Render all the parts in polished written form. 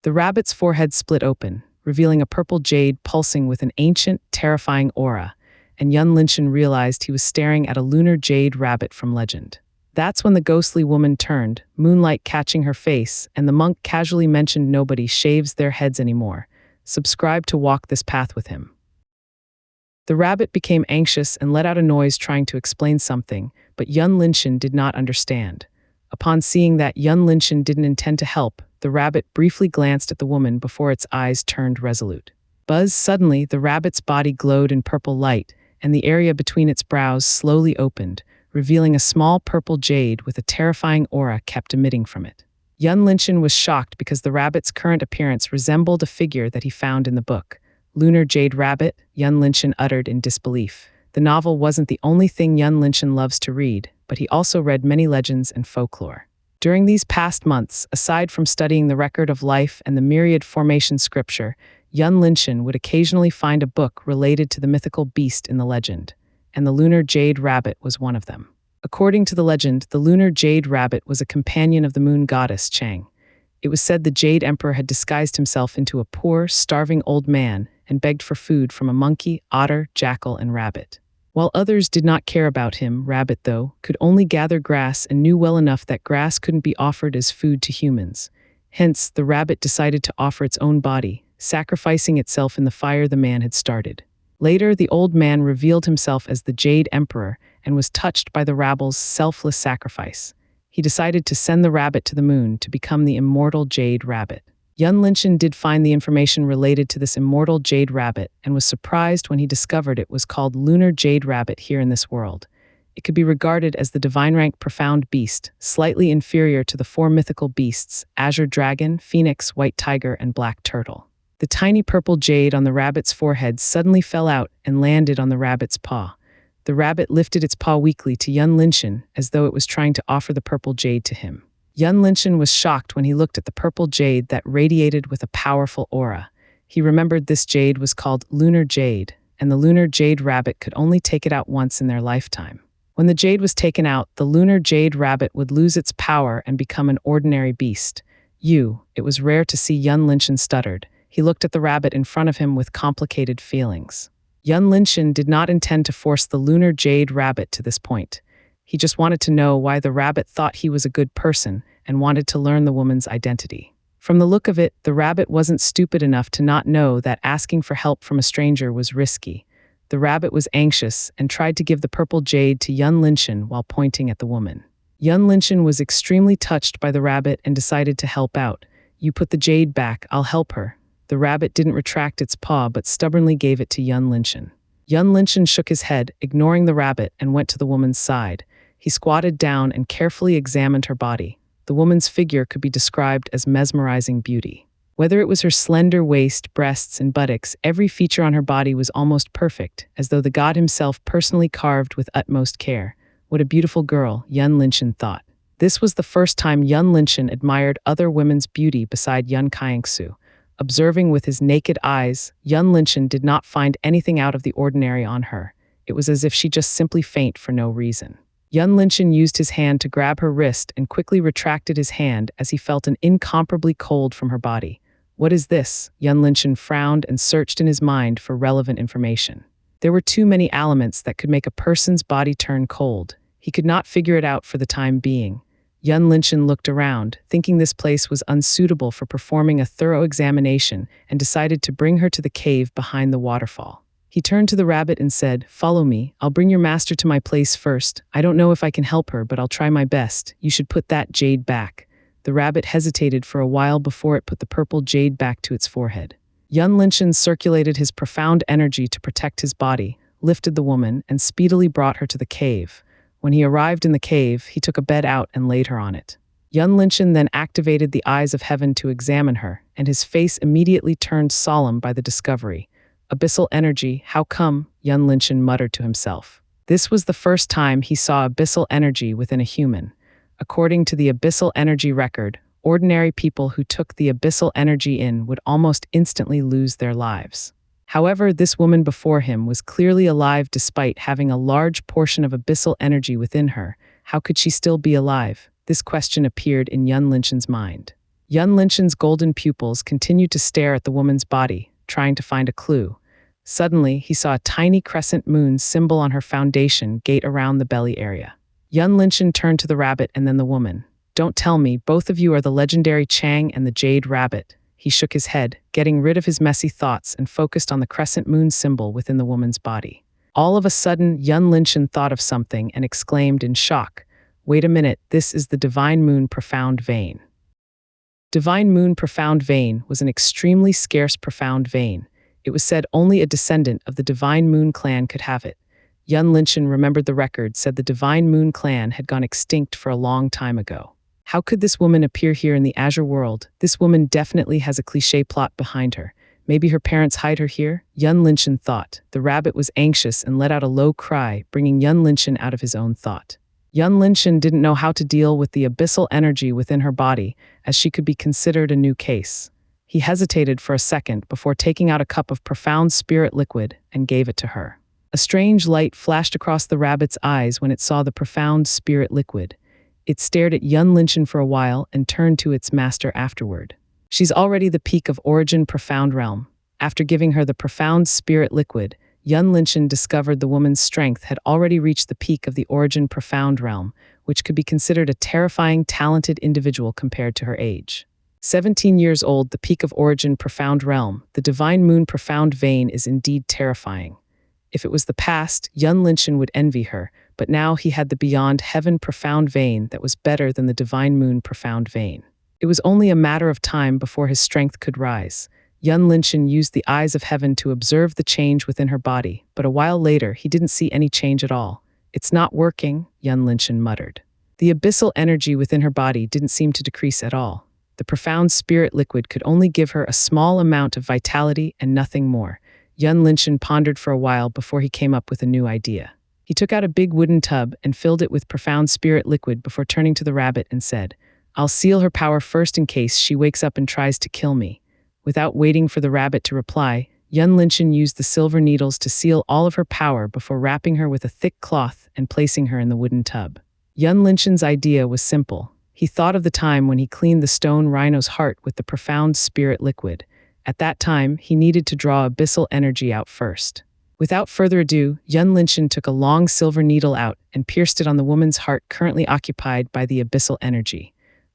The rabbit's forehead split open, revealing a purple jade pulsing with an ancient, terrifying aura, and Yun Linshan realized he was staring at a lunar jade rabbit from legend. That's when the ghostly woman turned, moonlight catching her face, and the monk casually mentioned nobody shaves their heads anymore. Subscribe to walk this path with him. The rabbit became anxious and let out a noise trying to explain something, but Yun Linshan did not understand. Upon seeing that Yun Linshan didn't intend to help, the rabbit briefly glanced at the woman before its eyes turned resolute. Suddenly, the rabbit's body glowed in purple light, and the area between its brows slowly opened, revealing a small purple jade with a terrifying aura kept emitting from it. Yun Linshan was shocked because the rabbit's current appearance resembled a figure that he found in the book. Lunar Jade Rabbit, Yun Linshan uttered in disbelief. The novel wasn't the only thing Yun Linshan loves to read, but he also read many legends and folklore. During these past months, aside from studying the record of life and the myriad formation scripture, Yun Linshan would occasionally find a book related to the mythical beast in the legend, and the Lunar Jade Rabbit was one of them. According to the legend, the Lunar Jade Rabbit was a companion of the moon goddess Chang. It was said the Jade Emperor had disguised himself into a poor, starving old man and begged for food from a monkey, otter, jackal, and rabbit. While others did not care about him, Rabbit, though, could only gather grass and knew well enough that grass couldn't be offered as food to humans. Hence, the rabbit decided to offer its own body, sacrificing itself in the fire the man had started. Later, the old man revealed himself as the Jade Emperor and was touched by the rabble's selfless sacrifice. He decided to send the rabbit to the moon to become the immortal Jade Rabbit. Yun Linshan did find the information related to this immortal Jade Rabbit and was surprised when he discovered it was called Lunar Jade Rabbit here in this world. It could be regarded as the divine rank profound beast, slightly inferior to the four mythical beasts, Azure Dragon, Phoenix, White Tiger, and Black Turtle. The tiny purple jade on the rabbit's forehead suddenly fell out and landed on the rabbit's paw. The rabbit lifted its paw weakly to Yun Linshan as though it was trying to offer the purple jade to him. Yun Linshan was shocked when he looked at the purple jade that radiated with a powerful aura. He remembered this jade was called Lunar Jade, and the Lunar Jade Rabbit could only take it out once in their lifetime. When the jade was taken out, the Lunar Jade Rabbit would lose its power and become an ordinary beast. It was rare to see Yun Linshan stuttered. He looked at the rabbit in front of him with complicated feelings. Yun Linshan did not intend to force the Lunar Jade Rabbit to this point. He just wanted to know why the rabbit thought he was a good person and wanted to learn the woman's identity. From the look of it, the rabbit wasn't stupid enough to not know that asking for help from a stranger was risky. The rabbit was anxious and tried to give the purple jade to Yun Linshan while pointing at the woman. Yun Linshan was extremely touched by the rabbit and decided to help out. "You put the jade back, I'll help her." The rabbit didn't retract its paw but stubbornly gave it to Yun Linshan. Yun Linshan shook his head, ignoring the rabbit, and went to the woman's side. He squatted down and carefully examined her body. The woman's figure could be described as mesmerizing beauty. Whether it was her slender waist, breasts, and buttocks, every feature on her body was almost perfect, as though the god himself personally carved with utmost care. What a beautiful girl, Yun Linshan thought. This was the first time Yun Linshan admired other women's beauty beside Yun Xianxia. Observing with his naked eyes, Yun Linshan did not find anything out of the ordinary on her. It was as if she just simply faint for no reason. Yun Linshan used his hand to grab her wrist and quickly retracted his hand as he felt an incomparably cold from her body. "What is this?" Yun Linshan frowned and searched in his mind for relevant information. There were too many elements that could make a person's body turn cold. He could not figure it out for the time being. Yun Linshan looked around, thinking this place was unsuitable for performing a thorough examination, and decided to bring her to the cave behind the waterfall. He turned to the rabbit and said, "Follow me. I'll bring your master to my place first. I don't know if I can help her, but I'll try my best. You should put that jade back." The rabbit hesitated for a while before it put the purple jade back to its forehead. Yun Linshan circulated his profound energy to protect his body, lifted the woman, and speedily brought her to the cave. When he arrived in the cave, he took a bed out and laid her on it. Yun Linshan then activated the eyes of heaven to examine her, and his face immediately turned solemn by the discovery. "Abyssal energy, how come?" Yun Linshan muttered to himself. This was the first time he saw abyssal energy within a human. According to the abyssal energy record, ordinary people who took the abyssal energy in would almost instantly lose their lives. However, this woman before him was clearly alive despite having a large portion of abyssal energy within her. How could she still be alive? This question appeared in Yun Linshan's mind. Yun Linshan's golden pupils continued to stare at the woman's body, trying to find a clue. Suddenly, he saw a tiny crescent moon symbol on her foundation gate around the belly area. Yun Linshan turned to the rabbit and then the woman. "Don't tell me, both of you are the legendary Chang and the Jade Rabbit." He shook his head, getting rid of his messy thoughts and focused on the crescent moon symbol within the woman's body. All of a sudden, Yun Linshan thought of something and exclaimed in shock, "Wait a minute, this is the Divine Moon Profound Vein." Divine Moon Profound Vein was an extremely scarce profound vein. It was said only a descendant of the Divine Moon clan could have it. Yun Linshan remembered the record said the Divine Moon clan had gone extinct for a long time ago. How could this woman appear here in the Azure world? This woman definitely has a cliché plot behind her. Maybe her parents hide her here? Yun Linshan thought. The rabbit was anxious and let out a low cry, bringing Yun Linshan out of his own thought. Yun Linshan didn't know how to deal with the abyssal energy within her body, as she could be considered a new case. He hesitated for a second before taking out a cup of profound spirit liquid and gave it to her. A strange light flashed across the rabbit's eyes when it saw the profound spirit liquid. It stared at Yun Linshan for a while and turned to its master afterward. "She's already the peak of origin profound realm." After giving her the profound spirit liquid, Yun Linshan discovered the woman's strength had already reached the peak of the origin profound realm, which could be considered a terrifying, talented individual compared to her age. 17 years old, the peak of origin profound realm, the Divine Moon Profound Vein is indeed terrifying. If it was the past, Yun Linshan would envy her, but now he had the Beyond Heaven Profound Vein that was better than the Divine Moon Profound Vein. It was only a matter of time before his strength could rise. Yun Linshan used the eyes of heaven to observe the change within her body, but a while later he didn't see any change at all. "It's not working," Yun Linshan muttered. The abyssal energy within her body didn't seem to decrease at all. The profound spirit liquid could only give her a small amount of vitality and nothing more. Yun Linshan pondered for a while before he came up with a new idea. He took out a big wooden tub and filled it with profound spirit liquid before turning to the rabbit and said, "I'll seal her power first in case she wakes up and tries to kill me." Without waiting for the rabbit to reply, Yun Linshan used the silver needles to seal all of her power before wrapping her with a thick cloth and placing her in the wooden tub. Yun Linshan's idea was simple. He thought of the time when he cleaned the stone rhino's heart with the profound spirit liquid. At that time, he needed to draw abyssal energy out first. Without further ado, Yun Linshan took a long silver needle out and pierced it on the woman's heart currently occupied by the abyssal energy.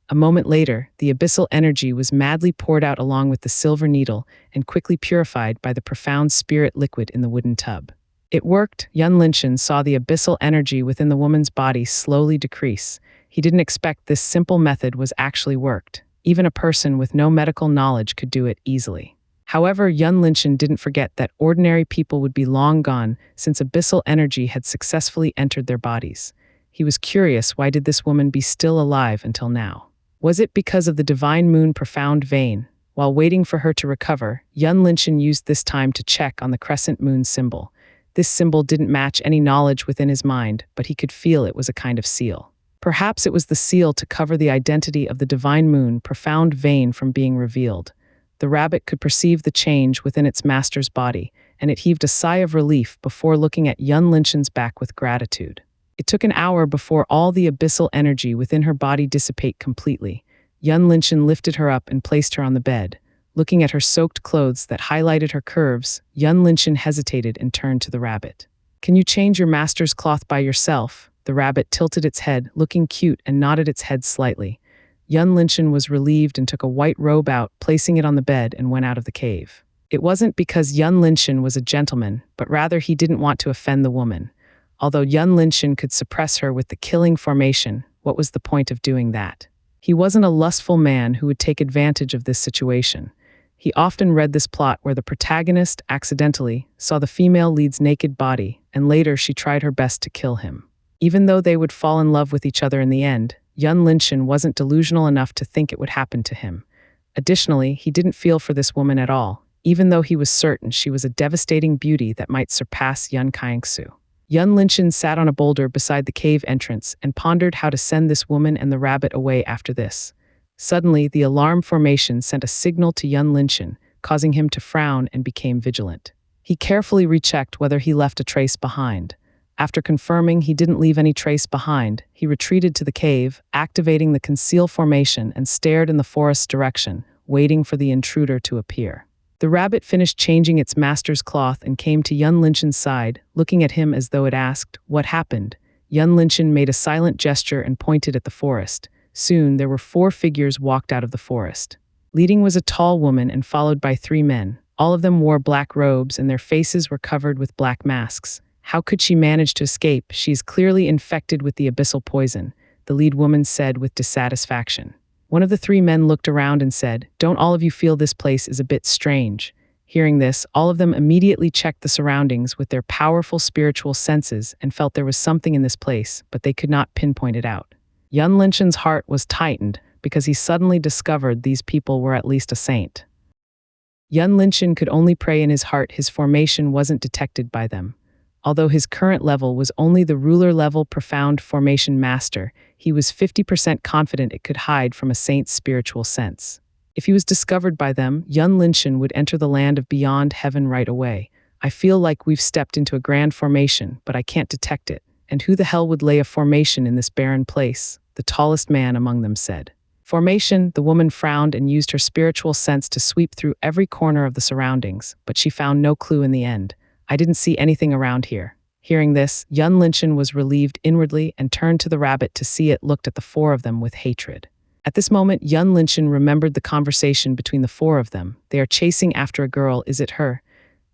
A moment later, the abyssal energy was madly poured out along with the silver needle and quickly purified by the profound spirit liquid in the wooden tub. It worked. Yun Linshan saw the abyssal energy within the woman's body slowly decrease. He didn't expect this simple method was actually worked. Even a person with no medical knowledge could do it easily. However, Yun Linshan didn't forget that ordinary people would be long gone since abyssal energy had successfully entered their bodies. He was curious, why did this woman be still alive until now? Was it because of the Divine Moon Profound Vein? While waiting for her to recover, Yun Linshan used this time to check on the crescent moon symbol. This symbol didn't match any knowledge within his mind, but he could feel it was a kind of seal. Perhaps it was the seal to cover the identity of the Divine Moon Profound Vein from being revealed. The rabbit could perceive the change within its master's body, and it heaved a sigh of relief before looking at Yun Linshan's back with gratitude. It took an hour before all the abyssal energy within her body dissipate completely. Yun Linshan lifted her up and placed her on the bed. Looking at her soaked clothes that highlighted her curves, Yun Linshan hesitated and turned to the rabbit. "Can you change your master's cloth by yourself?" The rabbit tilted its head, looking cute, and nodded its head slightly. Yun Linshan was relieved and took a white robe out, placing it on the bed, and went out of the cave. It wasn't because Yun Linshan was a gentleman, but rather he didn't want to offend the woman. Although Yun Linshan could suppress her with the killing formation, what was the point of doing that? He wasn't a lustful man who would take advantage of this situation. He often read this plot where the protagonist, accidentally, saw the female lead's naked body, and later she tried her best to kill him. Even though they would fall in love with each other in the end, Yun Linshan wasn't delusional enough to think it would happen to him. Additionally, he didn't feel for this woman at all, even though he was certain she was a devastating beauty that might surpass Yun Xianxia. Yun Linshan sat on a boulder beside the cave entrance and pondered how to send this woman and the rabbit away after this. Suddenly, the alarm formation sent a signal to Yun Linshan, causing him to frown and became vigilant. He carefully rechecked whether he left a trace behind. After confirming he didn't leave any trace behind, he retreated to the cave, activating the conceal formation and stared in the forest's direction, waiting for the intruder to appear. The rabbit finished changing its master's cloth and came to Yun Linchen's side, looking at him as though it asked, "What happened?" Yun Linchen made a silent gesture and pointed at the forest. Soon there were 4 figures walked out of the forest. Leading was a tall woman and followed by 3 men. All of them wore black robes and their faces were covered with black masks. How could she manage to escape? She is clearly infected with the abyssal poison, the lead woman said with dissatisfaction. One of the 3 men looked around and said, "Don't all of you feel this place is a bit strange?" Hearing this, all of them immediately checked the surroundings with their powerful spiritual senses and felt there was something in this place, but they could not pinpoint it out. Yun Linchen's heart was tightened because he suddenly discovered these people were at least a saint. Yun Linchen could only pray in his heart his formation wasn't detected by them. Although his current level was only the ruler-level profound formation master, he was 50% confident it could hide from a saint's spiritual sense. If he was discovered by them, Yun Linchen would enter the land of beyond heaven right away. "I feel like we've stepped into a grand formation, but I can't detect it. And who the hell would lay a formation in this barren place?" the tallest man among them said. "Formation," the woman frowned and used her spiritual sense to sweep through every corner of the surroundings, but she found no clue in the end. "I didn't see anything around here." Hearing this, Yun Linchen was relieved inwardly and turned to the rabbit to see it looked at the 4 of them with hatred. At this moment, Yun Linchen remembered the conversation between the 4 of them. "They are chasing after a girl, is it her?"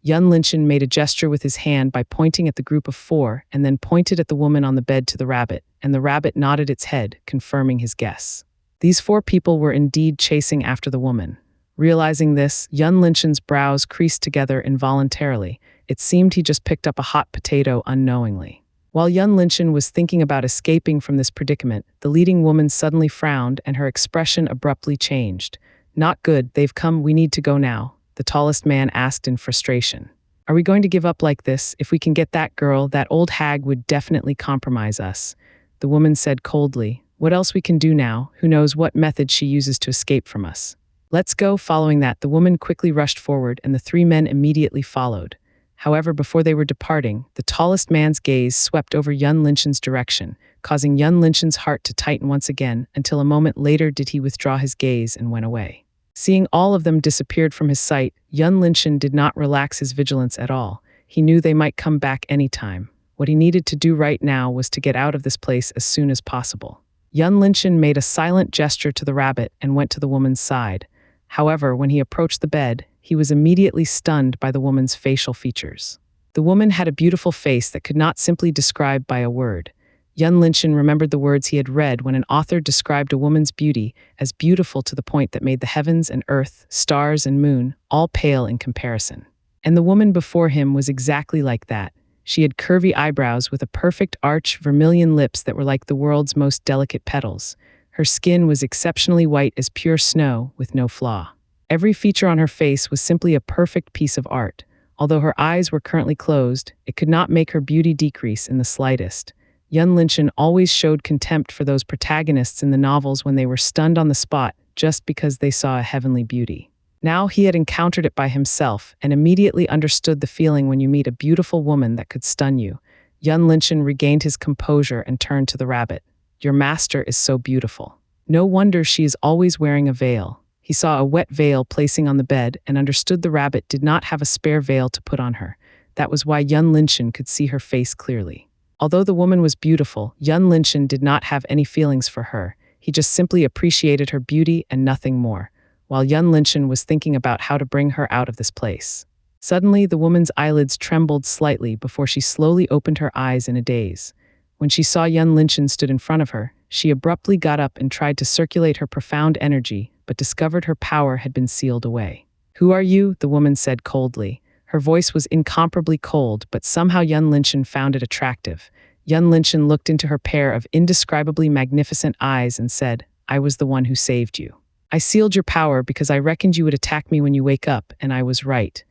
Yun Linchen made a gesture with his hand by pointing at the group of 4 and then pointed at the woman on the bed to the rabbit, and the rabbit nodded its head, confirming his guess. These 4 people were indeed chasing after the woman. Realizing this, Yun Linchen's brows creased together involuntarily. It seemed he just picked up a hot potato unknowingly. While Yun Linchen was thinking about escaping from this predicament, the leading woman suddenly frowned and her expression abruptly changed. "Not good, they've come, we need to go now," the tallest man asked in frustration. "Are we going to give up like this? If we can get that girl, that old hag would definitely compromise us," the woman said coldly. "What else we can do now? Who knows what method she uses to escape from us? Let's go." Following that, the woman quickly rushed forward and the 3 men immediately followed. However, before they were departing, the tallest man's gaze swept over Yun Linchen's direction, causing Yun Linchen's heart to tighten once again, until a moment later did he withdraw his gaze and went away. Seeing all of them disappeared from his sight, Yun Linchen did not relax his vigilance at all. He knew they might come back any time. What he needed to do right now was to get out of this place as soon as possible. Yun Linchen made a silent gesture to the rabbit and went to the woman's side. However, when he approached the bed, he was immediately stunned by the woman's facial features. The woman had a beautiful face that could not simply describe by a word. Yun Linchen remembered the words he had read when an author described a woman's beauty as beautiful to the point that made the heavens and earth, stars and moon, all pale in comparison. And the woman before him was exactly like that. She had curvy eyebrows with a perfect arch, vermilion lips that were like the world's most delicate petals. Her skin was exceptionally white as pure snow, with no flaw. Every feature on her face was simply a perfect piece of art. Although her eyes were currently closed, it could not make her beauty decrease in the slightest. Yun Linchen always showed contempt for those protagonists in the novels when they were stunned on the spot just because they saw a heavenly beauty. Now he had encountered it by himself and immediately understood the feeling when you meet a beautiful woman that could stun you. Yun Linchen regained his composure and turned to the rabbit. "Your master is so beautiful. No wonder she is always wearing a veil." He saw a wet veil placing on the bed and understood the rabbit did not have a spare veil to put on her. That was why Yun Linchen could see her face clearly. Although the woman was beautiful, Yun Linchen did not have any feelings for her. He just simply appreciated her beauty and nothing more, while Yun Linchen was thinking about how to bring her out of this place. Suddenly, the woman's eyelids trembled slightly before she slowly opened her eyes in a daze. When she saw Yun Linchen stood in front of her, she abruptly got up and tried to circulate her profound energy, but discovered her power had been sealed away. "Who are you?" the woman said coldly. Her voice was incomparably cold, but somehow Yun Linchen found it attractive. Yun Linchen looked into her pair of indescribably magnificent eyes and said, "I was the one who saved you. I sealed your power because I reckoned you would attack me when you wake up, and I was right."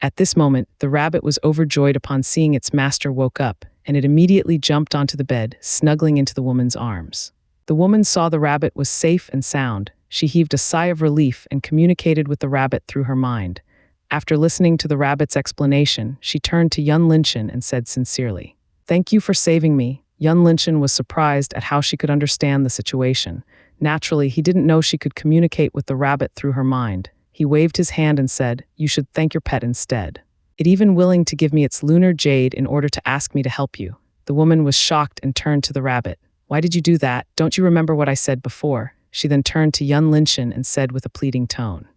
At this moment, the rabbit was overjoyed upon seeing its master woke up, and it immediately jumped onto the bed, snuggling into the woman's arms. The woman saw the rabbit was safe and sound. She heaved a sigh of relief and communicated with the rabbit through her mind. After listening to the rabbit's explanation, she turned to Yun Linchen and said sincerely, Thank you for saving me. Yun Linshan was surprised at how she could understand the situation. Naturally, he didn't know she could communicate with the rabbit through her mind. He waved his hand and said, "You should thank your pet instead. It even willing to give me its lunar jade in order to ask me to help you." The woman was shocked and turned to the rabbit. "Why did you do that? Don't you remember what I said before?" She then turned to Yun Linshan and said with a pleading tone,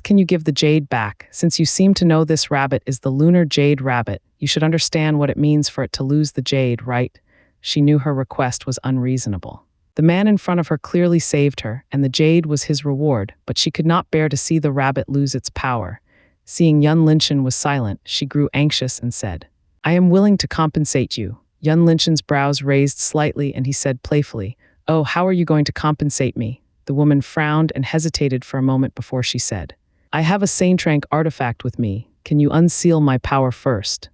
"Can you give the jade back? Since you seem to know this rabbit is the lunar jade rabbit, you should understand what it means for it to lose the jade, right?" She knew her request was unreasonable. The man in front of her clearly saved her, and the jade was his reward, but she could not bear to see the rabbit lose its power. Seeing Yun Linshan was silent, she grew anxious and said, "I am willing to compensate you." Yun Linshan's brows raised slightly and he said playfully, "Oh, how are you going to compensate me?" The woman frowned and hesitated for a moment before she said, "I have a Xianxia artifact with me. Can you unseal my power first?"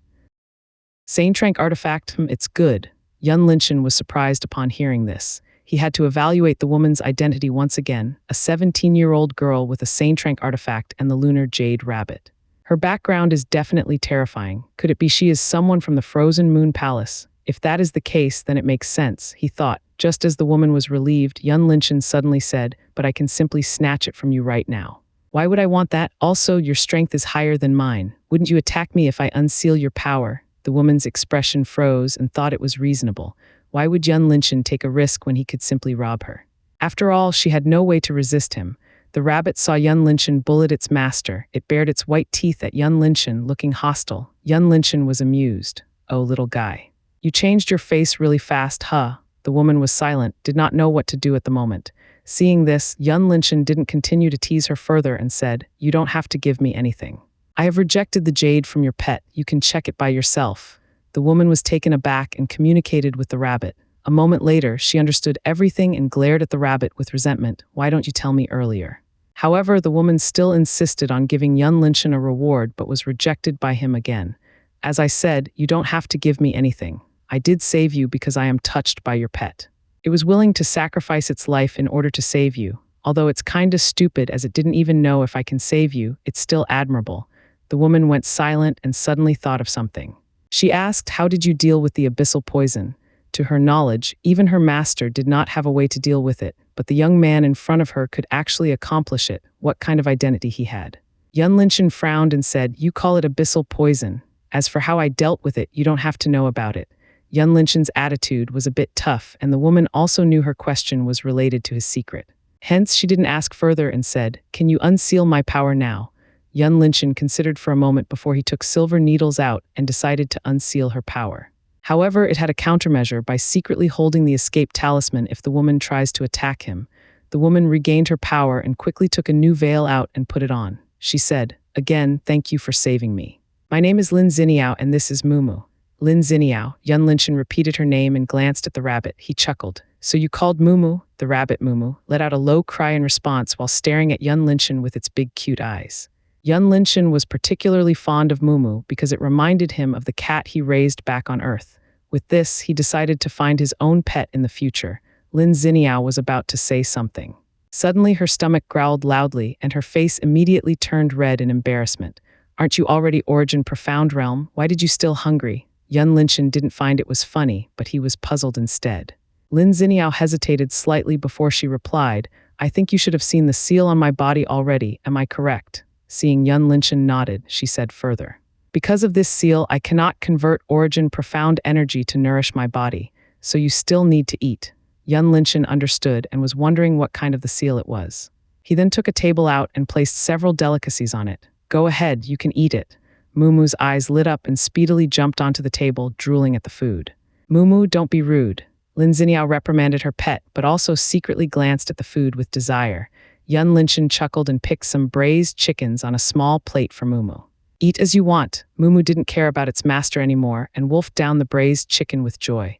Xianxia artifact? It's good. Yun Linshan was surprised upon hearing this. He had to evaluate the woman's identity once again, a 17-year-old girl with a Xianxia artifact and the lunar jade rabbit. Her background is definitely terrifying. Could it be she is someone from the Frozen Moon Palace? If that is the case, then it makes sense, he thought. Just as the woman was relieved, Yun Linshan suddenly said, "But I can simply snatch it from you right now." "Why would I want that? Also, your strength is higher than mine. Wouldn't you attack me if I unseal your power?" The woman's expression froze and thought it was reasonable. Why would Yun Linshan take a risk when he could simply rob her? After all, she had no way to resist him. The rabbit saw Yun Linshan bullet its master. It bared its white teeth at Yun Linshan, looking hostile. Yun Linshan was amused. "Oh, little guy. You changed your face really fast, huh?" The woman was silent, did not know what to do at the moment. Seeing this, Yun Linshan didn't continue to tease her further and said, "You don't have to give me anything. I have rejected the jade from your pet. You can check it by yourself." The woman was taken aback and communicated with the rabbit. A moment later, she understood everything and glared at the rabbit with resentment. "Why don't you tell me earlier?" However, the woman still insisted on giving Yun Linshan a reward but was rejected by him again. "As I said, you don't have to give me anything. I did save you because I am touched by your pet. It was willing to sacrifice its life in order to save you. Although it's kinda stupid as it didn't even know if I can save you, it's still admirable." The woman went silent and suddenly thought of something. She asked, "How did you deal with the abyssal poison?" To her knowledge, even her master did not have a way to deal with it, but the young man in front of her could actually accomplish it. What kind of identity he had? Yun Linshan frowned and said, "You call it abyssal poison. As for how I dealt with it, you don't have to know about it." Yun Linshan's attitude was a bit tough, and the woman also knew her question was related to his secret. Hence, she didn't ask further and said, "Can you unseal my power now?" Yun Linshan considered for a moment before he took silver needles out and decided to unseal her power. However, it had a countermeasure by secretly holding the escape talisman if the woman tries to attack him. The woman regained her power and quickly took a new veil out and put it on. She said, "Again, thank you for saving me. My name is Lin Xiniao and this is Mumu." Lin Xiniao. Yun Linshan repeated her name and glanced at the rabbit. He chuckled. "So you called Mumu?" The rabbit Mumu let out a low cry in response while staring at Yun Linshan with its big cute eyes. Yun Linshan was particularly fond of Mumu because it reminded him of the cat he raised back on Earth. With this, he decided to find his own pet in the future. Lin Xiniao was about to say something. Suddenly, her stomach growled loudly, and her face immediately turned red in embarrassment. "Aren't you already Origin Profound Realm? Why did you still hungry?" Yun Linshan didn't find it was funny, but he was puzzled instead. Lin Xiniao hesitated slightly before she replied, "I think you should have seen the seal on my body already, am I correct?" Seeing Yun Linshan nodded, she said further, "Because of this seal, I cannot convert Origin Profound energy to nourish my body, so you still need to eat." Yun Linshan understood and was wondering what kind of the seal it was. He then took a table out and placed several delicacies on it. "Go ahead, you can eat it." Mumu's eyes lit up and speedily jumped onto the table, drooling at the food. "Mumu, don't be rude." Lin Xiniao reprimanded her pet, but also secretly glanced at the food with desire. Yun Linshan chuckled and picked some braised chickens on a small plate for Mumu. "Eat as you want." Mumu didn't care about its master anymore and wolfed down the braised chicken with joy,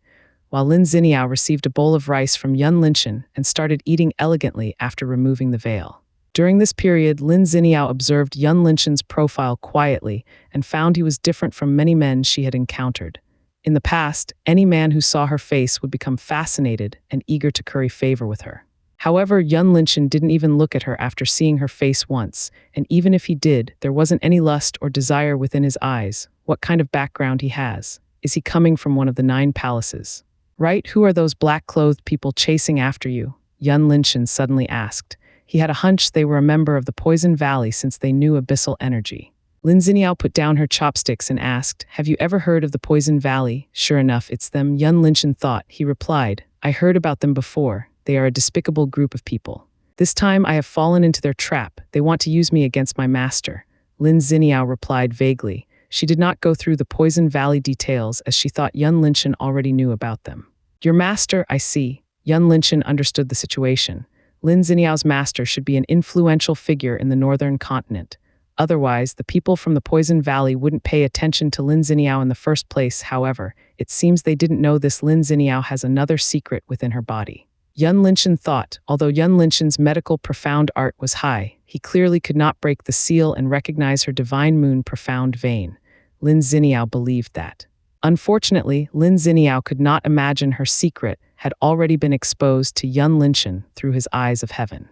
while Lin Xiniao received a bowl of rice from Yun Linshan and started eating elegantly after removing the veil. During this period, Lin Xiniao observed Yun Linshan's profile quietly and found he was different from many men she had encountered. In the past, any man who saw her face would become fascinated and eager to curry favor with her. However, Yun Linshan didn't even look at her after seeing her face once, and even if he did, there wasn't any lust or desire within his eyes. What kind of background he has? Is he coming from one of the 9 palaces? Right, who are those black-clothed people chasing after you? Yun Linshan suddenly asked. He had a hunch they were a member of the Poison Valley since they knew abyssal energy. Lin Xiniao put down her chopsticks and asked, "Have you ever heard of the Poison Valley?" "Sure enough, it's them," Yun Linshan thought. He replied, "I heard about them before. They are a despicable group of people. This time I have fallen into their trap. They want to use me against my master." Lin Xiniao replied vaguely. She did not go through the Poison Valley details as she thought Yun Linshan already knew about them. "Your master, I see." Yun Linshan understood the situation. Lin Xiniao's master should be an influential figure in the northern continent. Otherwise, the people from the Poison Valley wouldn't pay attention to Lin Xiniao in the first place. However, it seems they didn't know this Lin Xiniao has another secret within her body. Yun Linshan thought, although Yun Linshan's medical profound art was high, he clearly could not break the seal and recognize her divine moon profound vein. Lin Xiniao believed that. Unfortunately, Lin Xiniao could not imagine her secret had already been exposed to Yun Linshan through his eyes of heaven.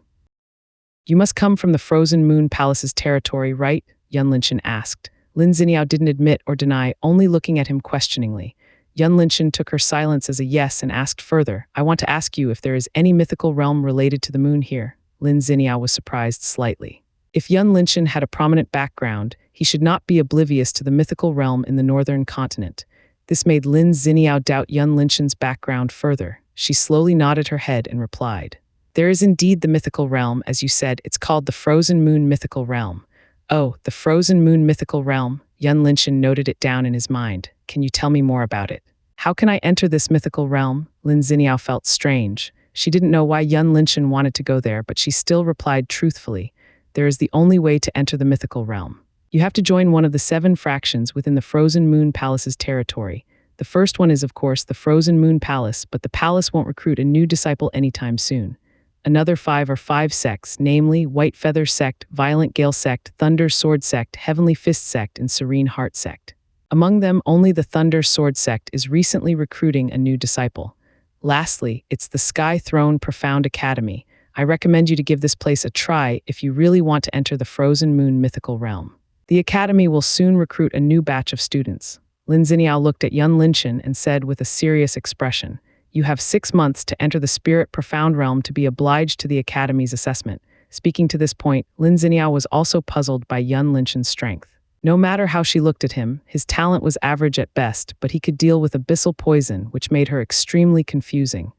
"You must come from the Frozen Moon Palace's territory, right?" Yun Linshan asked. Lin Xiniao didn't admit or deny, only looking at him questioningly. Yun Linshan took her silence as a yes and asked further, "I want to ask you if there is any mythical realm related to the moon here." Lin Xiniao was surprised slightly. If Yun Linshan had a prominent background, he should not be oblivious to the mythical realm in the northern continent. This made Lin Xiniao doubt Yun Linshan's background further. She slowly nodded her head and replied, "There is indeed the mythical realm, as you said. It's called the Frozen Moon Mythical Realm." "Oh, the Frozen Moon Mythical Realm." Yun Linshan noted it down in his mind. "Can you tell me more about it? How can I enter this mythical realm?" Lin Xiniao felt strange. She didn't know why Yun Linshan wanted to go there, but she still replied truthfully, "There is the only way to enter the mythical realm. You have to join one of the 7 fractions within the Frozen Moon Palace's territory. The first one is, of course, the Frozen Moon Palace, but the palace won't recruit a new disciple anytime soon. Another 5 are 5 sects, namely White Feather Sect, Violent Gale Sect, Thunder Sword Sect, Heavenly Fist Sect, and Serene Heart Sect. Among them, only the Thunder Sword Sect is recently recruiting a new disciple. Lastly, it's the Sky Throne Profound Academy. I recommend you to give this place a try if you really want to enter the Frozen Moon Mythical Realm. The academy will soon recruit a new batch of students." Lin Xiniao looked at Yun Linshan and said with a serious expression, "You have 6 months to enter the Spirit Profound Realm to be obliged to the Academy's assessment." Speaking to this point, Lin Xiniao was also puzzled by Yun Linshan's strength. No matter how she looked at him, his talent was average at best, but he could deal with abyssal poison, which made her extremely confusing.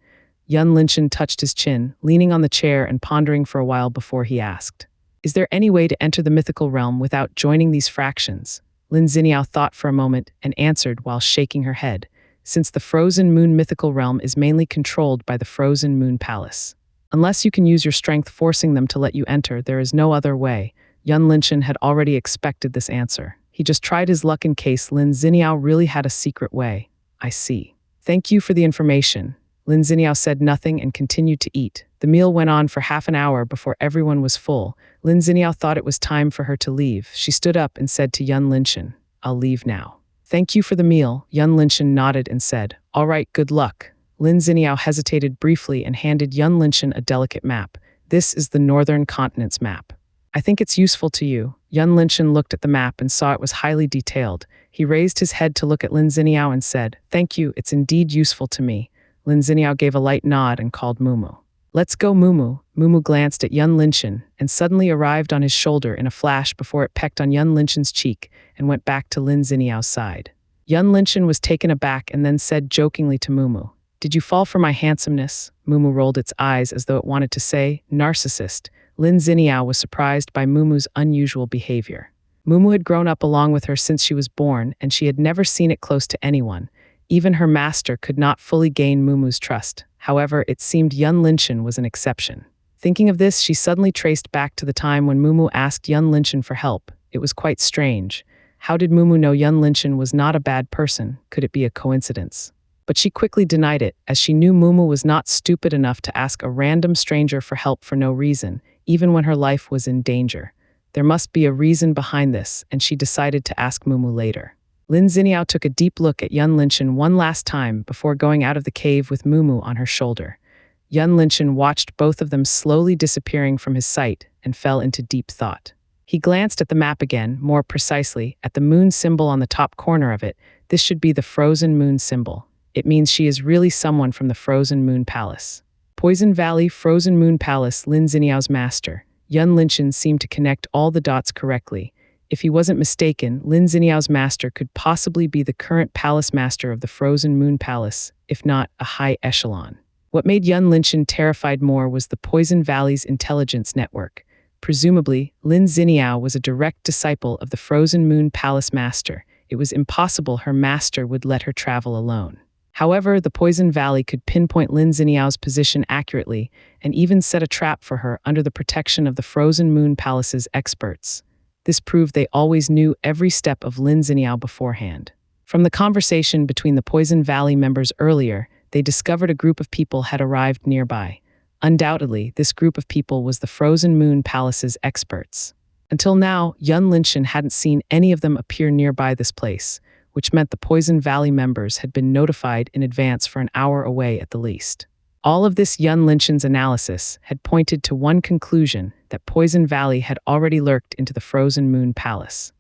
Yun Linshan touched his chin, leaning on the chair and pondering for a while before he asked, "Is there any way to enter the mythical realm without joining these fractions?" Lin Xiniao thought for a moment and answered while shaking her head, "Since the Frozen Moon Mythical Realm is mainly controlled by the Frozen Moon Palace. Unless you can use your strength forcing them to let you enter, there is no other way." Yun Linshan had already expected this answer. He just tried his luck in case Lin Xiniao really had a secret way. "I see. Thank you for the information." Lin Xiniao said nothing and continued to eat. The meal went on for half an hour before everyone was full. Lin Xiniao thought it was time for her to leave. She stood up and said to Yun Linshan, "I'll leave now." "Thank you for the meal." Yun Linshan nodded and said, "All right, good luck." Lin Xiniao hesitated briefly and handed Yun Linshan a delicate map. "This is the Northern Continent's map. I think it's useful to you." Yun Linshan looked at the map and saw it was highly detailed. He raised his head to look at Lin Xiniao and said, "Thank you, it's indeed useful to me." Lin Xiniao gave a light nod and called Mumu. "Let's go, Mumu." Mumu glanced at Yun Linshan and suddenly arrived on his shoulder in a flash before it pecked on Yun Linshan's cheek and went back to Lin Xiniao's side. Yun Linshan was taken aback and then said jokingly to Mumu, "Did you fall for my handsomeness?" Mumu rolled its eyes as though it wanted to say, "Narcissist." Lin Xiniao was surprised by Mumu's unusual behavior. Mumu had grown up along with her since she was born, and she had never seen it close to anyone. Even her master could not fully gain Mumu's trust. However, it seemed Yun Linshan was an exception. Thinking of this, she suddenly traced back to the time when Mumu asked Yun Linshan for help. It was quite strange. How did Mumu know Yun Linshan was not a bad person? Could it be a coincidence? But she quickly denied it, as she knew Mumu was not stupid enough to ask a random stranger for help for no reason, even when her life was in danger. There must be a reason behind this, and she decided to ask Mumu later. Lin Xiniao took a deep look at Yun Linshan one last time before going out of the cave with Mumu on her shoulder. Yun Linshan watched both of them slowly disappearing from his sight and fell into deep thought. He glanced at the map again, more precisely, at the moon symbol on the top corner of it. This should be the frozen moon symbol. It means she is really someone from the frozen moon palace. Poison Valley, Frozen Moon Palace, Lin Xiniao's master. Yun Linchen seemed to connect all the dots correctly. If he wasn't mistaken, Lin Xiniao's master could possibly be the current palace master of the Frozen Moon Palace, if not a high echelon. What made Yun Linchen terrified more was the Poison Valley's intelligence network. Presumably, Lin Xiniao was a direct disciple of the Frozen Moon Palace master. It was impossible her master would let her travel alone. However, the Poison Valley could pinpoint Lin Xiniao's position accurately and even set a trap for her under the protection of the Frozen Moon Palace's experts. This proved they always knew every step of Lin Xiniao beforehand. From the conversation between the Poison Valley members earlier, they discovered a group of people had arrived nearby. Undoubtedly, this group of people was the Frozen Moon Palace's experts. Until now, Yun Linchen hadn't seen any of them appear nearby this place, which meant the Poison Valley members had been notified in advance for an hour away at the least. All of this Yun Linchen's analysis had pointed to one conclusion, that Poison Valley had already lurked into the Frozen Moon Palace.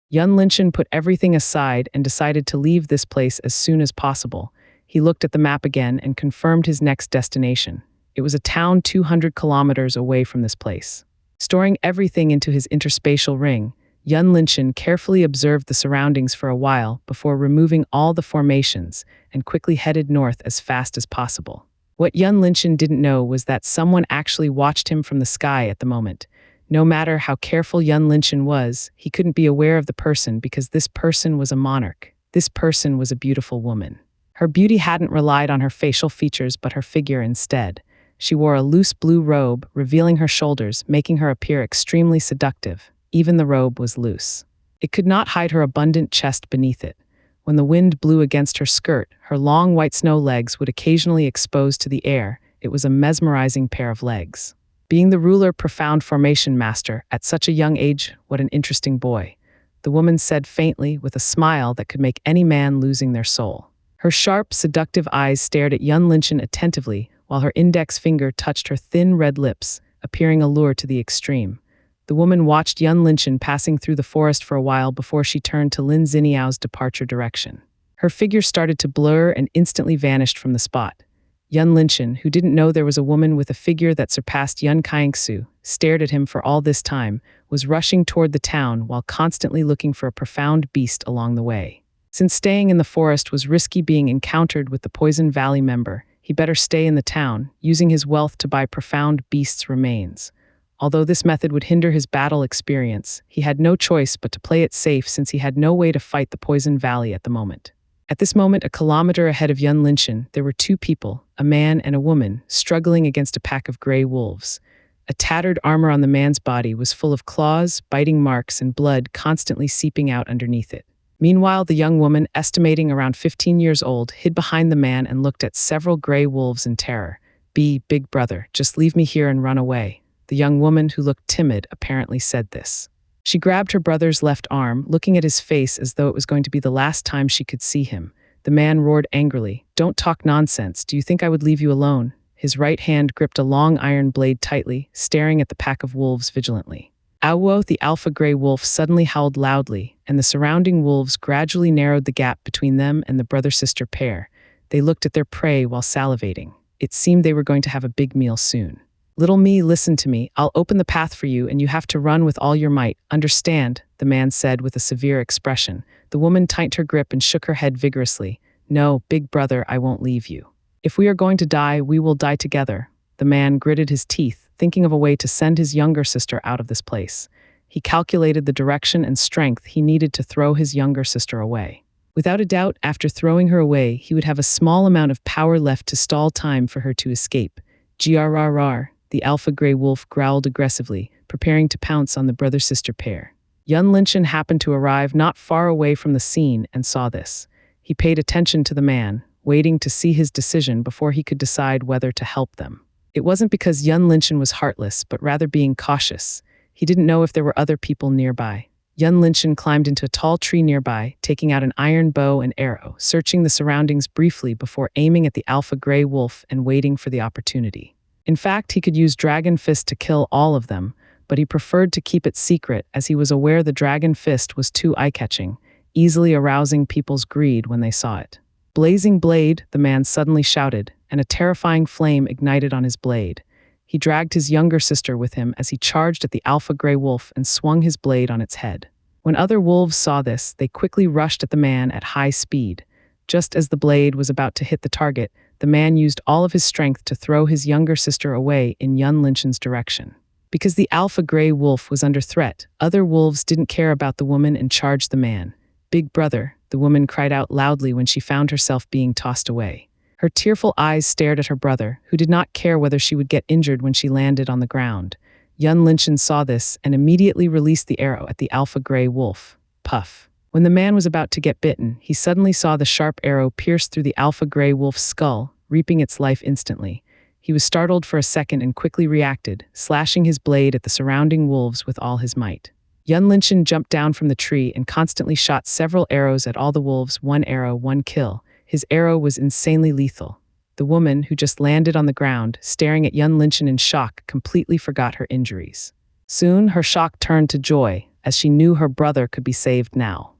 Yun Linchen put everything aside and decided to leave this place as soon as possible. He looked at the map again and confirmed his next destination. It was a town 200 kilometers away from this place. Storing everything into his interspatial ring, Yun Linchen carefully observed the surroundings for a while before removing all the formations and quickly headed north as fast as possible. What Yun Linchen didn't know was that someone actually watched him from the sky at the moment. No matter how careful Yun Linchen was, he couldn't be aware of the person because this person was a monarch. This person was a beautiful woman. Her beauty hadn't relied on her facial features but her figure instead. She wore a loose blue robe, revealing her shoulders, making her appear extremely seductive. Even the robe was loose. It could not hide her abundant chest beneath it. When the wind blew against her skirt, her long white snow legs would occasionally expose to the air. It was a mesmerizing pair of legs. Being the ruler profound formation master at such a young age, what an interesting boy. The woman said faintly with a smile that could make any man losing their soul. Her sharp, seductive eyes stared at Yun Linchen attentively, while her index finger touched her thin red lips, appearing allure to the extreme. The woman watched Yun Linchen passing through the forest for a while before she turned to Lin Xiniao's departure direction. Her figure started to blur and instantly vanished from the spot. Yun Linchen, who didn't know there was a woman with a figure that surpassed Yun Kaingsu, stared at him for all this time, was rushing toward the town while constantly looking for a profound beast along the way. Since staying in the forest was risky being encountered with the Poison Valley member, he better stay in the town, using his wealth to buy profound beasts' remains. Although this method would hinder his battle experience, he had no choice but to play it safe since he had no way to fight the Poison Valley at the moment. At this moment, a kilometer ahead of Yun Linchen, there were two people, a man and a woman, struggling against a pack of gray wolves. A tattered armor on the man's body was full of claws, biting marks, and blood constantly seeping out underneath it. Meanwhile, the young woman, estimating around 15 years old, hid behind the man and looked at several gray wolves in terror. Big brother, just leave me here and run away." The young woman, who looked timid, apparently said this. She grabbed her brother's left arm, looking at his face as though it was going to be the last time she could see him. The man roared angrily, "Don't talk nonsense. Do you think I would leave you alone?" His right hand gripped a long iron blade tightly, staring at the pack of wolves vigilantly. Awo, the alpha gray wolf, suddenly howled loudly, and the surrounding wolves gradually narrowed the gap between them and the brother-sister pair. They looked at their prey while salivating. It seemed they were going to have a big meal soon. "Little me, listen to me. I'll open the path for you, and you have to run with all your might. Understand?" the man said with a severe expression. The woman tightened her grip and shook her head vigorously. "No, big brother, I won't leave you. If we are going to die, we will die together." The man gritted his teeth, thinking of a way to send his younger sister out of this place. He calculated the direction and strength he needed to throw his younger sister away. Without a doubt, after throwing her away, he would have a small amount of power left to stall time for her to escape. Grrr, the alpha gray wolf growled aggressively, preparing to pounce on the brother-sister pair. Yun Linchen happened to arrive not far away from the scene and saw this. He paid attention to the man, waiting to see his decision before he could decide whether to help them. It wasn't because Yun Linchen was heartless, but rather being cautious. He didn't know if there were other people nearby. Yun Linchen climbed into a tall tree nearby, taking out an iron bow and arrow, searching the surroundings briefly before aiming at the alpha gray wolf and waiting for the opportunity. In fact, he could use Dragon Fist to kill all of them, but he preferred to keep it secret as he was aware the Dragon Fist was too eye-catching. easily arousing people's greed when they saw it. "Blazing blade," the man suddenly shouted, and a terrifying flame ignited on his blade. He dragged his younger sister with him as he charged at the alpha gray wolf and swung his blade on its head. When other wolves saw this, they quickly rushed at the man at high speed. Just as the blade was about to hit the target, the man used all of his strength to throw his younger sister away in Yun Linchen's direction. Because the alpha gray wolf was under threat, other wolves didn't care about the woman and charged the man. "Big brother," the woman cried out loudly when she found herself being tossed away. Her tearful eyes stared at her brother, who did not care whether she would get injured when she landed on the ground. Yun Linchen saw this and immediately released the arrow at the alpha gray wolf. Puff. When the man was about to get bitten, he suddenly saw the sharp arrow pierce through the alpha gray wolf's skull, reaping its life instantly. He was startled for a second and quickly reacted, slashing his blade at the surrounding wolves with all his might. Yun Linchen jumped down from the tree and constantly shot several arrows at all the wolves. One arrow, one kill. His arrow was insanely lethal. The woman, who just landed on the ground, staring at Yun Linchen in shock, completely forgot her injuries. Soon, her shock turned to joy, as she knew her brother could be saved now.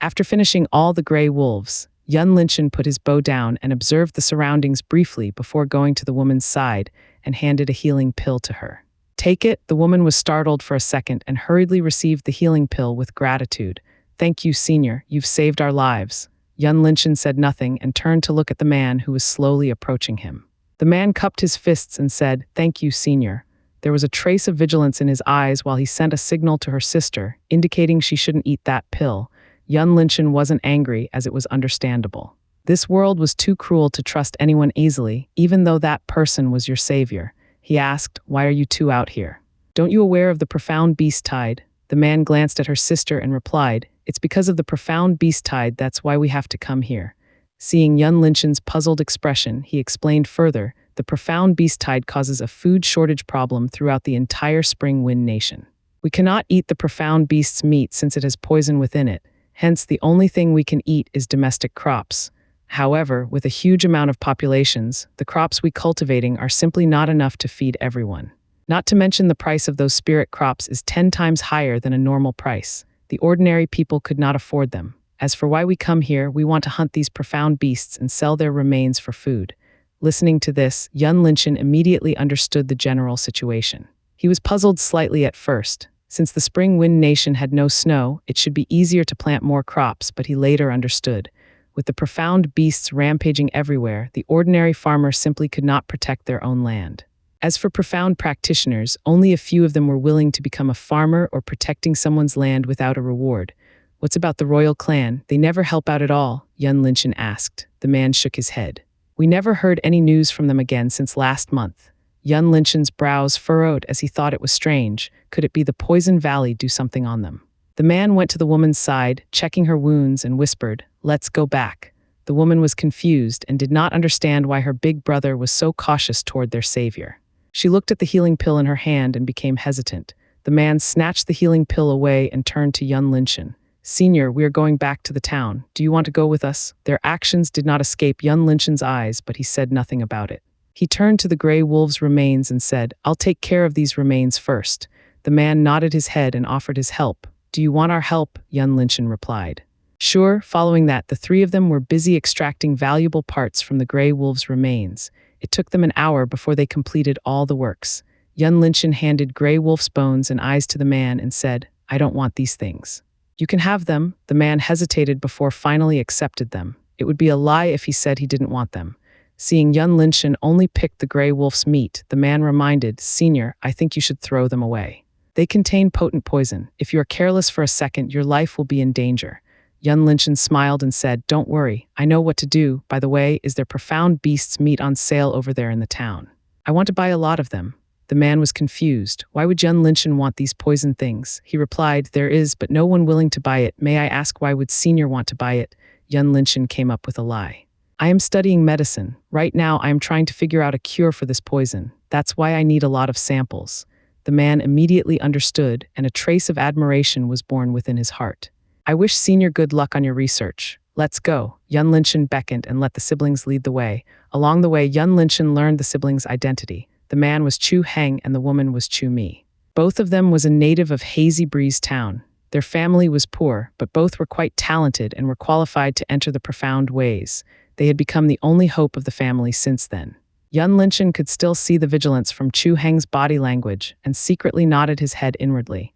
After finishing all the gray wolves, Yun Linchen put his bow down and observed the surroundings briefly before going to the woman's side and handed a healing pill to her. "Take it." The woman was startled for a second and hurriedly received the healing pill with gratitude. "Thank you, Senior. You've saved our lives." Yun Linchen said nothing and turned to look at the man who was slowly approaching him. The man cupped his fists and said, "Thank you, Senior." There was a trace of vigilance in his eyes while he sent a signal to her sister, indicating she shouldn't eat that pill. Yun Linchen wasn't angry, as it was understandable. This world was too cruel to trust anyone easily, even though that person was your savior. He asked, "Why are you two out here? Don't you aware of the profound beast tide?" The man glanced at her sister and replied, "It's because of the profound beast tide, that's why we have to come here." Seeing Yun Linchen's puzzled expression, he explained further, "The profound beast tide causes a food shortage problem throughout the entire Spring Wind Nation. We cannot eat the profound beast's meat since it has poison within it. Hence, the only thing we can eat is domestic crops. However, with a huge amount of populations, the crops we cultivating are simply not enough to feed everyone. Not to mention the price of those spirit crops is 10 times higher than a normal price. The ordinary people could not afford them. As for why we come here, we want to hunt these profound beasts and sell their remains for food." Listening to this, Yun Linchen immediately understood the general situation. He was puzzled slightly at first. Since the Spring Wind Nation had no snow, it should be easier to plant more crops, but he later understood. With the profound beasts rampaging everywhere, the ordinary farmer simply could not protect their own land. As for profound practitioners, only a few of them were willing to become a farmer or protecting someone's land without a reward. "What's about the royal clan? They never help out at all?" Yun Linchen asked. The man shook his head. "We never heard any news from them again since last month." Yun Linchen's brows furrowed as he thought it was strange. Could it be the Poison Valley do something on them? The man went to the woman's side, checking her wounds, and whispered, "Let's go back." The woman was confused and did not understand why her big brother was so cautious toward their savior. She looked at the healing pill in her hand and became hesitant. The man snatched the healing pill away and turned to Yun Linchen. "Senior, we are going back to the town. Do you want to go with us?" Their actions did not escape Yun Linchen's eyes, but he said nothing about it. He turned to the gray wolf's remains and said, "I'll take care of these remains first." The man nodded his head and offered his help. "Do you want our help?" Yun Linchen replied. Sure. Following that, the three of them were busy extracting valuable parts from the gray wolf's remains. It took them an hour before they completed all the works. Yun Linchen handed Gray Wolf's bones and eyes to the man and said, "I don't want these things." "You can have them." The man hesitated before finally accepted them. It would be a lie if he said he didn't want them. Seeing Yun Linchen only picked the Gray Wolf's meat, the man reminded, "Senior, I think you should throw them away. They contain potent poison. If you are careless for a second, your life will be in danger." Yun Linchen smiled and said, "Don't worry, I know what to do. By the way, is there profound beasts meat on sale over there in the town? I want to buy a lot of them." The man was confused. Why would Yun Linchen want these poison things? He replied, "There is, but no one willing to buy it. May I ask why would Senior want to buy it?" Yun Linchen came up with a lie. "I am studying medicine. Right now I am trying to figure out a cure for this poison. That's why I need a lot of samples." The man immediately understood, and a trace of admiration was born within his heart. "I wish Senior good luck on your research. Let's go." Yun Linchen beckoned and let the siblings lead the way. Along the way, Yun Linchen learned the siblings' identity. The man was Chu Heng and the woman was Chu Mi. Both of them was a native of Hazy Breeze Town. Their family was poor, but both were quite talented and were qualified to enter the profound ways. They had become the only hope of the family since then. Yun Linchen could still see the vigilance from Chu Heng's body language and secretly nodded his head inwardly.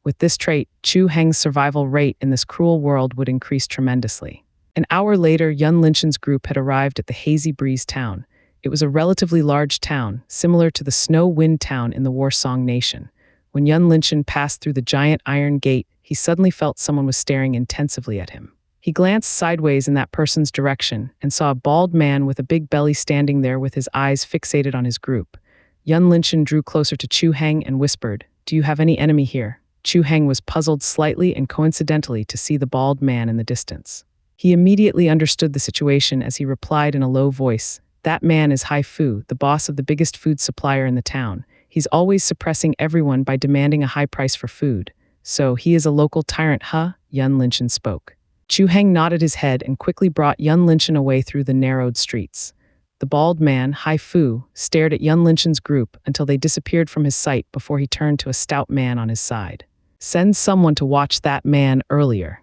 With this trait, Chu Heng's survival rate in this cruel world would increase tremendously. An hour later, Yun Linchen's group had arrived at the Hazy Breeze town. It was a relatively large town, similar to the Snow Wind town in the Warsong Nation. When Yun Linchen passed through the giant iron gate, he suddenly felt someone was staring intensively at him. He glanced sideways in that person's direction and saw a bald man with a big belly standing there with his eyes fixated on his group. Yun Linchen drew closer to Chu Heng and whispered, "Do you have any enemy here?" Chu Heng was puzzled slightly and coincidentally to see the bald man in the distance. He immediately understood the situation as he replied in a low voice, "That man is Hai Fu, the boss of the biggest food supplier in the town. He's always suppressing everyone by demanding a high price for food. So he is a local tyrant, huh?" Yun Linchen spoke. Chu Heng nodded his head and quickly brought Yun Linchen away through the narrowed streets. The bald man, Hai Fu, stared at Yun Linchen's group until they disappeared from his sight before he turned to a stout man on his side. "Send someone to watch that man earlier."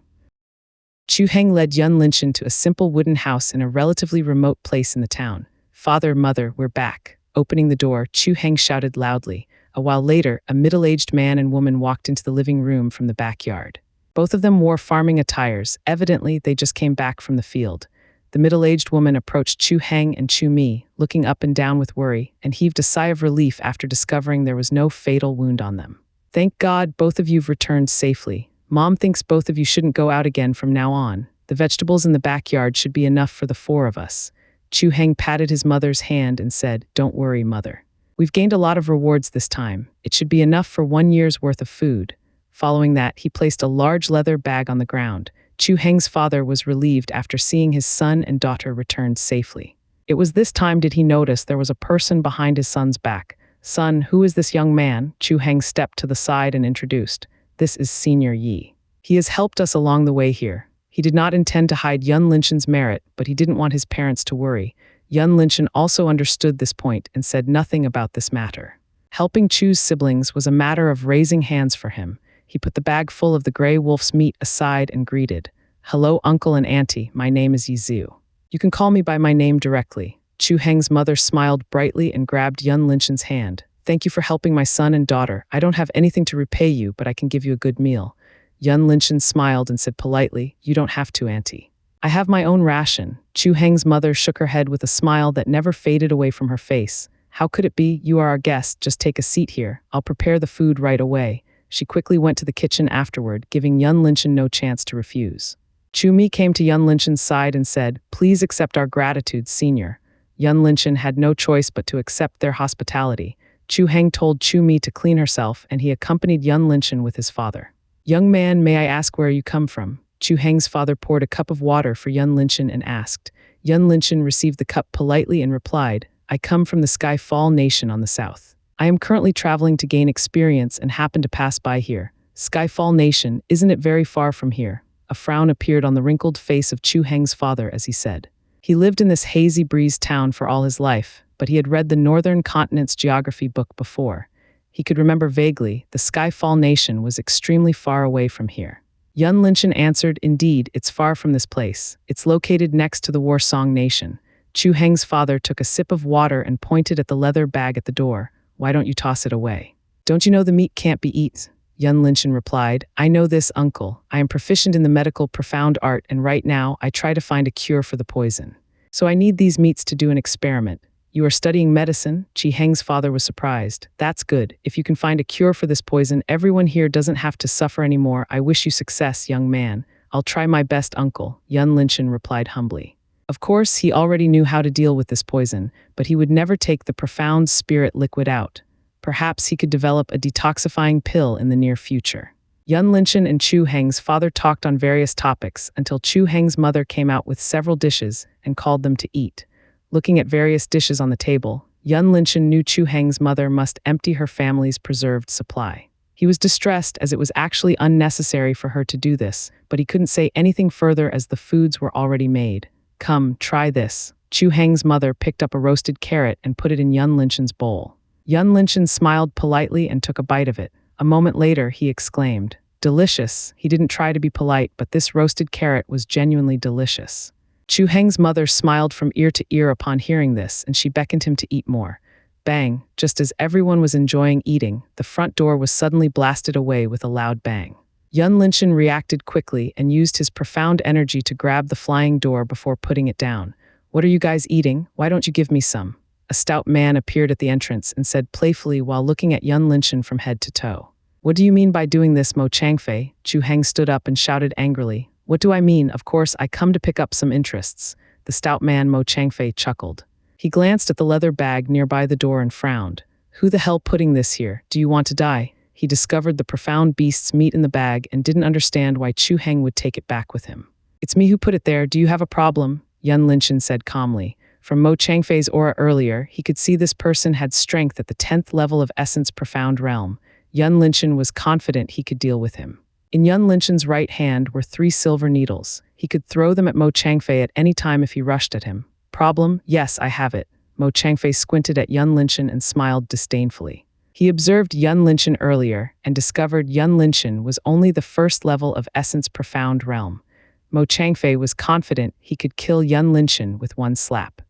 Chu Heng led Yun Linchen to a simple wooden house in a relatively remote place in the town. "Father, mother, we're back." Opening the door, Chu Heng shouted loudly. A while later, a middle-aged man and woman walked into the living room from the backyard. Both of them wore farming attires. Evidently, they just came back from the field. The middle-aged woman approached Chu Heng and Chu Mi, looking up and down with worry, and heaved a sigh of relief after discovering there was no fatal wound on them. "Thank God both of you've returned safely. Mom thinks both of you shouldn't go out again from now on. The vegetables in the backyard should be enough for the four of us." Chu Heng patted his mother's hand and said, "Don't worry, mother. We've gained a lot of rewards this time. It should be enough for 1 year's worth of food." Following that, he placed a large leather bag on the ground. Chu Heng's father was relieved after seeing his son and daughter returned safely. It was this time did he notice there was a person behind his son's back. "Son, who is this young man?" Chu Heng stepped to the side and introduced. "This is Senior Yi. He has helped us along the way here." He did not intend to hide Yun Linchen's merit, but he didn't want his parents to worry. Yun Linchen also understood this point and said nothing about this matter. Helping Chu's siblings was a matter of raising hands for him. He put the bag full of the gray wolf's meat aside and greeted, "Hello, uncle and auntie, my name is Yizu. You can call me by my name directly." Chu Heng's mother smiled brightly and grabbed Yun Linchen's hand. "Thank you for helping my son and daughter. I don't have anything to repay you, but I can give you a good meal." Yun Linchen smiled and said politely, "You don't have to, auntie. I have my own ration." Chu Heng's mother shook her head with a smile that never faded away from her face. "How could it be? You are our guest. Just take a seat here. I'll prepare the food right away." She quickly went to the kitchen afterward, giving Yun Linchen no chance to refuse. Chu Mi came to Yun Linchen's side and said, "Please accept our gratitude, senior." Yun Linchen had no choice but to accept their hospitality. Chu Heng told Chu Mi to clean herself, and he accompanied Yun Linchen with his father. "Young man, may I ask where you come from?" Chu Heng's father poured a cup of water for Yun Linchen and asked. Yun Linchen received the cup politely and replied, "I come from the Skyfall Nation on the south. I am currently traveling to gain experience and happen to pass by here." "Skyfall Nation, isn't it very far from here?" A frown appeared on the wrinkled face of Chu Heng's father as he said. He lived in this Hazy Breeze town for all his life, but he had read the Northern Continent's geography book before. He could remember vaguely, the Skyfall Nation was extremely far away from here. Yun Linchen answered, "Indeed, it's far from this place. It's located next to the Warsong Nation." Chu Heng's father took a sip of water and pointed at the leather bag at the door. "Why don't you toss it away? Don't you know the meat can't be eaten?" Yun Linchen replied, "I know this, uncle. I am proficient in the medical profound art, and right now I try to find a cure for the poison. So I need these meats to do an experiment." "You are studying medicine?" Chi Heng's father was surprised. "That's good. If you can find a cure for this poison, everyone here doesn't have to suffer anymore. I wish you success, young man." "I'll try my best, uncle," Yun Linchen replied humbly. Of course, he already knew how to deal with this poison, but he would never take the profound spirit liquid out. Perhaps he could develop a detoxifying pill in the near future. Yun Linchen and Chu Heng's father talked on various topics until Chu Heng's mother came out with several dishes and called them to eat. Looking at various dishes on the table, Yun Linchen knew Chu Heng's mother must empty her family's preserved supply. He was distressed as it was actually unnecessary for her to do this, but he couldn't say anything further as the foods were already made. "Come, try this." Chu Heng's mother picked up a roasted carrot and put it in Yun Linchen's bowl. Yun Linchen smiled politely and took a bite of it. A moment later, he exclaimed, Delicious. He didn't try to be polite, but this roasted carrot was genuinely delicious. Chu Heng's mother smiled from ear to ear upon hearing this, and she beckoned him to eat more. Bang! Just as everyone was enjoying eating, the front door was suddenly blasted away with a loud bang. Yun Linshan reacted quickly and used his profound energy to grab the flying door before putting it down. "What are you guys eating? Why don't you give me some?" A stout man appeared at the entrance and said playfully while looking at Yun Linshan from head to toe. "What do you mean by doing this, Mo Changfei?" Chu Heng stood up and shouted angrily. "What do I mean? Of course, I come to pick up some interests." The stout man Mo Changfei chuckled. He glanced at the leather bag nearby the door and frowned. "Who the hell putting this here? Do you want to die?" He discovered the profound beast's meat in the bag and didn't understand why Chu Heng would take it back with him. "It's me who put it there. Do you have a problem?" Yun Linshan said calmly. From Mo Changfei's aura earlier, he could see this person had strength at the 10th level of Essence Profound Realm. Yun Linshan was confident he could deal with him. In Yun Linshan's right hand were 3 silver needles. He could throw them at Mo Changfei at any time if he rushed at him. "Problem? Yes, I have it." Mo Changfei squinted at Yun Linshan and smiled disdainfully. He observed Yun Linshan earlier and discovered Yun Linshan was only the first level of Essence Profound Realm. Mo Changfei was confident he could kill Yun Linshan with one slap.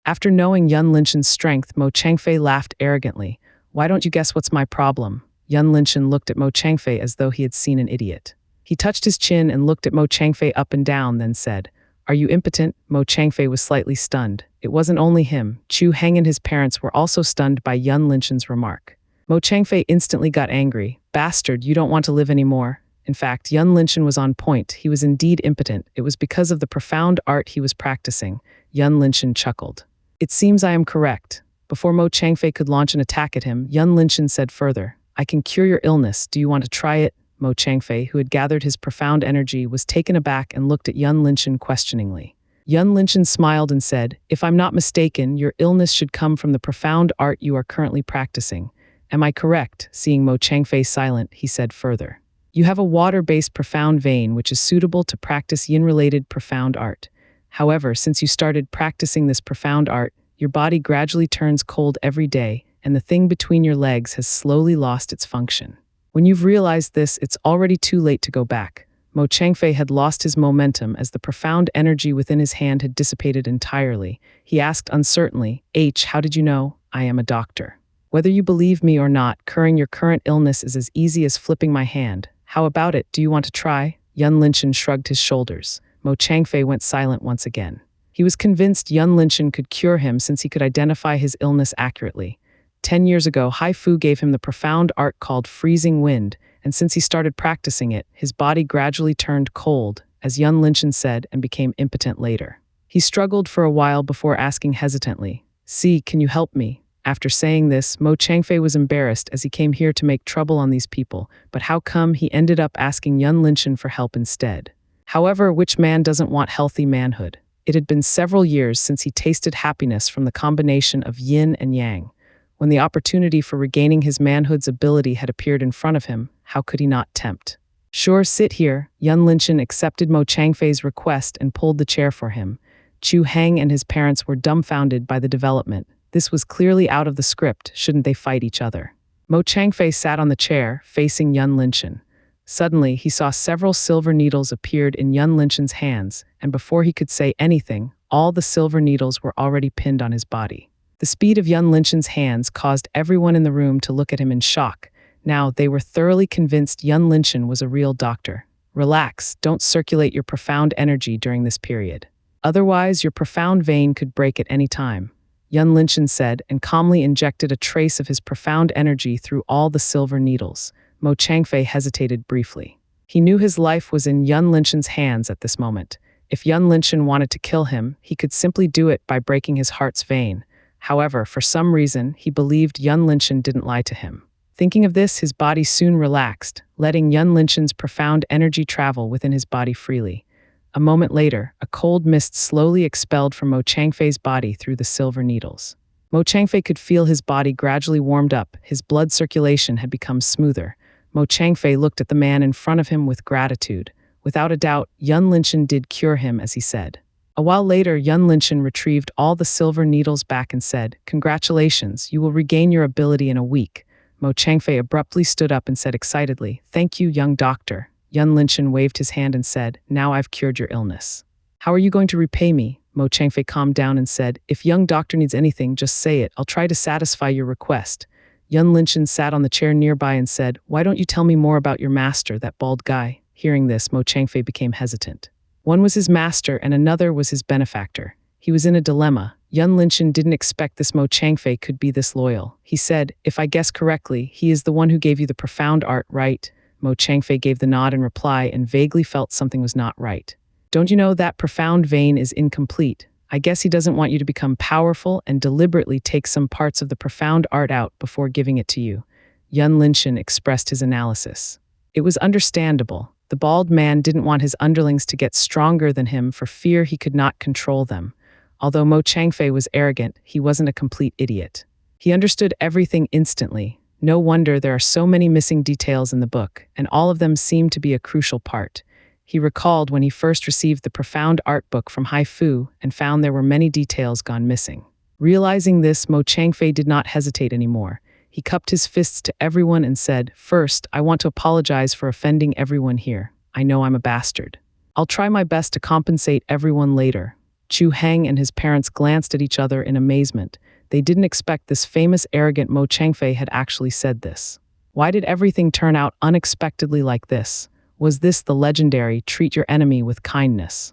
After knowing Yun Linshan's strength, Mo Changfei laughed arrogantly. "Why don't you guess what's my problem?" Yun Linshan looked at Mo Changfei as though he had seen an idiot. He touched his chin and looked at Mo Changfei up and down, then said, "Are you impotent?" Mo Changfei was slightly stunned. It wasn't only him. Chu Heng and his parents were also stunned by Yun Linshan's remark. Mo Changfei instantly got angry. "Bastard, you don't want to live anymore." In fact, Yun Linshan was on point. He was indeed impotent. It was because of the profound art he was practicing. Yun Linshan chuckled. "It seems I am correct." Before Mo Changfei could launch an attack at him, Yun Linshan said further, "I can cure your illness. Do you want to try it?" Mo Changfei, who had gathered his profound energy, was taken aback and looked at Yun Linshan questioningly. Yun Linshan smiled and said, "If I'm not mistaken, your illness should come from the profound art you are currently practicing. Am I correct?" Seeing Mo Changfei silent, he said further, "You have a water-based profound vein which is suitable to practice yin-related profound art. However, since you started practicing this profound art, your body gradually turns cold every day, and the thing between your legs has slowly lost its function. When you've realized this, it's already too late to go back." Mo Changfei had lost his momentum as the profound energy within his hand had dissipated entirely. He asked uncertainly, "How did you know? I am a doctor. Whether you believe me or not, curing your current illness is as easy as flipping my hand. How about it? Do you want to try?" Yun Linshan shrugged his shoulders. Mo Changfei went silent once again. He was convinced Yun Linshan could cure him since he could identify his illness accurately. 10 years ago, Hai Fu gave him the profound art called Freezing Wind, and since he started practicing it, his body gradually turned cold, as Yun Linshan said, and became impotent later. He struggled for a while before asking hesitantly, "See, can you help me?" After saying this, Mo Changfei was embarrassed as he came here to make trouble on these people, but how come he ended up asking Yun Linshan for help instead? However, which man doesn't want healthy manhood? It had been several years since he tasted happiness from the combination of yin and yang. When the opportunity for regaining his manhood's ability had appeared in front of him, how could he not tempt? "Sure, sit here." Yun Linshan accepted Mo Changfei's request and pulled the chair for him. Chu Heng and his parents were dumbfounded by the development. This was clearly out of the script. Shouldn't they fight each other? Mo Changfei sat on the chair, facing Yun Linshan. Suddenly, he saw several silver needles appeared in Yun Linshan's hands, and before he could say anything, all the silver needles were already pinned on his body. The speed of Yun Linshan's hands caused everyone in the room to look at him in shock. Now, they were thoroughly convinced Yun Linshan was a real doctor. "Relax, don't circulate your profound energy during this period. Otherwise, your profound vein could break at any time," Yun Linshan said, and calmly injected a trace of his profound energy through all the silver needles. Mo Changfei hesitated briefly. He knew his life was in Yun Linshan's hands at this moment. If Yun Linshan wanted to kill him, he could simply do it by breaking his heart's vein. However, for some reason, he believed Yun Linshan didn't lie to him. Thinking of this, his body soon relaxed, letting Yun Linshan's profound energy travel within his body freely. A moment later, a cold mist slowly expelled from Mo Changfei's body through the silver needles. Mo Changfei could feel his body gradually warmed up. His blood circulation had become smoother. Mo Changfei looked at the man in front of him with gratitude. Without a doubt, Yun Linshan did cure him, as he said. A while later, Yun Linshan retrieved all the silver needles back and said, "Congratulations, you will regain your ability in a week." Mo Changfei abruptly stood up and said excitedly, "Thank you, young doctor." Yun Linshan waved his hand and said, "Now I've cured your illness." "How are you going to repay me?" Mo Changfei calmed down and said, "If young doctor needs anything, just say it. I'll try to satisfy your request." Yun Linshan sat on the chair nearby and said, "Why don't you tell me more about your master, that bald guy?" Hearing this, Mo Changfei became hesitant. One was his master and another was his benefactor. He was in a dilemma. Yun Linshan didn't expect this Mo Changfei could be this loyal. He said, "If I guess correctly, he is the one who gave you the profound art, right?" Mo Changfei gave the nod in reply and vaguely felt something was not right. "Don't you know that profound vein is incomplete? I guess he doesn't want you to become powerful and deliberately take some parts of the profound art out before giving it to you." Yun Linshan expressed his analysis. It was understandable. The bald man didn't want his underlings to get stronger than him for fear he could not control them. Although Mo Changfei was arrogant, he wasn't a complete idiot. He understood everything instantly. No wonder there are so many missing details in the book, and all of them seem to be a crucial part. He recalled when he first received the profound art book from Hai Fu and found there were many details gone missing. Realizing this, Mo Changfei did not hesitate anymore. He cupped his fists to everyone and said, "First, I want to apologize for offending everyone here. I know I'm a bastard. I'll try my best to compensate everyone later." Chu Heng and his parents glanced at each other in amazement. They didn't expect this famous arrogant Mo Changfei had actually said this. Why did everything turn out unexpectedly like this? Was this the legendary treat your enemy with kindness?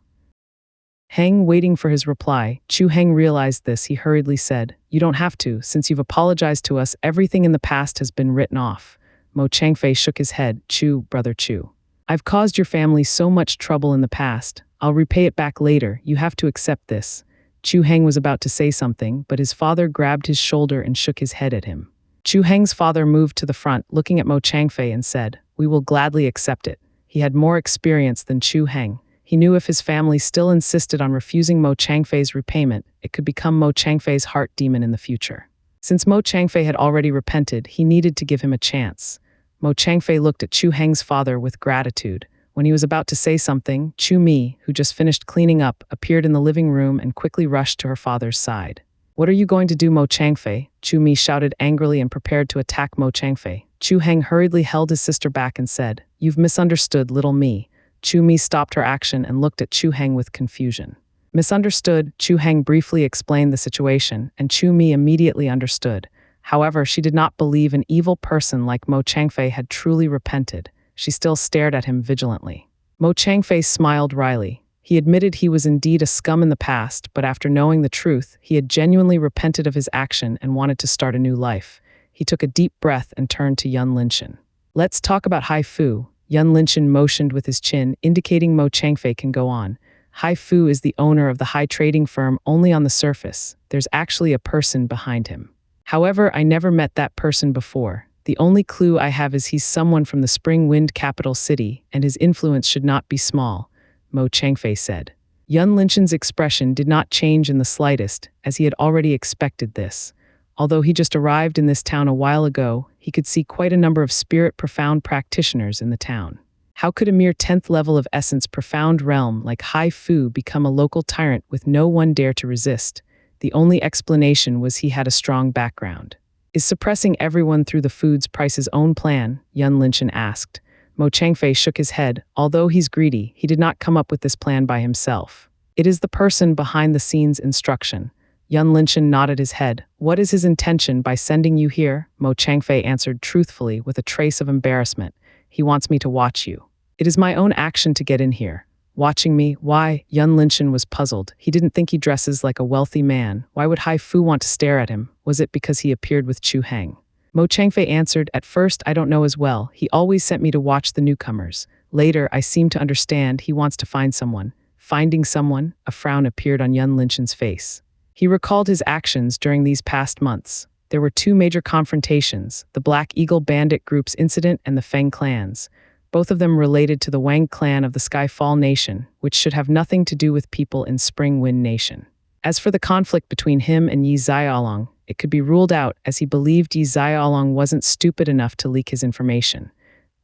Heng waiting for his reply, Chu Heng realized this. He hurriedly said, "You don't have to. Since you've apologized to us, everything in the past has been written off." Mo Changfei shook his head. "Chu, brother Chu. I've caused your family so much trouble in the past. I'll repay it back later. You have to accept this." Chu Heng was about to say something, but his father grabbed his shoulder and shook his head at him. Chu Heng's father moved to the front, looking at Mo Changfei and said, "We will gladly accept it." He had more experience than Chu Heng. He knew if his family still insisted on refusing Mo Changfei's repayment, it could become Mo Changfei's heart demon in the future. Since Mo Changfei had already repented, he needed to give him a chance. Mo Changfei looked at Chu Heng's father with gratitude. When he was about to say something, Chu Mi, who just finished cleaning up, appeared in the living room and quickly rushed to her father's side. "What are you going to do, Mo Changfei?" Chu Mi shouted angrily and prepared to attack Mo Changfei. Chu Heng hurriedly held his sister back and said, "You've misunderstood, little Mi." Chu Mi stopped her action and looked at Chu Heng with confusion. Misunderstood, Chu Heng briefly explained the situation, and Chu Mi immediately understood. However, she did not believe an evil person like Mo Changfei had truly repented. She still stared at him vigilantly. Mo Changfei smiled wryly. He admitted he was indeed a scum in the past, but after knowing the truth, he had genuinely repented of his action and wanted to start a new life. He took a deep breath and turned to Yun Linshan. "Let's talk about Hai Fu." Yun Linshan motioned with his chin, indicating Mo Changfei can go on. Hai Fu is the owner of the Hai trading firm only on the surface. There's actually a person behind him. However, I never met that person before. The only clue I have is he's someone from the Spring Wind capital city, and his influence should not be small, Mo Changfei said. Yun Linshan's expression did not change in the slightest, as he had already expected this. Although he just arrived in this town a while ago, he could see quite a number of spirit-profound practitioners in the town. How could a mere 10th level of essence profound realm like Hai Fu become a local tyrant with no one dare to resist? The only explanation was he had a strong background. "Is suppressing everyone through the food's price's own plan?" Yun Linshan asked. Mo Changfei shook his head. Although he's greedy, he did not come up with this plan by himself. It is the person behind the scenes instruction. Yun Linshan nodded his head. "What is his intention by sending you here?" Mo Changfei answered truthfully with a trace of embarrassment. "He wants me to watch you." "It is my own action to get in here." "Watching me? Why?" Yun Linshan was puzzled. He didn't think he dresses like a wealthy man. Why would Hai Fu want to stare at him? Was it because he appeared with Chu Heng? Mo Changfei answered, "At first, I don't know as well. He always sent me to watch the newcomers. Later, I seem to understand he wants to find someone." Finding someone? A frown appeared on Yun Linshan's face. He recalled his actions during these past months. There were two major confrontations, the Black Eagle Bandit Group's incident and the Feng clans. Both of them related to the Wang clan of the Skyfall Nation, which should have nothing to do with people in Spring Wind Nation. As for the conflict between him and Yi Xiaolong, it could be ruled out as he believed Yi Xiaolong wasn't stupid enough to leak his information.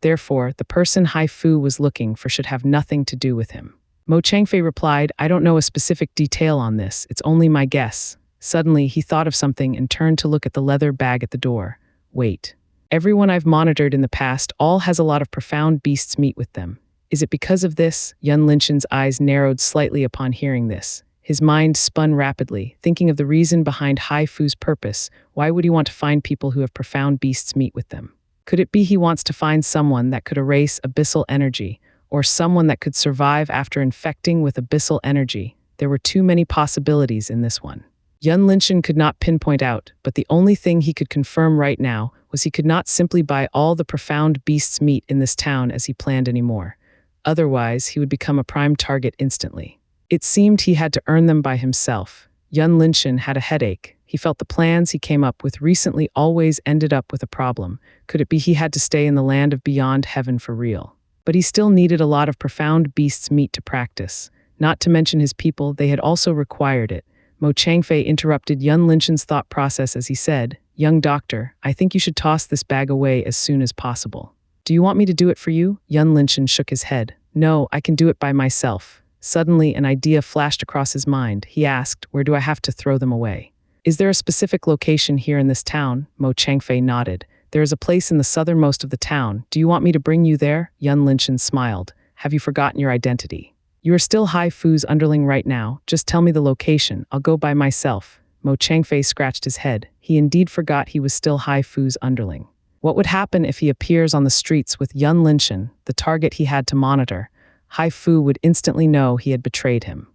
Therefore, the person Hai Fu was looking for should have nothing to do with him. Mo Changfei replied, "I don't know a specific detail on this, it's only my guess." Suddenly, he thought of something and turned to look at the leather bag at the door. "Wait." Everyone I've monitored in the past all has a lot of profound beasts meet with them. Is it because of this? Yun Linshan's eyes narrowed slightly upon hearing this. His mind spun rapidly, thinking of the reason behind Hai Fu's purpose. Why would he want to find people who have profound beasts meet with them? Could it be he wants to find someone that could erase abyssal energy, or someone that could survive after infecting with abyssal energy? There were too many possibilities in this one. Yun Linshan could not pinpoint out, but the only thing he could confirm right now was he could not simply buy all the profound beasts meat in this town as he planned anymore. Otherwise, he would become a prime target instantly. It seemed he had to earn them by himself. Yun Linshan had a headache. He felt the plans he came up with recently always ended up with a problem. Could it be he had to stay in the land of beyond heaven for real? But he still needed a lot of profound beasts meat to practice. Not to mention his people, they had also required it. Mo Changfei interrupted Yun Linshan's thought process as he said, "Young doctor, I think you should toss this bag away as soon as possible." "Do you want me to do it for you?" Yun Linshan shook his head. "No, I can do it by myself." Suddenly, an idea flashed across his mind. He asked, "Where do I have to throw them away?" "Is there a specific location here in this town?" Mo Changfei nodded. "There is a place in the southernmost of the town. Do you want me to bring you there?" Yun Linshan smiled. "Have you forgotten your identity? You are still Hai Fu's underling right now. Just tell me the location. I'll go by myself." Mo Changfei scratched his head. He indeed forgot he was still Hai Fu's underling. What would happen if he appears on the streets with Yun Linshan, the target he had to monitor? Hai Fu would instantly know he had betrayed him.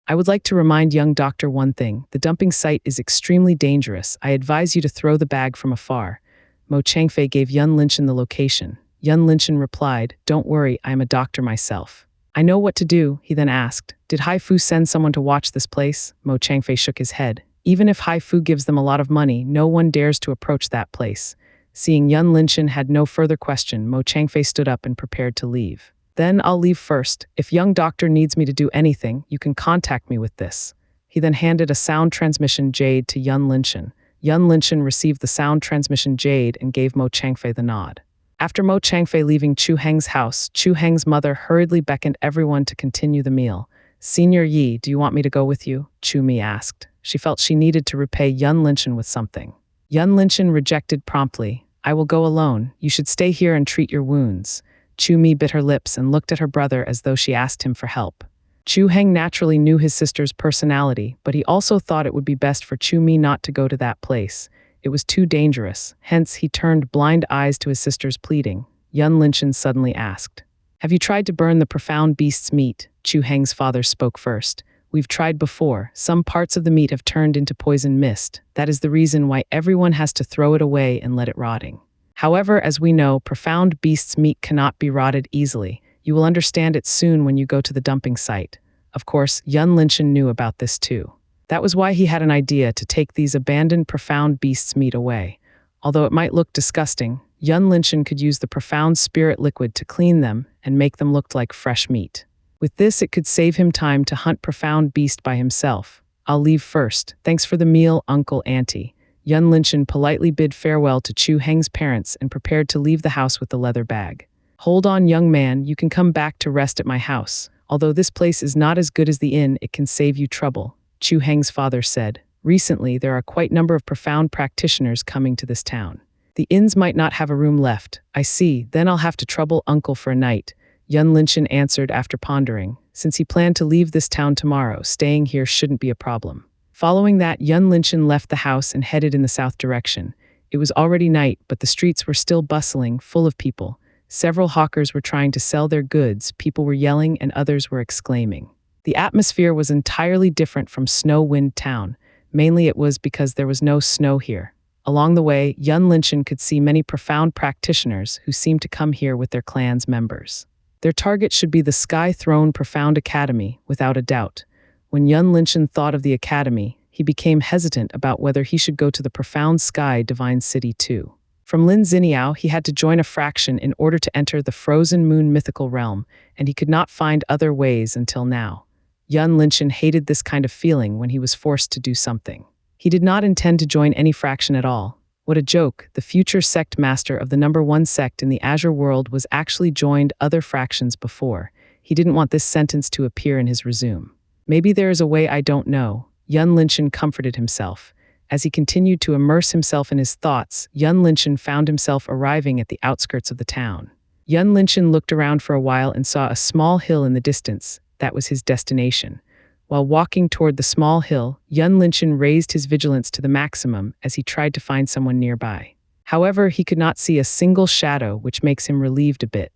"I would like to remind young doctor one thing. The dumping site is extremely dangerous. I advise you to throw the bag from afar." Mo Changfei gave Yun Linshan the location. Yun Linshan replied, "Don't worry, I am a doctor myself." "I know what to do," he then asked. "Did Hai Fu send someone to watch this place?" Mo Changfei shook his head. "Even if Hai Fu gives them a lot of money, no one dares to approach that place." Seeing Yun Linshan had no further question, Mo Changfei stood up and prepared to leave. "Then I'll leave first. If young doctor needs me to do anything, you can contact me with this." He then handed a sound transmission jade to Yun Linshan. Yun Linshan received the sound transmission jade and gave Mo Changfei the nod. After Mo Changfei leaving Chu Heng's house, Chu Heng's mother hurriedly beckoned everyone to continue the meal. "Senior Yi, do you want me to go with you?" Chu Mi asked. She felt she needed to repay Yun Linshan with something. Yun Linshan rejected promptly. "I will go alone. You should stay here and treat your wounds." Chu Mi bit her lips and looked at her brother as though she asked him for help. Chu Heng naturally knew his sister's personality, but he also thought it would be best for Chu Mi not to go to that place. It was too dangerous, hence he turned blind eyes to his sister's pleading. Yun Linshan suddenly asked, "Have you tried to burn the profound beast's meat?" Chu Heng's father spoke first. "We've tried before. Some parts of the meat have turned into poison mist. That is the reason why everyone has to throw it away and let it rotting. However, as we know, profound beast's meat cannot be rotted easily. You will understand it soon when you go to the dumping site." Of course, Yun Linshan knew about this too. That was why he had an idea to take these abandoned profound beasts' meat away. Although it might look disgusting, Yun Linshan could use the profound spirit liquid to clean them and make them look like fresh meat. With this, it could save him time to hunt profound beast by himself. "I'll leave first. Thanks for the meal, Uncle, Auntie." Yun Linshan politely bid farewell to Chu Heng's parents and prepared to leave the house with the leather bag. "Hold on, young man, you can come back to rest at my house. Although this place is not as good as the inn, it can save you trouble," Chu Heng's father said. "Recently, there are quite a number of profound practitioners coming to this town. The inns might not have a room left." "I see, then I'll have to trouble Uncle for a night," Yun Linshan answered after pondering. Since he planned to leave this town tomorrow, staying here shouldn't be a problem. Following that, Yun Linshan left the house and headed in the south direction. It was already night, but the streets were still bustling, full of people. Several hawkers were trying to sell their goods, people were yelling, and others were exclaiming. The atmosphere was entirely different from Snow Wind Town. Mainly it was because there was no snow here. Along the way, Yun Linshan could see many profound practitioners who seemed to come here with their clan's members. Their target should be the Sky Throne Profound Academy, without a doubt. When Yun Linshan thought of the academy, he became hesitant about whether he should go to the Profound Sky Divine City too. From Lin Xiniao, he had to join a fraction in order to enter the Frozen Moon mythical realm, and he could not find other ways until now. Yun Linshan hated this kind of feeling when he was forced to do something. He did not intend to join any fraction at all. What a joke, the future sect master of the #1 sect in the Azure world was actually joined other fractions before. He didn't want this sentence to appear in his resume. Maybe there is a way I don't know. Yun Linshan comforted himself. As he continued to immerse himself in his thoughts, Yun Linshan found himself arriving at the outskirts of the town. Yun Linshan looked around for a while and saw a small hill in the distance. That was his destination. While walking toward the small hill, Yun Linshan raised his vigilance to the maximum as he tried to find someone nearby. However, he could not see a single shadow, which makes him relieved a bit.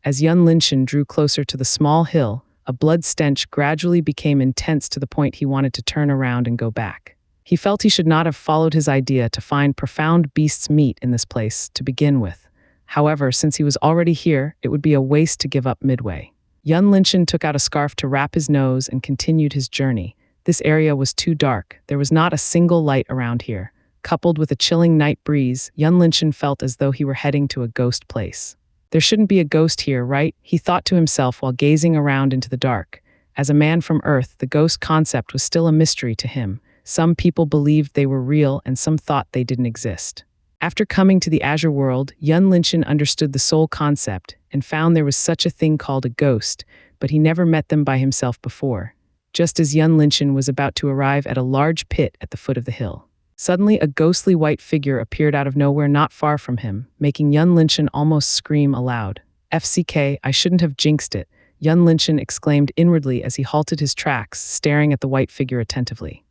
As Yun Linshan drew closer to the small hill, a blood stench gradually became intense to the point he wanted to turn around and go back. He felt he should not have followed his idea to find profound beast's meat in this place to begin with. However, since he was already here, it would be a waste to give up midway. Yun Linshan took out a scarf to wrap his nose and continued his journey. This area was too dark. There was not a single light around here. Coupled with a chilling night breeze, Yun Linshan felt as though he were heading to a ghost place. There shouldn't be a ghost here, right? He thought to himself while gazing around into the dark. As a man from Earth, the ghost concept was still a mystery to him. Some people believed they were real and some thought they didn't exist. After coming to the Azure world, Yun Linshan understood the soul concept and found there was such a thing called a ghost, but he never met them by himself before. Just as Yun Linshan was about to arrive at a large pit at the foot of the hill, suddenly a ghostly white figure appeared out of nowhere not far from him, making Yun Linshan almost scream aloud. FCK, I shouldn't have jinxed it, Yun Linshan exclaimed inwardly as he halted his tracks, staring at the white figure attentively.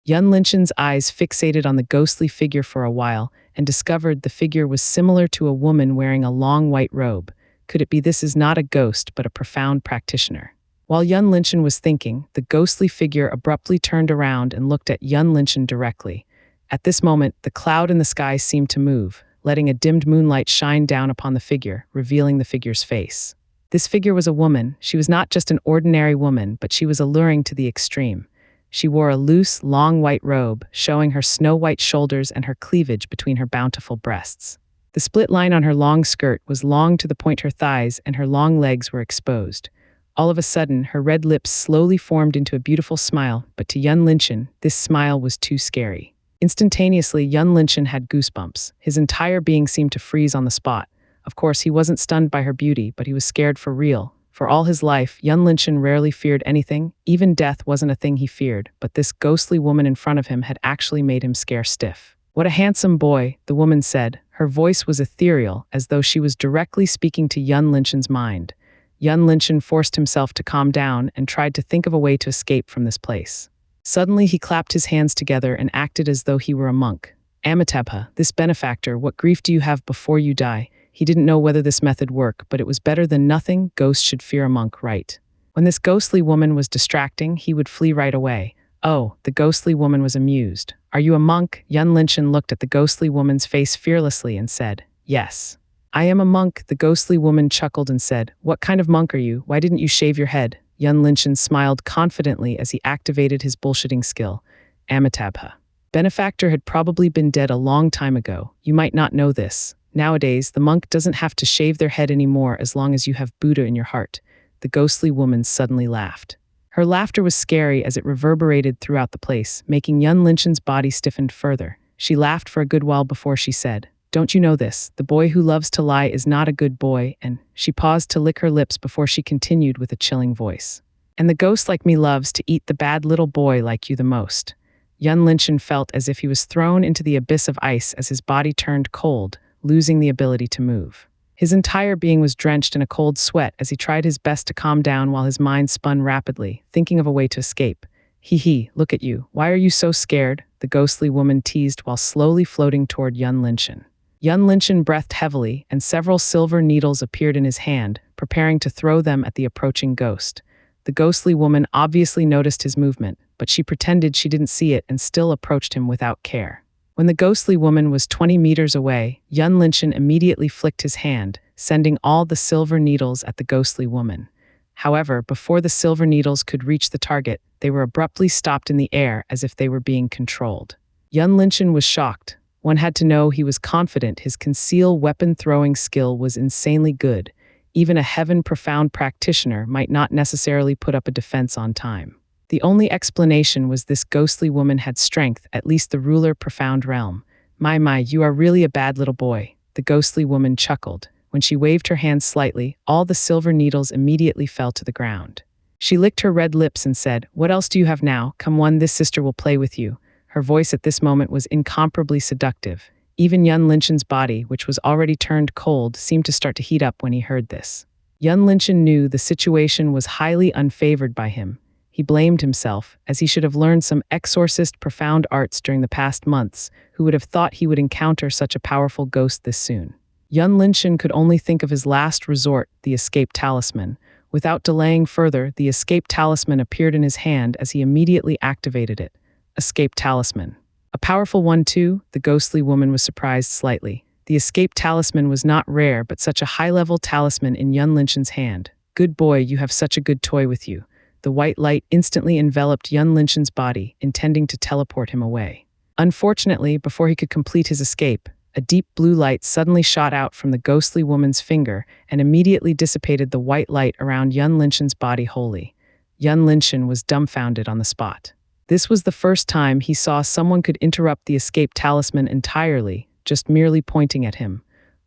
Yun Linshan's eyes fixated on the ghostly figure for a while and discovered the figure was similar to a woman wearing a long white robe. Could it be this is not a ghost but a profound practitioner? While Yun Linshan was thinking, the ghostly figure abruptly turned around and looked at Yun Linshan directly. At this moment, the cloud in the sky seemed to move, letting a dimmed moonlight shine down upon the figure, revealing the figure's face. This figure was a woman. She was not just an ordinary woman, but she was alluring to the extreme. She wore a loose, long white robe, showing her snow-white shoulders and her cleavage between her bountiful breasts. The split line on her long skirt was long to the point her thighs and her long legs were exposed. All of a sudden, her red lips slowly formed into a beautiful smile, but to Yun Linshan, this smile was too scary. Instantaneously, Yun Linshan had goosebumps. His entire being seemed to freeze on the spot. Of course, he wasn't stunned by her beauty, but he was scared for real. For all his life, Yun Linshan rarely feared anything. Even death wasn't a thing he feared, but this ghostly woman in front of him had actually made him scare stiff. What a handsome boy, the woman said. Her voice was ethereal, as though she was directly speaking to Yun Linshan's mind. Yun Linshan forced himself to calm down and tried to think of a way to escape from this place. Suddenly, he clapped his hands together and acted as though he were a monk. Amitabha, this benefactor, what grief do you have before you die? He didn't know whether this method worked, but it was better than nothing. Ghosts should fear a monk, right? When this ghostly woman was distracting, he would flee right away. Oh, the ghostly woman was amused. Are you a monk? Yun Linshan looked at the ghostly woman's face fearlessly and said, Yes. I am a monk, the ghostly woman chuckled and said, What kind of monk are you? Why didn't you shave your head? Yun Linshan smiled confidently as he activated his bullshitting skill. Amitabha. Benefactor had probably been dead a long time ago. You might not know this. Nowadays, the monk doesn't have to shave their head anymore as long as you have Buddha in your heart. The ghostly woman suddenly laughed. Her laughter was scary as it reverberated throughout the place, making Yun Linshan's body stiffened further. She laughed for a good while before she said, Don't you know this? The boy who loves to lie is not a good boy, and she paused to lick her lips before she continued with a chilling voice. And the ghost like me loves to eat the bad little boy like you the most. Yun Linshan felt as if he was thrown into the abyss of ice as his body turned cold, losing the ability to move. His entire being was drenched in a cold sweat as he tried his best to calm down while his mind spun rapidly, thinking of a way to escape. Hee, look at you. Why are you so scared? The ghostly woman teased while slowly floating toward Yun Linshan. Yun Linshan breathed heavily, and several silver needles appeared in his hand, preparing to throw them at the approaching ghost. The ghostly woman obviously noticed his movement, but she pretended she didn't see it and still approached him without care. When the ghostly woman was 20 meters away, Yun Linshan immediately flicked his hand, sending all the silver needles at the ghostly woman. However, before the silver needles could reach the target, they were abruptly stopped in the air as if they were being controlled. Yun Linshan was shocked. One had to know he was confident his conceal weapon-throwing skill was insanely good. Even a heaven-profound practitioner might not necessarily put up a defense on time. The only explanation was this ghostly woman had strength, at least the ruler profound realm. My, you are really a bad little boy, the ghostly woman chuckled. When she waved her hands slightly, all the silver needles immediately fell to the ground. She licked her red lips and said, What else do you have now? Come on, this sister will play with you. Her voice at this moment was incomparably seductive. Even Yun Linchen's body, which was already turned cold, seemed to start to heat up when he heard this. Yun Linchen knew the situation was highly unfavored by him. He blamed himself, as he should have learned some exorcist profound arts during the past months. Who would have thought he would encounter such a powerful ghost this soon? Yun Linchen could only think of his last resort, the escape talisman. Without delaying further, the escape talisman appeared in his hand as he immediately activated it. Escape talisman. A powerful one too, the ghostly woman was surprised slightly. The escape talisman was not rare, but such a high-level talisman in Yun Linchen's hand. Good boy, you have such a good toy with you. The white light instantly enveloped Yun Linchen's body, intending to teleport him away. Unfortunately, before he could complete his escape, a deep blue light suddenly shot out from the ghostly woman's finger and immediately dissipated the white light around Yun Linchen's body wholly. Yun Linchen was dumbfounded on the spot. This was the first time he saw someone could interrupt the escape talisman entirely, just merely pointing at him.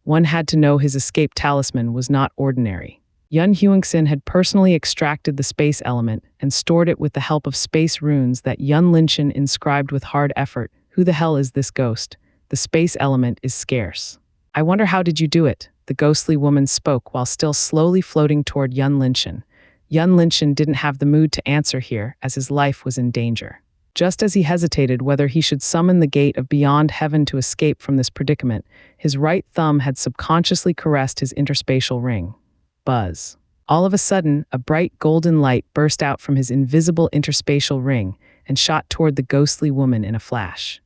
One had to know his escape talisman was not ordinary. Yun Huangxin had personally extracted the space element and stored it with the help of space runes that Yun Linchen inscribed with hard effort. Who the hell is this ghost? The space element is scarce. I wonder how did you do it? The ghostly woman spoke while still slowly floating toward Yun Linchen. Yun Linchen didn't have the mood to answer here, as his life was in danger. Just as he hesitated whether he should summon the gate of beyond heaven to escape from this predicament, his right thumb had subconsciously caressed his interspatial ring. Buzz. All of a sudden, a bright golden light burst out from his invisible interspatial ring and shot toward the ghostly woman in a flash.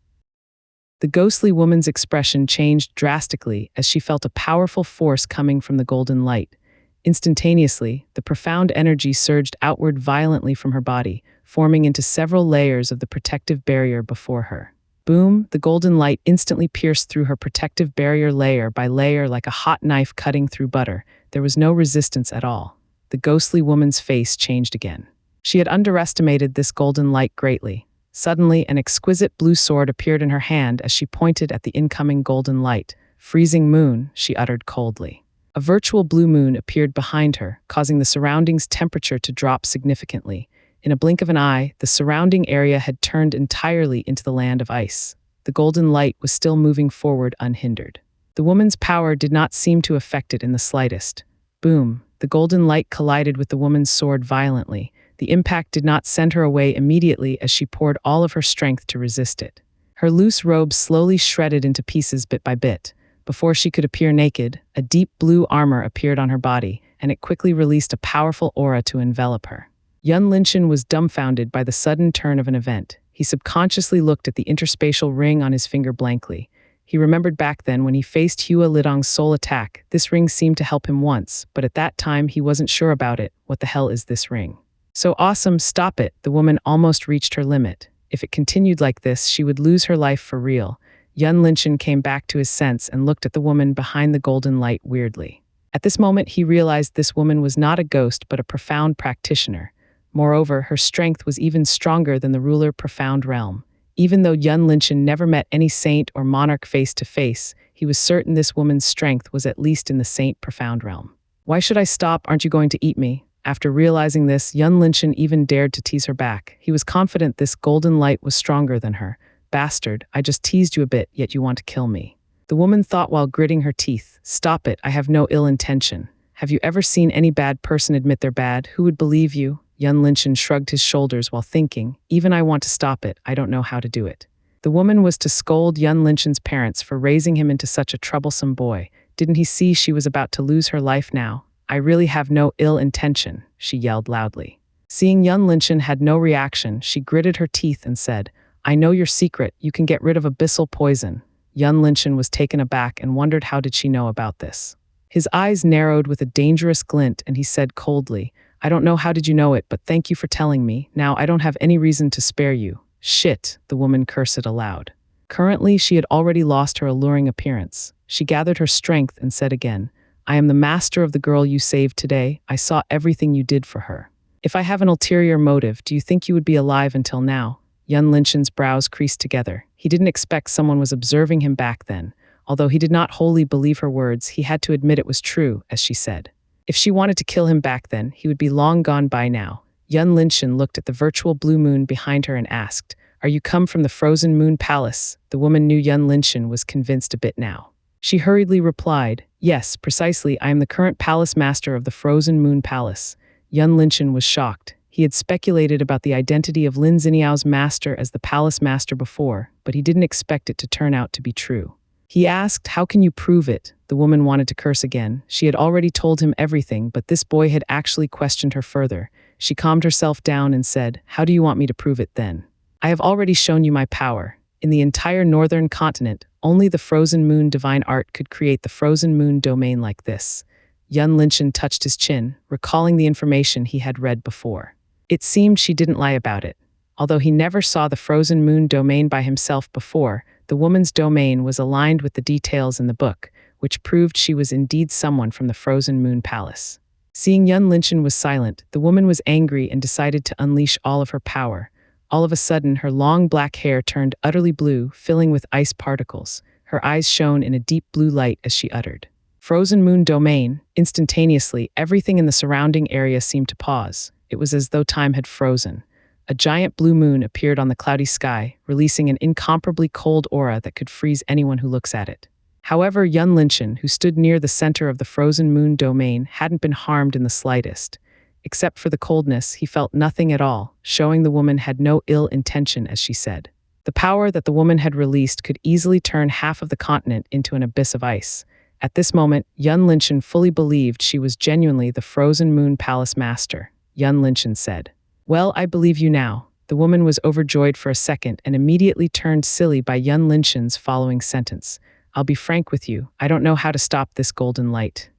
The ghostly woman's expression changed drastically as she felt a powerful force coming from the golden light. Instantaneously, the profound energy surged outward violently from her body, forming into several layers of the protective barrier before her. Boom, the golden light instantly pierced through her protective barrier layer by layer like a hot knife cutting through butter. There was no resistance at all. The ghostly woman's face changed again. She had underestimated this golden light greatly. Suddenly, an exquisite blue sword appeared in her hand as she pointed at the incoming golden light. Freezing moon, she uttered coldly. A virtual blue moon appeared behind her, causing the surroundings' temperature to drop significantly. In a blink of an eye, the surrounding area had turned entirely into the land of ice. The golden light was still moving forward unhindered. The woman's power did not seem to affect it in the slightest. Boom, the golden light collided with the woman's sword violently. The impact did not send her away immediately as she poured all of her strength to resist it. Her loose robe slowly shredded into pieces bit by bit. Before she could appear naked, a deep blue armor appeared on her body, and it quickly released a powerful aura to envelop her. Yun Linchen was dumbfounded by the sudden turn of an event. He subconsciously looked at the interspatial ring on his finger blankly. He remembered back then when he faced Hua Lidong's soul attack. This ring seemed to help him once, but at that time he wasn't sure about it. What the hell is this ring? So awesome, stop it. The woman almost reached her limit. If it continued like this, she would lose her life for real. Yun Linchen came back to his sense and looked at the woman behind the golden light weirdly. At this moment, he realized this woman was not a ghost but a profound practitioner. Moreover, her strength was even stronger than the ruler profound realm. Even though Yun Linchen never met any saint or monarch face to face, he was certain this woman's strength was at least in the saint profound realm. Why should I stop? Aren't you going to eat me? After realizing this, Yun Linchen even dared to tease her back. He was confident this golden light was stronger than her. Bastard, I just teased you a bit, yet you want to kill me. The woman thought while gritting her teeth. Stop it, I have no ill intention. Have you ever seen any bad person admit they're bad? Who would believe you? Yun Linchen shrugged his shoulders while thinking, even I want to stop it, I don't know how to do it. The woman was to scold Yun Linchen's parents for raising him into such a troublesome boy. Didn't he see she was about to lose her life now? I really have no ill intention, she yelled loudly. Seeing Yun Linchen had no reaction, she gritted her teeth and said, I know your secret, you can get rid of abyssal poison. Yun Linchen was taken aback and wondered how did she know about this. His eyes narrowed with a dangerous glint and he said coldly, I don't know how did you know it, but thank you for telling me. Now I don't have any reason to spare you. Shit, the woman cursed aloud. Currently, she had already lost her alluring appearance. She gathered her strength and said again, I am the master of the girl you saved today. I saw everything you did for her. If I have an ulterior motive, do you think you would be alive until now? Yun Linchen's brows creased together. He didn't expect someone was observing him back then. Although he did not wholly believe her words, he had to admit it was true, as she said. If she wanted to kill him back then, he would be long gone by now. Yun Linchen looked at the virtual blue moon behind her and asked, Are you come from the frozen moon palace? The woman knew Yun Linshan was convinced a bit now. She hurriedly replied, yes, precisely, I am the current palace master of the frozen moon palace. Yun Linshan was shocked. He had speculated about the identity of Lin Xiniao's master as the palace master before, but he didn't expect it to turn out to be true. He asked, how can you prove it? The woman wanted to curse again. She had already told him everything, but this boy had actually questioned her further. She calmed herself down and said, how do you want me to prove it then? I have already shown you my power. In the entire northern continent, only the frozen moon divine art could create the frozen moon domain like this. Yun Linshan touched his chin, recalling the information he had read before. It seemed she didn't lie about it. Although he never saw the frozen moon domain by himself before, the woman's domain was aligned with the details in the book, which proved she was indeed someone from the frozen moon palace. Seeing Yun Linshan was silent, the woman was angry and decided to unleash all of her power. All of a sudden, her long black hair turned utterly blue, filling with ice particles. Her eyes shone in a deep blue light as she uttered, "Frozen moon domain." Instantaneously, everything in the surrounding area seemed to pause. It was as though time had frozen. A giant blue moon appeared on the cloudy sky, releasing an incomparably cold aura that could freeze anyone who looks at it. However, Yun Linshan, who stood near the center of the frozen moon domain, hadn't been harmed in the slightest. Except for the coldness, he felt nothing at all, showing the woman had no ill intention, as she said. The power that the woman had released could easily turn half of the continent into an abyss of ice. At this moment, Yun Linshan fully believed she was genuinely the frozen moon palace master. Yun Linshan said, "Well, I believe you now." The woman was overjoyed for a second and immediately turned silly by Yun Linshan's following sentence. "I'll be frank with you, I don't know how to stop this golden light."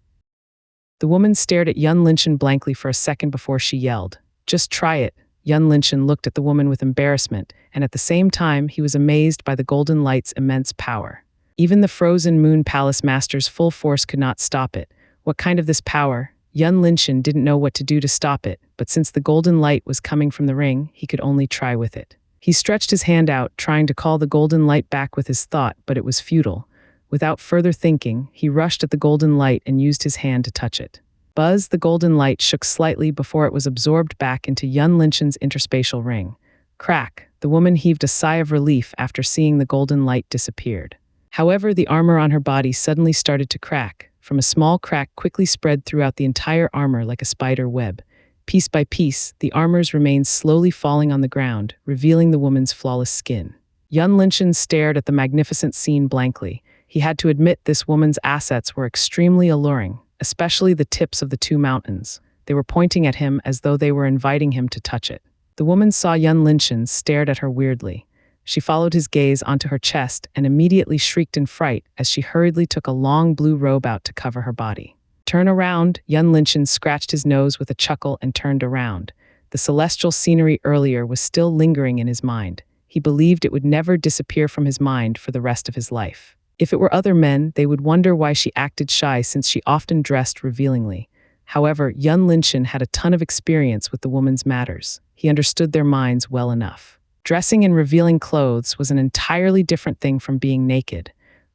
The woman stared at Yun Linshan blankly for a second before she yelled, "Just try it." Yun Linshan looked at the woman with embarrassment, and at the same time he was amazed by the golden light's immense power. Even the frozen moon palace master's full force could not stop it. What kind of this power? Yun Linshan didn't know what to do to stop it, but since the golden light was coming from the ring, he could only try with it. He stretched his hand out, trying to call the golden light back with his thought, but it was futile. Without further thinking, he rushed at the golden light and used his hand to touch it. Buzz, the golden light shook slightly before it was absorbed back into Yun Linshan's interspatial ring. Crack! The woman heaved a sigh of relief after seeing the golden light disappeared. However, the armor on her body suddenly started to crack. From a small crack quickly spread throughout the entire armor like a spider web. Piece by piece, the armors remained slowly falling on the ground, revealing the woman's flawless skin. Yun Linshan stared at the magnificent scene blankly. He had to admit this woman's assets were extremely alluring, especially the tips of the two mountains. They were pointing at him as though they were inviting him to touch it. The woman saw Yun Linshan, stared at her weirdly. She followed his gaze onto her chest and immediately shrieked in fright as she hurriedly took a long blue robe out to cover her body. "Turn around." Yun Linshan scratched his nose with a chuckle and turned around. The celestial scenery earlier was still lingering in his mind. He believed it would never disappear from his mind for the rest of his life. If it were other men, they would wonder why she acted shy since she often dressed revealingly. However, Yun Linshan had a ton of experience with the woman's matters. He understood their minds well enough. Dressing in revealing clothes was an entirely different thing from being naked.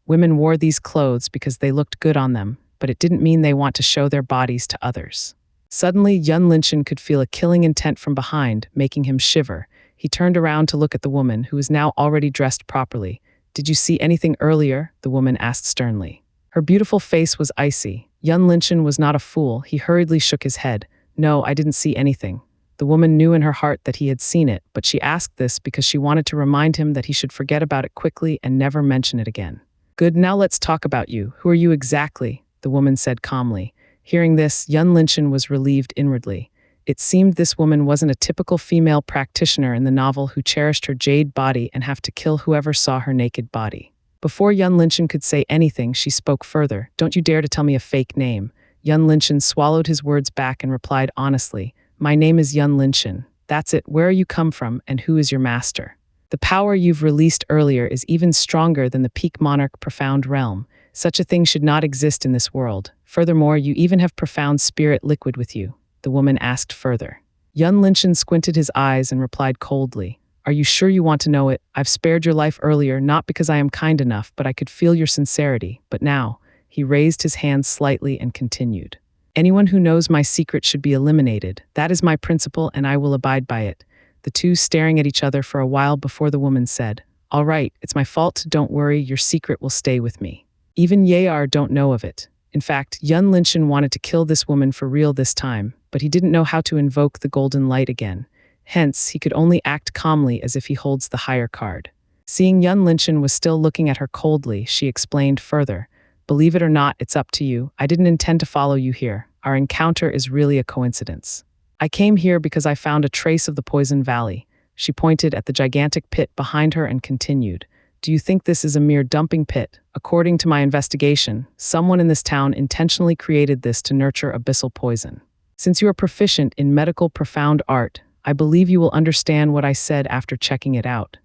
Women wore these clothes because they looked good on them, but it didn't mean they want to show their bodies to others. Suddenly, Yun Linshan could feel a killing intent from behind, making him shiver. He turned around to look at the woman, who was now already dressed properly. "Did you see anything earlier?" the woman asked sternly. Her beautiful face was icy. Yun Linshan was not a fool. He hurriedly shook his head. "No, I didn't see anything." The woman knew in her heart that he had seen it, but she asked this because she wanted to remind him that he should forget about it quickly and never mention it again. "Good, now let's talk about you. Who are you exactly?" the woman said calmly. Hearing this, Yun Linshan was relieved inwardly. It seemed this woman wasn't a typical female practitioner in the novel who cherished her jade body and have to kill whoever saw her naked body. Before Yun Linshan could say anything, she spoke further. "Don't you dare to tell me a fake name." Yun Linshan swallowed his words back and replied honestly, "My name is Yun Linshan. That's it. Where you come from and who is your master?" "The power you've released earlier is even stronger than the peak monarch profound realm. Such a thing should not exist in this world. Furthermore, you even have profound spirit liquid with you," the woman asked further. Yun Linshan squinted his eyes and replied coldly, "Are you sure you want to know it? I've spared your life earlier, not because I am kind enough, but I could feel your sincerity. But now," he raised his hands slightly and continued, "anyone who knows my secret should be eliminated. That is my principle and I will abide by it." the two staring at each other for a while before the woman said, "All right, it's my fault, don't worry, your secret will stay with me. Even Yar don't know of it." In fact, Yun Linshan wanted to kill this woman for real this time, but he didn't know how to invoke the golden light again. Hence, he could only act calmly as if he holds the higher card. Seeing Yun Linshan was still looking at her coldly, she explained further, "Believe it or not, it's up to you. I didn't intend to follow you here. Our encounter is really a coincidence. I came here because I found a trace of the Poison Valley." She pointed at the gigantic pit behind her and continued, "Do you think this is a mere dumping pit? According to my investigation, someone in this town intentionally created this to nurture abyssal poison. Since you are proficient in medical profound art, I believe you will understand what I said after checking it out."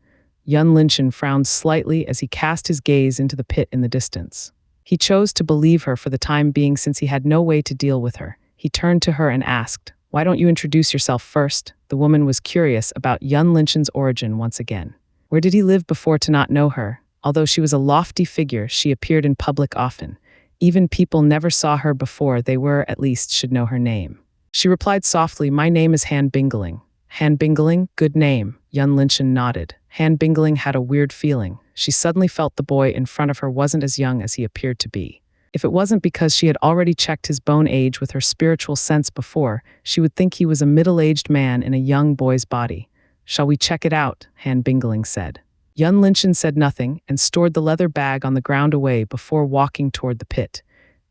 Yun Linshan frowned slightly as he cast his gaze into the pit in the distance. He chose to believe her for the time being since he had no way to deal with her. He turned to her and asked, "Why don't you introduce yourself first?" The woman was curious about Yun Linshan's origin once again. Where did he live before to not know her? Although she was a lofty figure, she appeared in public often. Even people never saw her before they were, at least, should know her name. She replied softly, "My name is Han Bingling." Han Bingling? Good name. Yun Linshan nodded. Han Bingling had a weird feeling. She suddenly felt the boy in front of her wasn't as young as he appeared to be. If it wasn't because she had already checked his bone age with her spiritual sense before, she would think he was a middle-aged man in a young boy's body. "Shall we check it out?" Han Bingling said. Yun Linshan said nothing and stored the leather bag on the ground away before walking toward the pit.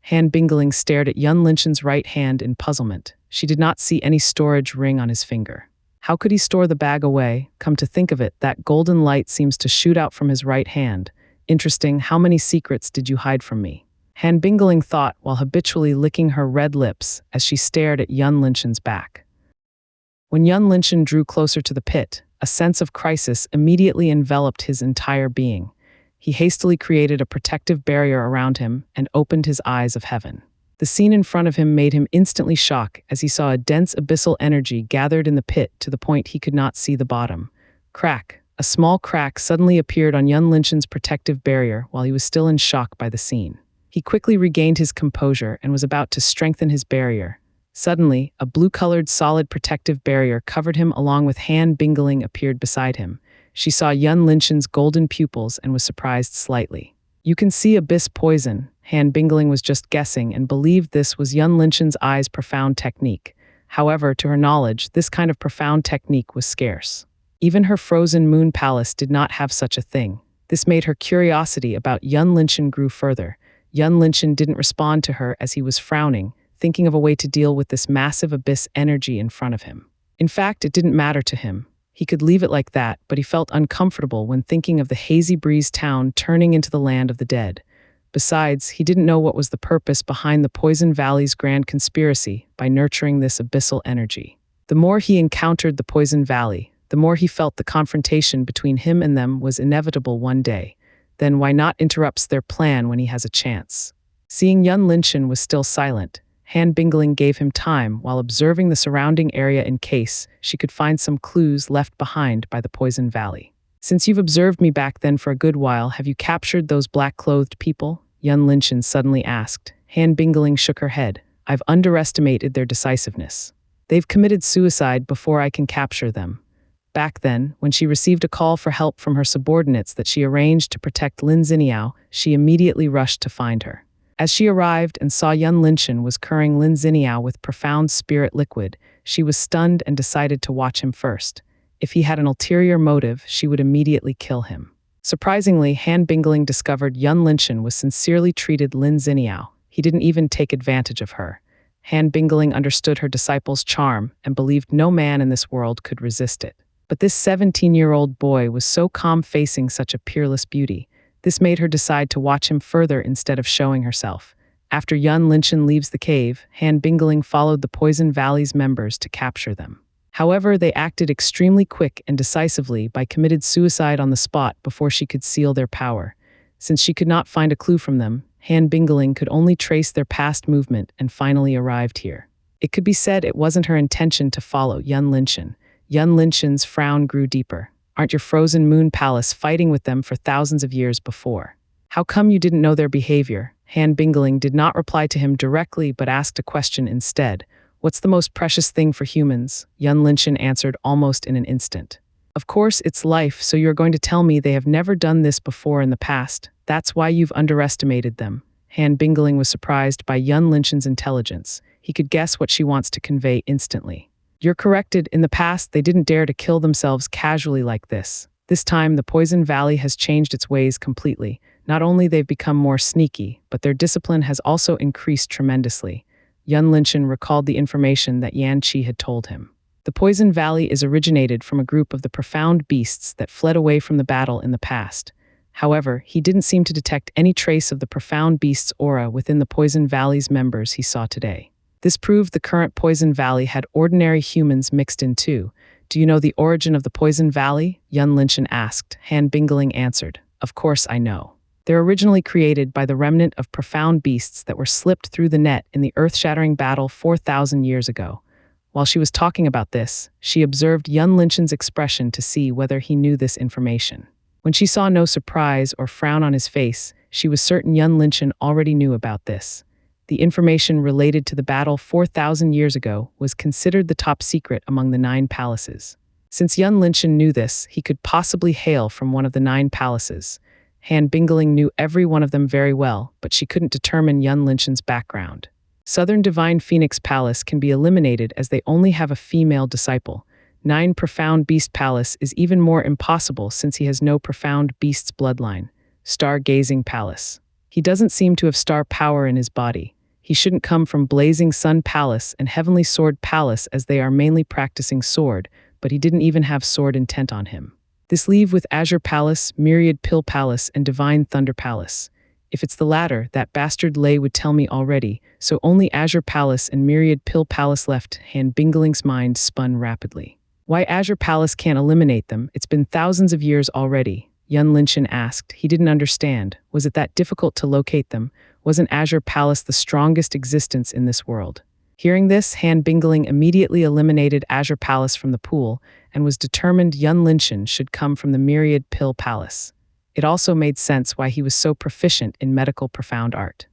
Han Bingling stared at Yun Linshan's right hand in puzzlement. She did not see any storage ring on his finger. How could he store the bag away? Come to think of it, that golden light seems to shoot out from his right hand. Interesting, how many secrets did you hide from me? Han Bingling thought while habitually licking her red lips as she stared at Yun Linshan's back. When Yun Linshan drew closer to the pit, a sense of crisis immediately enveloped his entire being. He hastily created a protective barrier around him and opened his eyes of heaven. The scene in front of him made him instantly shock as he saw a dense abyssal energy gathered in the pit to the point he could not see the bottom. Crack. A small crack suddenly appeared on Yun Linshan's protective barrier while he was still in shock by the scene. He quickly regained his composure and was about to strengthen his barrier. Suddenly, a blue-colored solid protective barrier covered him along with Han Bingling appeared beside him. She saw Yun Linshan's golden pupils and was surprised slightly. "You can see abyss poison." Han Bingling was just guessing and believed this was Yun Linshan's eyes profound technique. However, to her knowledge, this kind of profound technique was scarce. Even her frozen moon palace did not have such a thing. This made her curiosity about Yun Linshan grew further. Yun Linshan didn't respond to her as he was frowning, thinking of a way to deal with this massive abyss energy in front of him. In fact, it didn't matter to him. He could leave it like that, but he felt uncomfortable when thinking of the hazy breeze town turning into the land of the dead. Besides, he didn't know what was the purpose behind the Poison Valley's grand conspiracy by nurturing this abyssal energy. The more he encountered the Poison Valley, the more he felt the confrontation between him and them was inevitable one day. Then why not interrupts their plan when he has a chance? Seeing Yun Linshan was still silent, Han Bingling gave him time while observing the surrounding area in case she could find some clues left behind by the Poison Valley. "Since you've observed me back then for a good while, have you captured those black-clothed people?" Yun Linshan suddenly asked. Han Bingling shook her head. "I've underestimated their decisiveness. They've committed suicide before I can capture them." Back then, when she received a call for help from her subordinates that she arranged to protect Lin Xiniao, she immediately rushed to find her. As she arrived and saw Yun Linshan was curing Lin Xiniao with profound spirit liquid, she was stunned and decided to watch him first. If he had an ulterior motive, she would immediately kill him. Surprisingly, Han Bingling discovered Yun Linshan was sincerely treated Lin Xiniao. He didn't even take advantage of her. Han Bingling understood her disciple's charm and believed no man in this world could resist it. But this 17-year-old boy was so calm facing such a peerless beauty. This made her decide to watch him further instead of showing herself. After Yun Linshan leaves the cave, Han Bingling followed the Poison Valley's members to capture them. However, they acted extremely quick and decisively by committed suicide on the spot before she could seal their power. Since she could not find a clue from them, Han Bingling could only trace their past movement and finally arrived here. It could be said it wasn't her intention to follow Yun Linshan. Yun Linshan's frown grew deeper. "Aren't your frozen moon palace fighting with them for thousands of years before? How come you didn't know their behavior?" Han Bingling did not reply to him directly but asked a question instead. What's the most precious thing for humans? Yun Linshan answered almost in an instant. Of course, it's life, so you're going to tell me they have never done this before in the past. That's why you've underestimated them. Han Bingling was surprised by Yun Linshan's intelligence. He could guess what she wants to convey instantly. You're corrected. In the past, they didn't dare to kill themselves casually like this. This time, the Poison Valley has changed its ways completely. Not only they've become more sneaky, but their discipline has also increased tremendously. Yun Linshan recalled the information that Yan Qi had told him. The Poison Valley is originated from a group of the profound beasts that fled away from the battle in the past. However, he didn't seem to detect any trace of the profound beast's aura within the Poison Valley's members he saw today. This proved the current Poison Valley had ordinary humans mixed in too. Do you know the origin of the Poison Valley? Yun Linshan asked. Han Bingling answered. Of course I know. They're originally created by the remnant of profound beasts that were slipped through the net in the earth-shattering battle 4,000 years ago. While she was talking about this, she observed Yun Linshan's expression to see whether he knew this information. When she saw no surprise or frown on his face, she was certain Yun Linshan already knew about this. The information related to the battle 4,000 years ago was considered the top secret among the 9 palaces. Since Yun Linshan knew this, he could possibly hail from one of the 9 palaces. Han Bingling knew every one of them very well, but she couldn't determine Yun Linshan's background. Southern Divine Phoenix Palace can be eliminated as they only have a female disciple. 9 Profound Beast Palace is even more impossible since he has no Profound Beast's bloodline. Star-Gazing Palace. He doesn't seem to have star power in his body. He shouldn't come from Blazing Sun Palace and Heavenly Sword Palace as they are mainly practicing sword, but he didn't even have sword intent on him. This leave with Azure Palace, Myriad Pill Palace, and Divine Thunder Palace. If it's the latter, that bastard Lei would tell me already, so only Azure Palace and Myriad Pill Palace left. Han Bingling's mind spun rapidly. Why Azure Palace can't eliminate them? It's been thousands of years already. Yun Linshan asked. He didn't understand. Was it that difficult to locate them? Wasn't Azure Palace the strongest existence in this world? Hearing this, Han Bingling immediately eliminated Azure Palace from the pool and was determined Yun Linshan should come from the Myriad Pill Palace. It also made sense why he was so proficient in medical profound art.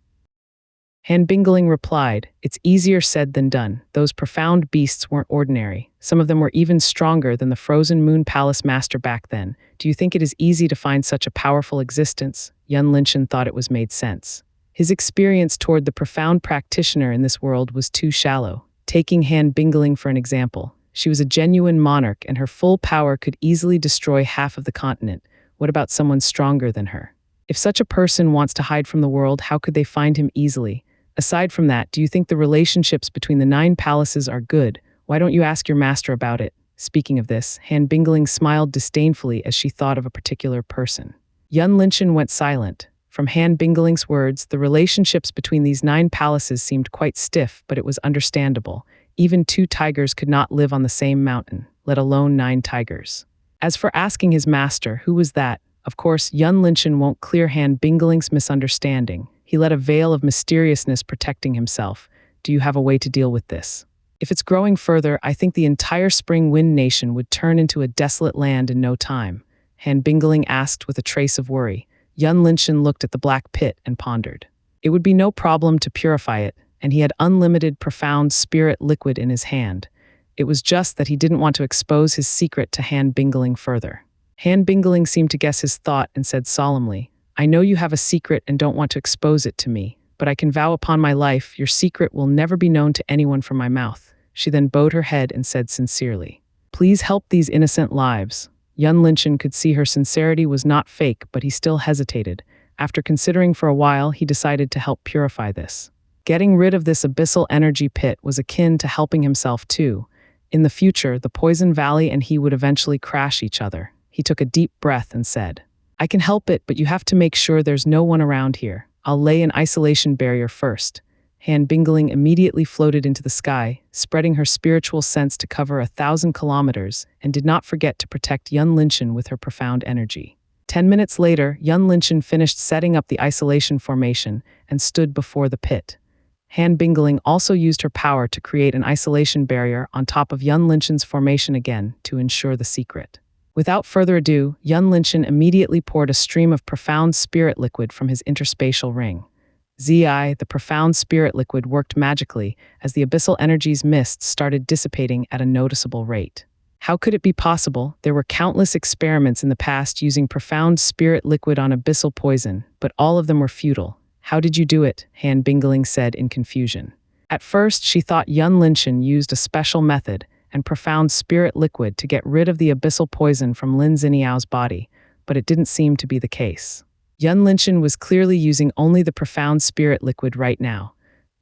Han Bingling replied, it's easier said than done. Those profound beasts weren't ordinary. Some of them were even stronger than the Frozen Moon Palace master back then. Do you think it is easy to find such a powerful existence? Yun Linshan thought it was made sense. His experience toward the profound practitioner in this world was too shallow. Taking Han Bingling for an example, she was a genuine monarch and her full power could easily destroy half of the continent. What about someone stronger than her? If such a person wants to hide from the world, how could they find him easily? Aside from that, do you think the relationships between the 9 palaces are good? Why don't you ask your master about it? Speaking of this, Han Bingling smiled disdainfully as she thought of a particular person. Yun Linshan went silent. From Han Bingling's words, the relationships between these 9 palaces seemed quite stiff, but it was understandable. Even 2 tigers could not live on the same mountain, let alone 9 tigers. As for asking his master, who was that? Of course, Yun Linshan won't clear Han Bingling's misunderstanding. He let a veil of mysteriousness protecting himself. Do you have a way to deal with this? If it's growing further, I think the entire Spring Wind Nation would turn into a desolate land in no time. Han Bingling asked with a trace of worry. Yun Linshan looked at the black pit and pondered. It would be no problem to purify it, and he had unlimited profound spirit liquid in his hand. It was just that he didn't want to expose his secret to Han Bingling further. Han Bingling seemed to guess his thought and said solemnly, I know you have a secret and don't want to expose it to me, but I can vow upon my life your secret will never be known to anyone from my mouth. She then bowed her head and said sincerely, Please help these innocent lives. Yun Linshan could see her sincerity was not fake, but he still hesitated. After considering for a while, he decided to help purify this. Getting rid of this abyssal energy pit was akin to helping himself too. In the future, the Poison Valley and he would eventually crash each other. He took a deep breath and said, I can help it, but you have to make sure there's no one around here. I'll lay an isolation barrier first. Han Bingling immediately floated into the sky, spreading her spiritual sense to cover 1,000 kilometers, and did not forget to protect Yun Linshan with her profound energy. 10 minutes later, Yun Linshan finished setting up the isolation formation and stood before the pit. Han Bingling also used her power to create an isolation barrier on top of Yun Linshan's formation again to ensure the secret. Without further ado, Yun Linshan immediately poured a stream of profound spirit liquid from his interspatial ring. Zi, the profound spirit liquid, worked magically as the abyssal energy's mists started dissipating at a noticeable rate. How could it be possible? There were countless experiments in the past using profound spirit liquid on abyssal poison, but all of them were futile. How did you do it? Han Bingling said in confusion. At first, she thought Yun Linshan used a special method and profound spirit liquid to get rid of the abyssal poison from Lin Ziniao's body, but it didn't seem to be the case. Yun Linshan was clearly using only the profound spirit liquid right now.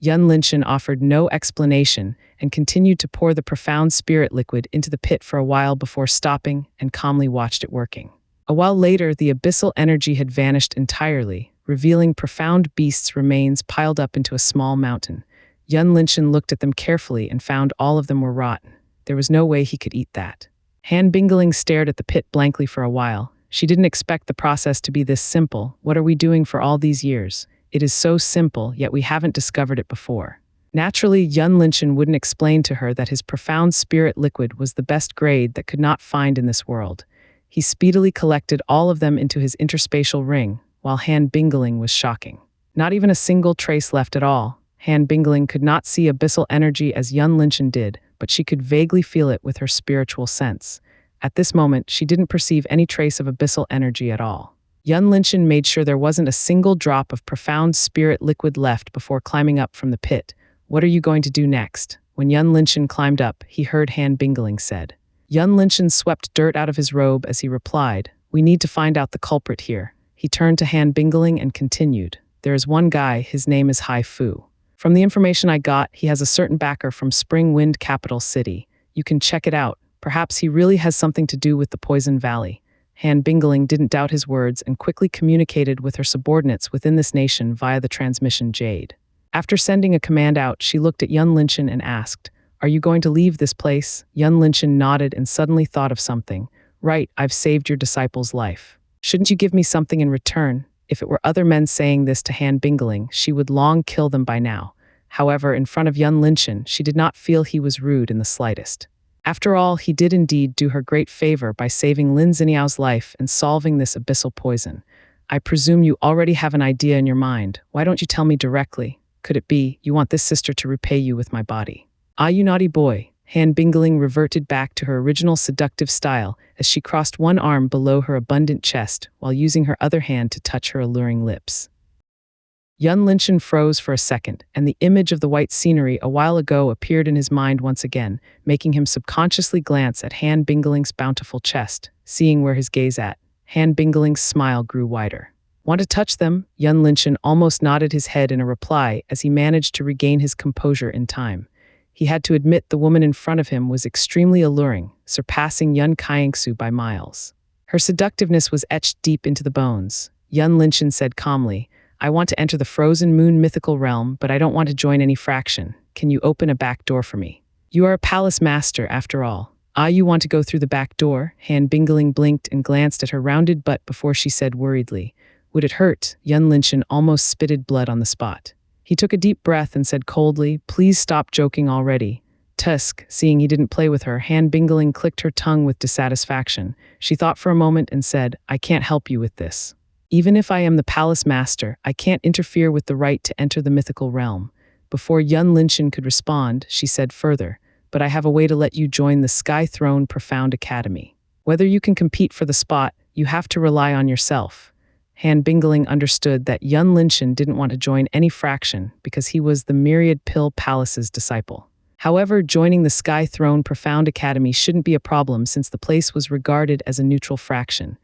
Yun Linshan offered no explanation and continued to pour the profound spirit liquid into the pit for a while before stopping and calmly watched it working. A while later, the abyssal energy had vanished entirely, revealing profound beasts' remains piled up into a small mountain. Yun Linshan looked at them carefully and found all of them were rotten. There was no way he could eat that. Han Bingling stared at the pit blankly for a while. She didn't expect the process to be this simple. What are we doing for all these years? It is so simple, yet we haven't discovered it before. Naturally, Yun Linshan wouldn't explain to her that his profound spirit liquid was the best grade that could not find in this world. He speedily collected all of them into his interspatial ring, while Han Bingling was shocking. Not even a single trace left at all. Han Bingling could not see abyssal energy as Yun Linshan did, but she could vaguely feel it with her spiritual sense. At this moment, she didn't perceive any trace of abyssal energy at all. Yun Linshan made sure there wasn't a single drop of profound spirit liquid left before climbing up from the pit. What are you going to do next? When Yun Linshan climbed up, he heard Han Bingling said. Yun Linshan swept dirt out of his robe as he replied, "We need to find out the culprit here." He turned to Han Bingling and continued, "There is one guy, his name is Hai Fu. From the information I got, he has a certain backer from Spring Wind Capital City. You can check it out. Perhaps he really has something to do with the Poison Valley." Han Bingling didn't doubt his words and quickly communicated with her subordinates within this nation via the transmission Jade. After sending a command out, she looked at Yun Linshan and asked, "Are you going to leave this place?" Yun Linshan nodded and suddenly thought of something. "Right, I've saved your disciple's life. Shouldn't you give me something in return?" If it were other men saying this to Han Bingling, she would long kill them by now. However, in front of Yun Linshan, she did not feel he was rude in the slightest. After all, he did indeed do her great favor by saving Lin Ziniao's life and solving this abyssal poison. "I presume you already have an idea in your mind. Why don't you tell me directly? Could it be you want this sister to repay you with my body?" "Ah, you naughty boy." Han Bingling reverted back to her original seductive style as she crossed one arm below her abundant chest while using her other hand to touch her alluring lips. Yun Linshan froze for a second, and the image of the white scenery a while ago appeared in his mind once again, making him subconsciously glance at Han Bingling's bountiful chest. Seeing where his gaze at, Han Bingling's smile grew wider. "Want to touch them?" Yun Linshan almost nodded his head in a reply as he managed to regain his composure in time. He had to admit the woman in front of him was extremely alluring, surpassing Yun Qiangsu by miles. Her seductiveness was etched deep into the bones. Yun Linshan said calmly, "I want to enter the frozen moon mythical realm, but I don't want to join any fraction. Can you open a back door for me? You are a palace master, after all." "Ah, you want to go through the back door?" Han Bingling blinked and glanced at her rounded butt before she said worriedly, "Would it hurt?" Yun Linshan almost spitted blood on the spot. He took a deep breath and said coldly, "Please stop joking already." Tusk, seeing he didn't play with her, Han Bingling clicked her tongue with dissatisfaction. She thought for a moment and said, "I can't help you with this. Even if I am the palace master, I can't interfere with the right to enter the mythical realm." Before Yun Linshan could respond, she said further, "But I have a way to let you join the Sky Throne Profound Academy. Whether you can compete for the spot, you have to rely on yourself." Han Bingling understood that Yun Linshan didn't want to join any fraction because he was the Myriad Pill Palace's disciple. However, joining the Sky Throne Profound Academy shouldn't be a problem since the place was regarded as a neutral fraction.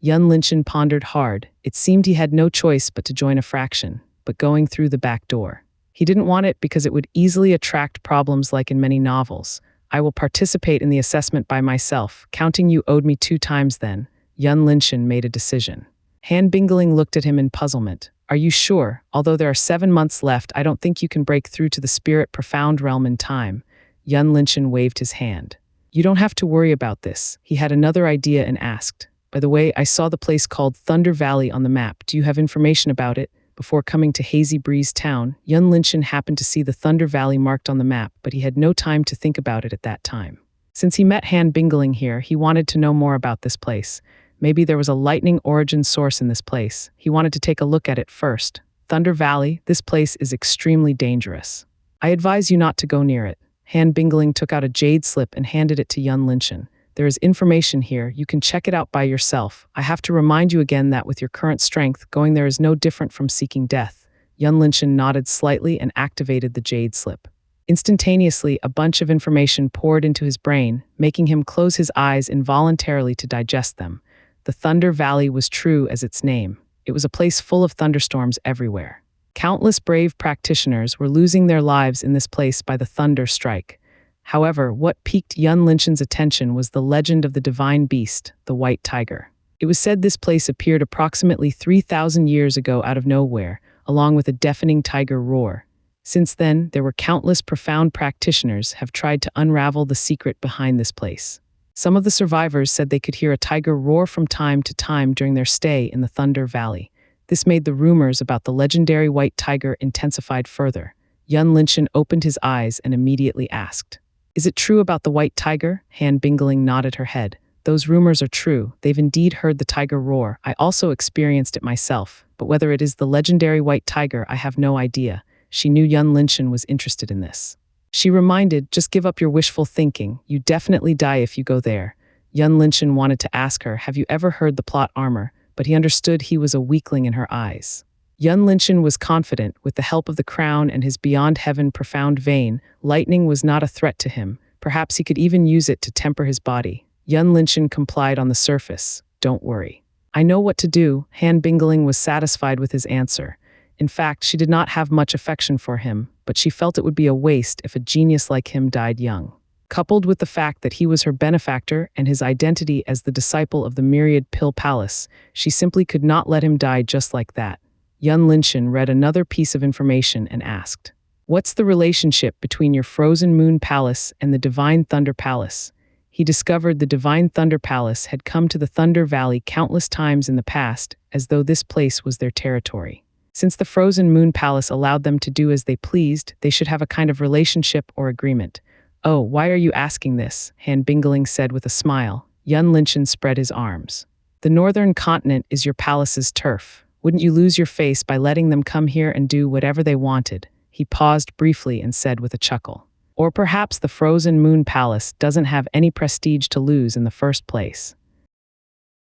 Yun Linshan pondered hard. It seemed he had no choice but to join a fraction, but going through the back door. He didn't want it because it would easily attract problems like in many novels. "I will participate in the assessment by myself. Counting you owed me 2 times then." Yun Linshan made a decision. Han Bingling looked at him in puzzlement. "Are you sure? Although there are 7 months left, I don't think you can break through to the spirit profound realm in time." Yun Linshan waved his hand. "You don't have to worry about this." He had another idea and asked, "By the way, I saw the place called Thunder Valley on the map. Do you have information about it?" Before coming to Hazy Breeze Town, Yun Linshan happened to see the Thunder Valley marked on the map, but he had no time to think about it at that time. Since he met Han Bingling here, he wanted to know more about this place. Maybe there was a lightning origin source in this place. He wanted to take a look at it first. Thunder Valley, this place is extremely dangerous. I advise you not to go near it. Han Bingling took out a jade slip and handed it to Yun Linshan. There is information here, you can check it out by yourself. I have to remind you again that with your current strength, going there is no different from seeking death. Yun Linshan nodded slightly and activated the jade slip. Instantaneously, a bunch of information poured into his brain, making him close his eyes involuntarily to digest them. The Thunder Valley was true as its name. It was a place full of thunderstorms everywhere. Countless brave practitioners were losing their lives in this place by the thunder strike. However, what piqued Yun Linshan's attention was the legend of the divine beast, the white tiger. It was said this place appeared approximately 3,000 years ago out of nowhere, along with a deafening tiger roar. Since then, there were countless profound practitioners have tried to unravel the secret behind this place. Some of the survivors said they could hear a tiger roar from time to time during their stay in the Thunder Valley. This made the rumors about the legendary white tiger intensified further. Yun Linshan opened his eyes and immediately asked, "Is it true about the white tiger?" Han Bingling nodded her head. "Those rumors are true. They've indeed heard the tiger roar. I also experienced it myself. But whether it is the legendary white tiger, I have no idea." She knew Yun Linshan was interested in this. She reminded, "Just give up your wishful thinking. You definitely die if you go there." Yun Linshan wanted to ask her, "Have you ever heard the plot armor?" But he understood he was a weakling in her eyes. Yun Linshan was confident, with the help of the crown and his beyond heaven profound vein, lightning was not a threat to him. Perhaps he could even use it to temper his body. Yun Linshan complied on the surface. "Don't worry. I know what to do." Han Bingling was satisfied with his answer. In fact, she did not have much affection for him, but she felt it would be a waste if a genius like him died young. Coupled with the fact that he was her benefactor and his identity as the disciple of the Myriad Pill Palace, she simply could not let him die just like that. Yun Linshan read another piece of information and asked, "What's the relationship between your Frozen Moon Palace and the Divine Thunder Palace?" He discovered the Divine Thunder Palace had come to the Thunder Valley countless times in the past, as though this place was their territory. Since the Frozen Moon Palace allowed them to do as they pleased, they should have a kind of relationship or agreement. "Oh, why are you asking this?" Han Bingling said with a smile. Yun Linshan spread his arms. "The northern continent is your palace's turf. Wouldn't you lose your face by letting them come here and do whatever they wanted?" He paused briefly and said with a chuckle. "Or perhaps the Frozen Moon Palace doesn't have any prestige to lose in the first place."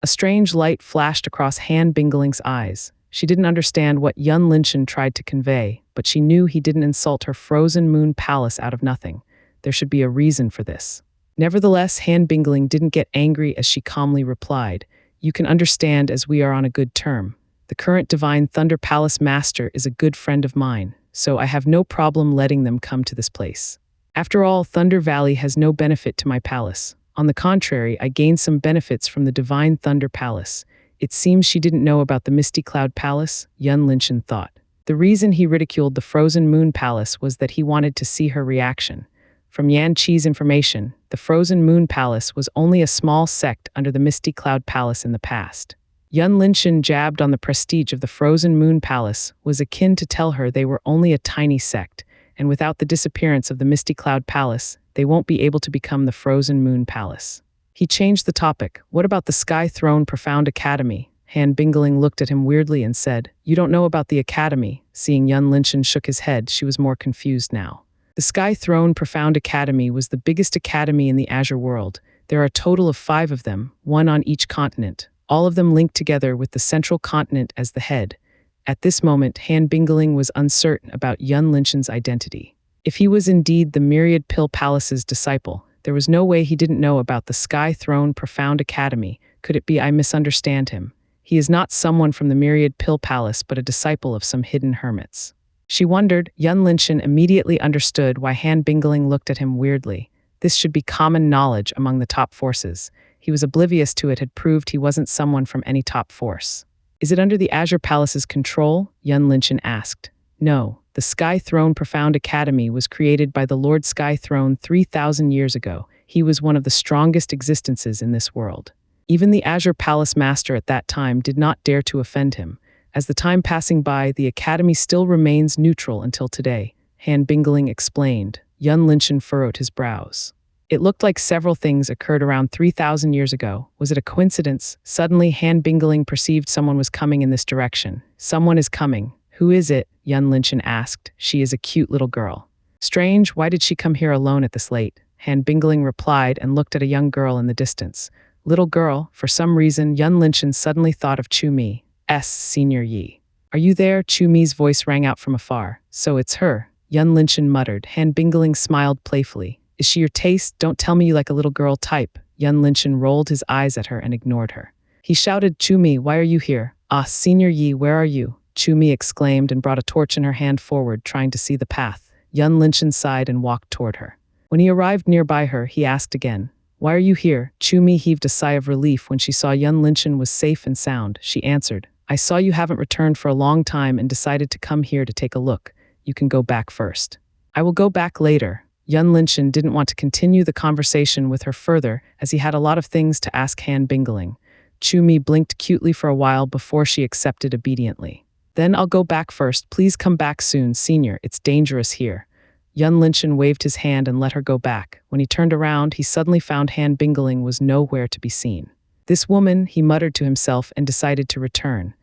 A strange light flashed across Han Bingling's eyes. She didn't understand what Yun Linshan tried to convey, but she knew he didn't insult her Frozen Moon Palace out of nothing. There should be a reason for this. Nevertheless, Han Bingling didn't get angry as she calmly replied, "You can understand as we are on a good term. The current Divine Thunder Palace Master is a good friend of mine, so I have no problem letting them come to this place. After all, Thunder Valley has no benefit to my palace. On the contrary, I gain some benefits from the Divine Thunder Palace." It seems she didn't know about the Misty Cloud Palace, Yun Linshan thought. The reason he ridiculed the Frozen Moon Palace was that he wanted to see her reaction. From Yan Qi's information, the Frozen Moon Palace was only a small sect under the Misty Cloud Palace in the past. Yun Linshan jabbed on the prestige of the Frozen Moon Palace was akin to tell her they were only a tiny sect, and without the disappearance of the Misty Cloud Palace, they won't be able to become the Frozen Moon Palace. He changed the topic. "What about the Sky Throne Profound Academy?" Han Bingling looked at him weirdly and said, "You don't know about the academy." Seeing Yun Linshan shook his head, she was more confused now. The Sky Throne Profound Academy was the biggest academy in the Azure world. There are a total of 5 of them, one on each continent, all of them linked together with the central continent as the head. At this moment, Han Bingling was uncertain about Yun Linshan's identity. If he was indeed the Myriad Pill Palace's disciple, there was no way he didn't know about the Sky Throne Profound Academy. Could it be I misunderstand him? He is not someone from the Myriad Pill Palace, but a disciple of some hidden hermits. She wondered. Yun Linshan immediately understood why Han Bingling looked at him weirdly. This should be common knowledge among the top forces. He was oblivious to it had proved he wasn't someone from any top force. "Is it under the Azure Palace's control?" Yun Linshan asked. "No. The Sky Throne Profound Academy was created by the Lord Sky Throne 3,000 years ago. He was one of the strongest existences in this world. Even the Azure Palace Master at that time did not dare to offend him. As the time passing by, the Academy still remains neutral until today," Han Bingling explained. Yun Linshan furrowed his brows. It looked like several things occurred around 3,000 years ago. Was it a coincidence? Suddenly, Han Bingling perceived someone was coming in this direction. "Someone is coming. Who is it? Yun Linchin asked. She is a cute little girl. Strange, why did she come here alone at this late? Han Bingling replied and looked at a young girl in the distance. Little girl, for some reason, Yun Linchin suddenly thought of Chu Mi's Senior Yi. Are you there? Chu Mi's voice rang out from afar. So it's her, Yun Linchin muttered. Han Bingling smiled playfully. Is she your taste? Don't tell me you like a little girl type. Yun Linchin rolled his eyes at her and ignored her. He shouted, Chu Mi, why are you here? Ah, Senior Yi, where are you? Chu Mi exclaimed and brought a torch in her hand forward, trying to see the path. Yun Linchin sighed and walked toward her. When he arrived nearby her, he asked again, Why are you here? Chu Mi heaved a sigh of relief when she saw Yun Linchin was safe and sound. She answered, I saw you haven't returned for a long time and decided to come here to take a look. You can go back first. I will go back later. Yun Linchin didn't want to continue the conversation with her further as he had a lot of things to ask Han Bingling. Chu Mi blinked cutely for a while before she accepted obediently. Then I'll go back first. Please come back soon, Senior. It's dangerous here. Yun Linchin waved his hand and let her go back. When he turned around, he suddenly found Han Bingling was nowhere to be seen. This woman, he muttered to himself and decided to return.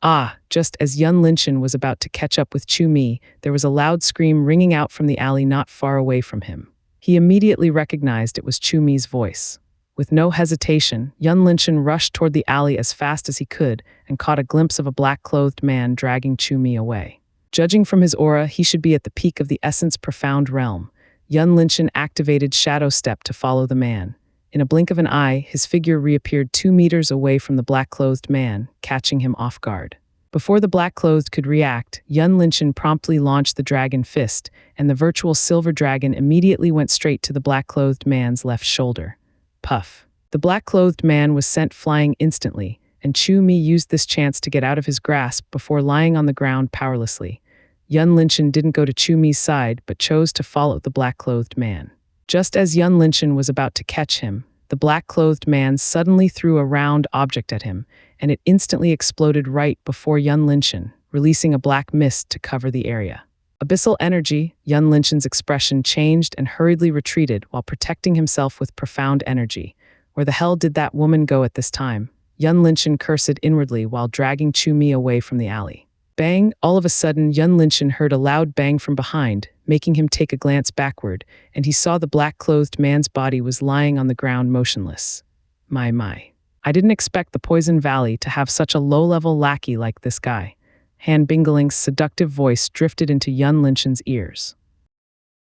Ah, just as Yun Linchin was about to catch up with Chu Mi, there was a loud scream ringing out from the alley not far away from him. He immediately recognized it was Chu Mi's voice. With no hesitation, Yun Linchin rushed toward the alley as fast as he could and caught a glimpse of a black-clothed man dragging Chu Mi away. Judging from his aura, he should be at the peak of the Essence Profound realm. Yun Linchin activated Shadow Step to follow the man. In a blink of an eye, his figure reappeared 2 meters away from the black-clothed man, catching him off guard. Before the black-clothed could react, Yun Linchin promptly launched the Dragon Fist, and the virtual silver dragon immediately went straight to the black-clothed man's left shoulder. Puff. The black-clothed man was sent flying instantly, and Chu Mi used this chance to get out of his grasp before lying on the ground powerlessly. Yun Linchin didn't go to Chu Mi's side, but chose to follow the black-clothed man. Just as Yun Linchin was about to catch him, the black-clothed man suddenly threw a round object at him, and it instantly exploded right before Yun Linchin, releasing a black mist to cover the area. Abyssal energy, Yun Linchin's expression changed and hurriedly retreated while protecting himself with profound energy. Where the hell did that woman go at this time? Yun Linchin cursed inwardly while dragging Chu Mi away from the alley. Bang! All of a sudden, Yun Linchin heard a loud bang from behind, making him take a glance backward, and he saw the black-clothed man's body was lying on the ground motionless. My. I didn't expect the Poison Valley to have such a low-level lackey like this guy. Han Bingling's seductive voice drifted into Yun Linchin's ears.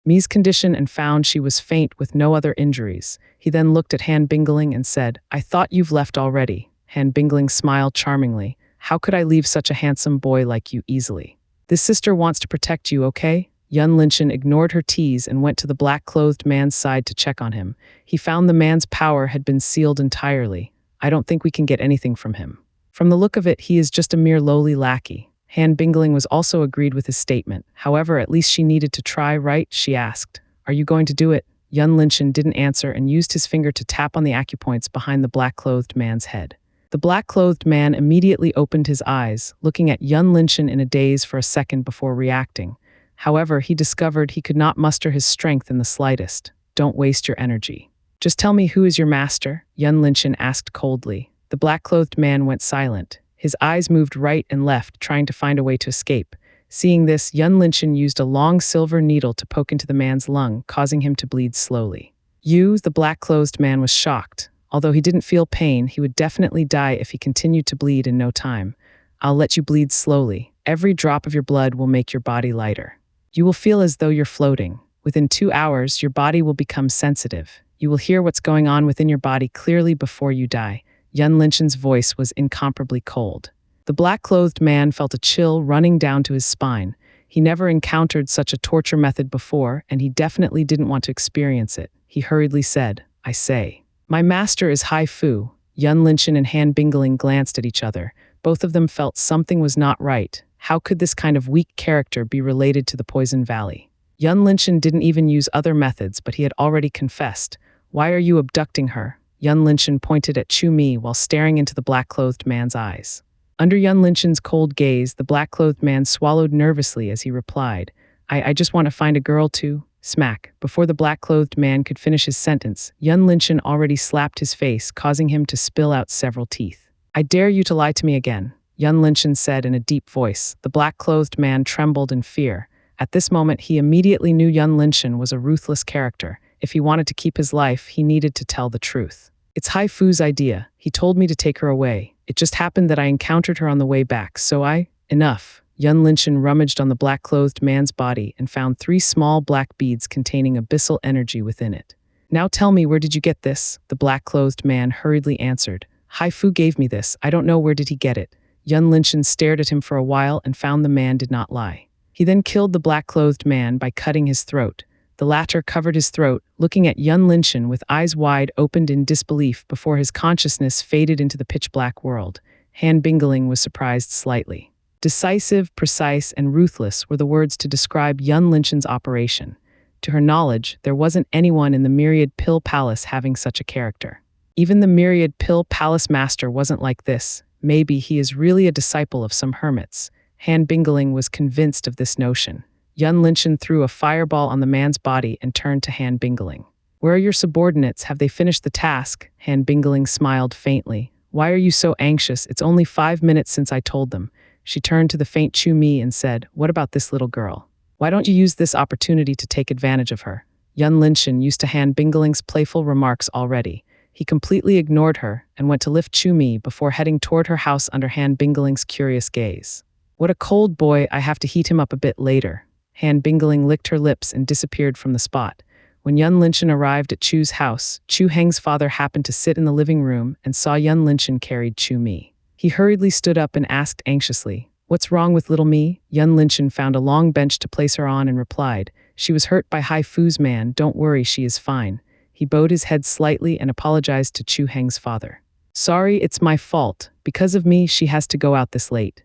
Mi's condition and found she was faint with no other injuries. He then looked at Han Bingling and said, I thought you've left already. Han Bingling smiled charmingly. How could I leave such a handsome boy like you easily? This sister wants to protect you, okay? Yun Linchin ignored her tease and went to the black-clothed man's side to check on him. He found the man's power had been sealed entirely. I don't think we can get anything from him. From the look of it, he is just a mere lowly lackey. Han Bingling was also agreed with his statement. However, at least she needed to try, right? She asked. Are you going to do it? Yun Linchin didn't answer and used his finger to tap on the acupoints behind the black-clothed man's head. The black-clothed man immediately opened his eyes, looking at Yun Linchin in a daze for a second before reacting. However, he discovered he could not muster his strength in the slightest. Don't waste your energy. Just tell me who is your master? Yun Linchin asked coldly. The black-clothed man went silent. His eyes moved right and left, trying to find a way to escape. Seeing this, Yun Linchin used a long silver needle to poke into the man's lung, causing him to bleed slowly. The black-clothed man was shocked. Although he didn't feel pain, he would definitely die if he continued to bleed in no time. I'll let you bleed slowly. Every drop of your blood will make your body lighter. You will feel as though you're floating. Within 2 hours, your body will become sensitive. You will hear what's going on within your body clearly before you die. Yun Linchin's voice was incomparably cold. The black-clothed man felt a chill running down to his spine. He never encountered such a torture method before, and he definitely didn't want to experience it. He hurriedly said, I say. My master is Hai Fu. Yun Linchin and Han Bingling glanced at each other. Both of them felt something was not right. How could this kind of weak character be related to the Poison Valley? Yun Linchin didn't even use other methods, but he had already confessed. Why are you abducting her? Yun Linchin pointed at Chu Mi while staring into the black-clothed man's eyes. Under Yun Linchin's cold gaze, the black-clothed man swallowed nervously as he replied, I just want to find a girl to... Smack. Before the black-clothed man could finish his sentence, Yun Linchin already slapped his face, causing him to spill out several teeth. I dare you to lie to me again. Yun Linshan said in a deep voice. The black-clothed man trembled in fear. At this moment, he immediately knew Yun Linshan was a ruthless character. If he wanted to keep his life, he needed to tell the truth. It's Hai Fu's idea. He told me to take her away. It just happened that I encountered her on the way back, so Enough. Yun Linshan rummaged on the black-clothed man's body and found 3 small black beads containing abyssal energy within it. Now tell me, where did you get this? The black-clothed man hurriedly answered. Hai Fu gave me this. I don't know where did he get it. Yun Linshan stared at him for a while and found the man did not lie. He then killed the black-clothed man by cutting his throat. The latter covered his throat, looking at Yun Linshan with eyes wide opened in disbelief before his consciousness faded into the pitch-black world. Han Bingling was surprised slightly. Decisive, precise, and ruthless were the words to describe Yun Linshan's operation. To her knowledge, there wasn't anyone in the Myriad Pill Palace having such a character. Even the Myriad Pill Palace master wasn't like this. Maybe he is really a disciple of some hermits. Han Bingling was convinced of this notion. Yun Linshan threw a fireball on the man's body and turned to Han Bingling. Where are your subordinates? Have they finished the task? Han Bingling smiled faintly. Why are you so anxious? It's only 5 minutes since I told them. She turned to the faint Chu Mi and said, what about this little girl? Why don't you use this opportunity to take advantage of her? Yun Linshan used to Han Bingling's playful remarks already. He completely ignored her and went to lift Chu Mi before heading toward her house under Han Bingling's curious gaze. What a cold boy, I have to heat him up a bit later. Han Bingling licked her lips and disappeared from the spot. When Yun Linshan arrived at Chu's house, Chu Heng's father happened to sit in the living room and saw Yun Linshan carried Chu Mi. He hurriedly stood up and asked anxiously, what's wrong with little me? Yun Linshan found a long bench to place her on and replied, she was hurt by Hai Fu's man, don't worry, she is fine. He bowed his head slightly and apologized to Chu Heng's father. Sorry, it's my fault. Because of me, she has to go out this late.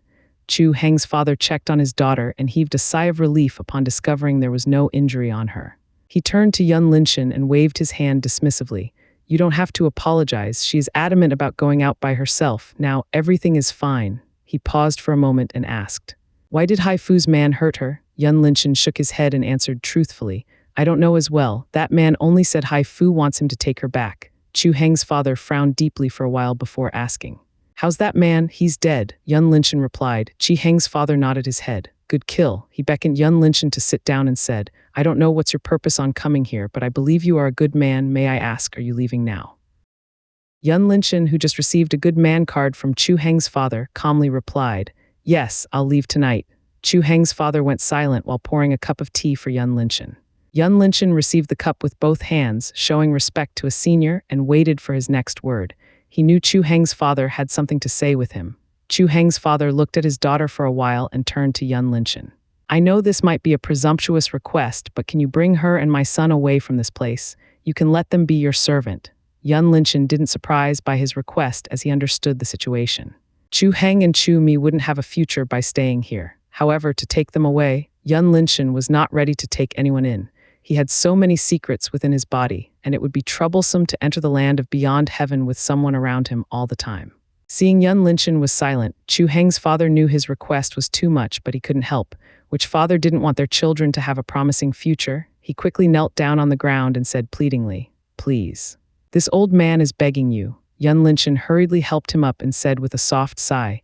Chu Heng's father checked on his daughter and heaved a sigh of relief upon discovering there was no injury on her. He turned to Yun Linshan and waved his hand dismissively. You don't have to apologize. She is adamant about going out by herself. Now, everything is fine. He paused for a moment and asked, why did Hai Fu's man hurt her? Yun Linshan shook his head and answered truthfully, I don't know as well. That man only said Hai Fu wants him to take her back. Chu Heng's father frowned deeply for a while before asking, how's that man? He's dead, Yun Linshan replied. Chu Heng's father nodded his head. Good kill. He beckoned Yun Linshan to sit down and said, I don't know what's your purpose on coming here, but I believe you are a good man. May I ask, are you leaving now? Yun Linshan, who just received a good man card from Chu Heng's father, calmly replied, yes, I'll leave tonight. Chu Heng's father went silent while pouring a cup of tea for Yun Linshan. Yun Linshan received the cup with both hands, showing respect to a senior, and waited for his next word. He knew Chu Heng's father had something to say with him. Chu Heng's father looked at his daughter for a while and turned to Yun Linshan. I know this might be a presumptuous request, but can you bring her and my son away from this place? You can let them be your servant. Yun Linshan didn't surprise by his request as he understood the situation. Chu Heng and Chu Mi wouldn't have a future by staying here. However, to take them away, Yun Linshan was not ready to take anyone in. He had so many secrets within his body, and it would be troublesome to enter the land of beyond heaven with someone around him all the time. Seeing Yun Linshan was silent, Chu Heng's father knew his request was too much, but he couldn't help. Which father didn't want their children to have a promising future? He quickly knelt down on the ground and said pleadingly, please. This old man is begging you. Yun Linshan hurriedly helped him up and said with a soft sigh,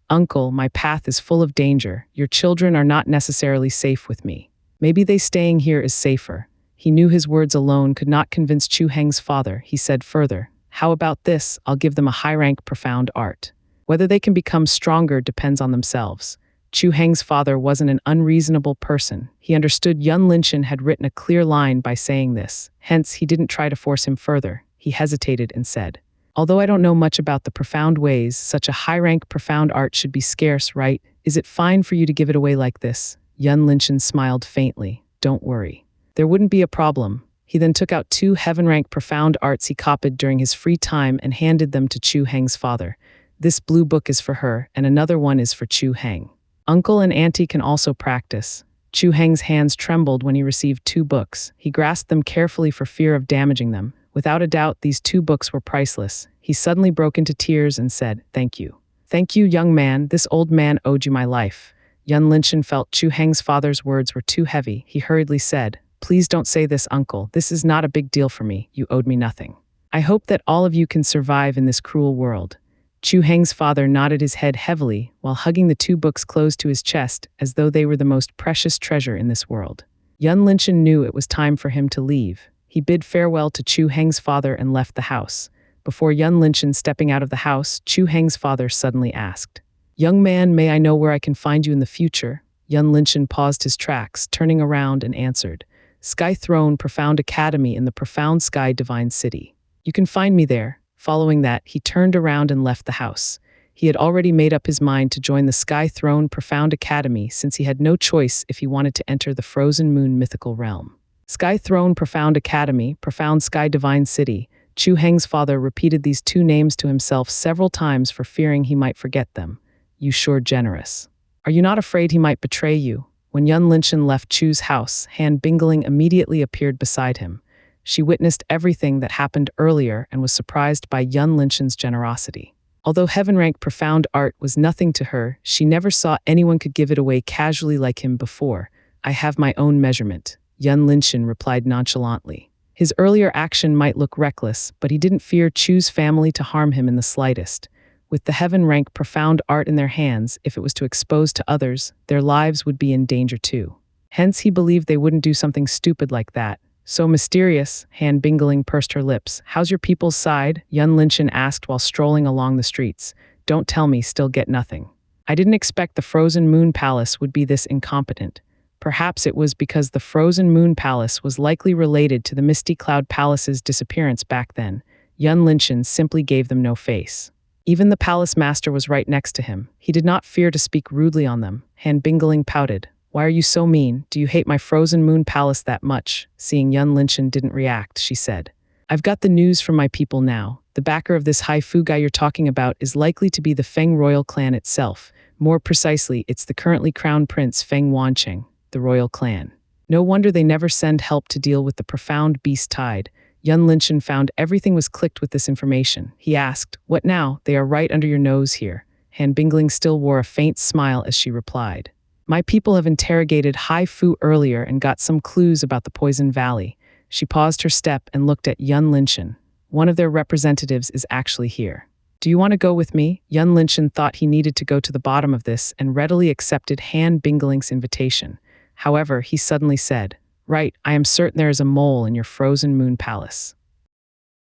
Uncle, my path is full of danger. Your children are not necessarily safe with me. Maybe they staying here is safer. He knew his words alone could not convince Chu Heng's father. He said further, how about this? I'll give them a high-rank profound art. Whether they can become stronger depends on themselves. Chu Heng's father wasn't an unreasonable person. He understood Yun Linshan had written a clear line by saying this. Hence, he didn't try to force him further. He hesitated and said, although I don't know much about the profound ways, such a high-rank profound art should be scarce, right? Is it fine for you to give it away like this? Yun Linshan smiled faintly. Don't worry. There wouldn't be a problem. He then took out 2 heaven-rank profound arts he copied during his free time and handed them to Chu Heng's father. This blue book is for her, and another one is for Chu Heng. Uncle and auntie can also practice. Chu Heng's hands trembled when he received 2 books. He grasped them carefully for fear of damaging them. Without a doubt, these 2 books were priceless. He suddenly broke into tears and said, thank you. Thank you, young man. This old man owed you my life. Yun Linshan felt Chu Heng's father's words were too heavy. He hurriedly said, please don't say this, uncle. This is not a big deal for me. You owed me nothing. I hope that all of you can survive in this cruel world. Chu Heng's father nodded his head heavily while hugging the two books close to his chest as though they were the most precious treasure in this world. Yun Linchen knew it was time for him to leave. He bid farewell to Chu Heng's father and left the house. Before Yun Linchen stepping out of the house, Chu Heng's father suddenly asked, "Young man, may I know where I can find you in the future?" Yun Linchen paused his tracks, turning around and answered, "Sky Throne Profound Academy in the Profound Sky Divine City. You can find me there." Following that, he turned around and left the house. He had already made up his mind to join the Sky Throne Profound Academy since he had no choice if he wanted to enter the Frozen Moon mythical realm. Sky Throne Profound Academy, Profound Sky Divine City. Chu Heng's father repeated these two names to himself several times for fearing he might forget them. "You sure generous. Are you not afraid he might betray you?" When Yun Linchen left Chu's house, Han Bingling immediately appeared beside him. She witnessed everything that happened earlier and was surprised by Yun Linchen's generosity. Although heaven-rank profound art was nothing to her, she never saw anyone could give it away casually like him before. "I have my own measurement," Yun Linchen replied nonchalantly. His earlier action might look reckless, but he didn't fear Chu's family to harm him in the slightest. With the heaven-rank profound art in their hands, if it was to expose to others, their lives would be in danger too. Hence he believed they wouldn't do something stupid like that. "So mysterious," Han Bingling pursed her lips. "How's your people's side?" Yun Linchen asked while strolling along the streets. "Don't tell me, still get nothing." "I didn't expect the Frozen Moon Palace would be this incompetent." Perhaps it was because the Frozen Moon Palace was likely related to the Misty Cloud Palace's disappearance back then. Yun Linchen simply gave them no face. Even the palace master was right next to him. He did not fear to speak rudely on them. Han Bingling pouted. "Why are you so mean? Do you hate my Frozen Moon Palace that much?" Seeing Yun Linchen didn't react, she said, "I've got the news from my people now. The backer of this Haifu guy you're talking about is likely to be the Feng royal clan itself. More precisely, it's the currently crown prince Feng Wancheng, the royal clan. No wonder they never send help to deal with the profound beast tide." Yun Linchen found everything was clicked with this information. He asked, "What now? They are right under your nose here." Han Bingling still wore a faint smile as she replied, "My people have interrogated Haifu earlier and got some clues about the Poison Valley." She paused her step and looked at Yun Linchen. "One of their representatives is actually here. Do you want to go with me?" Yun Linchen thought he needed to go to the bottom of this and readily accepted Han Bingling's invitation. However, he suddenly said, "Right, I am certain there is a mole in your Frozen Moon Palace."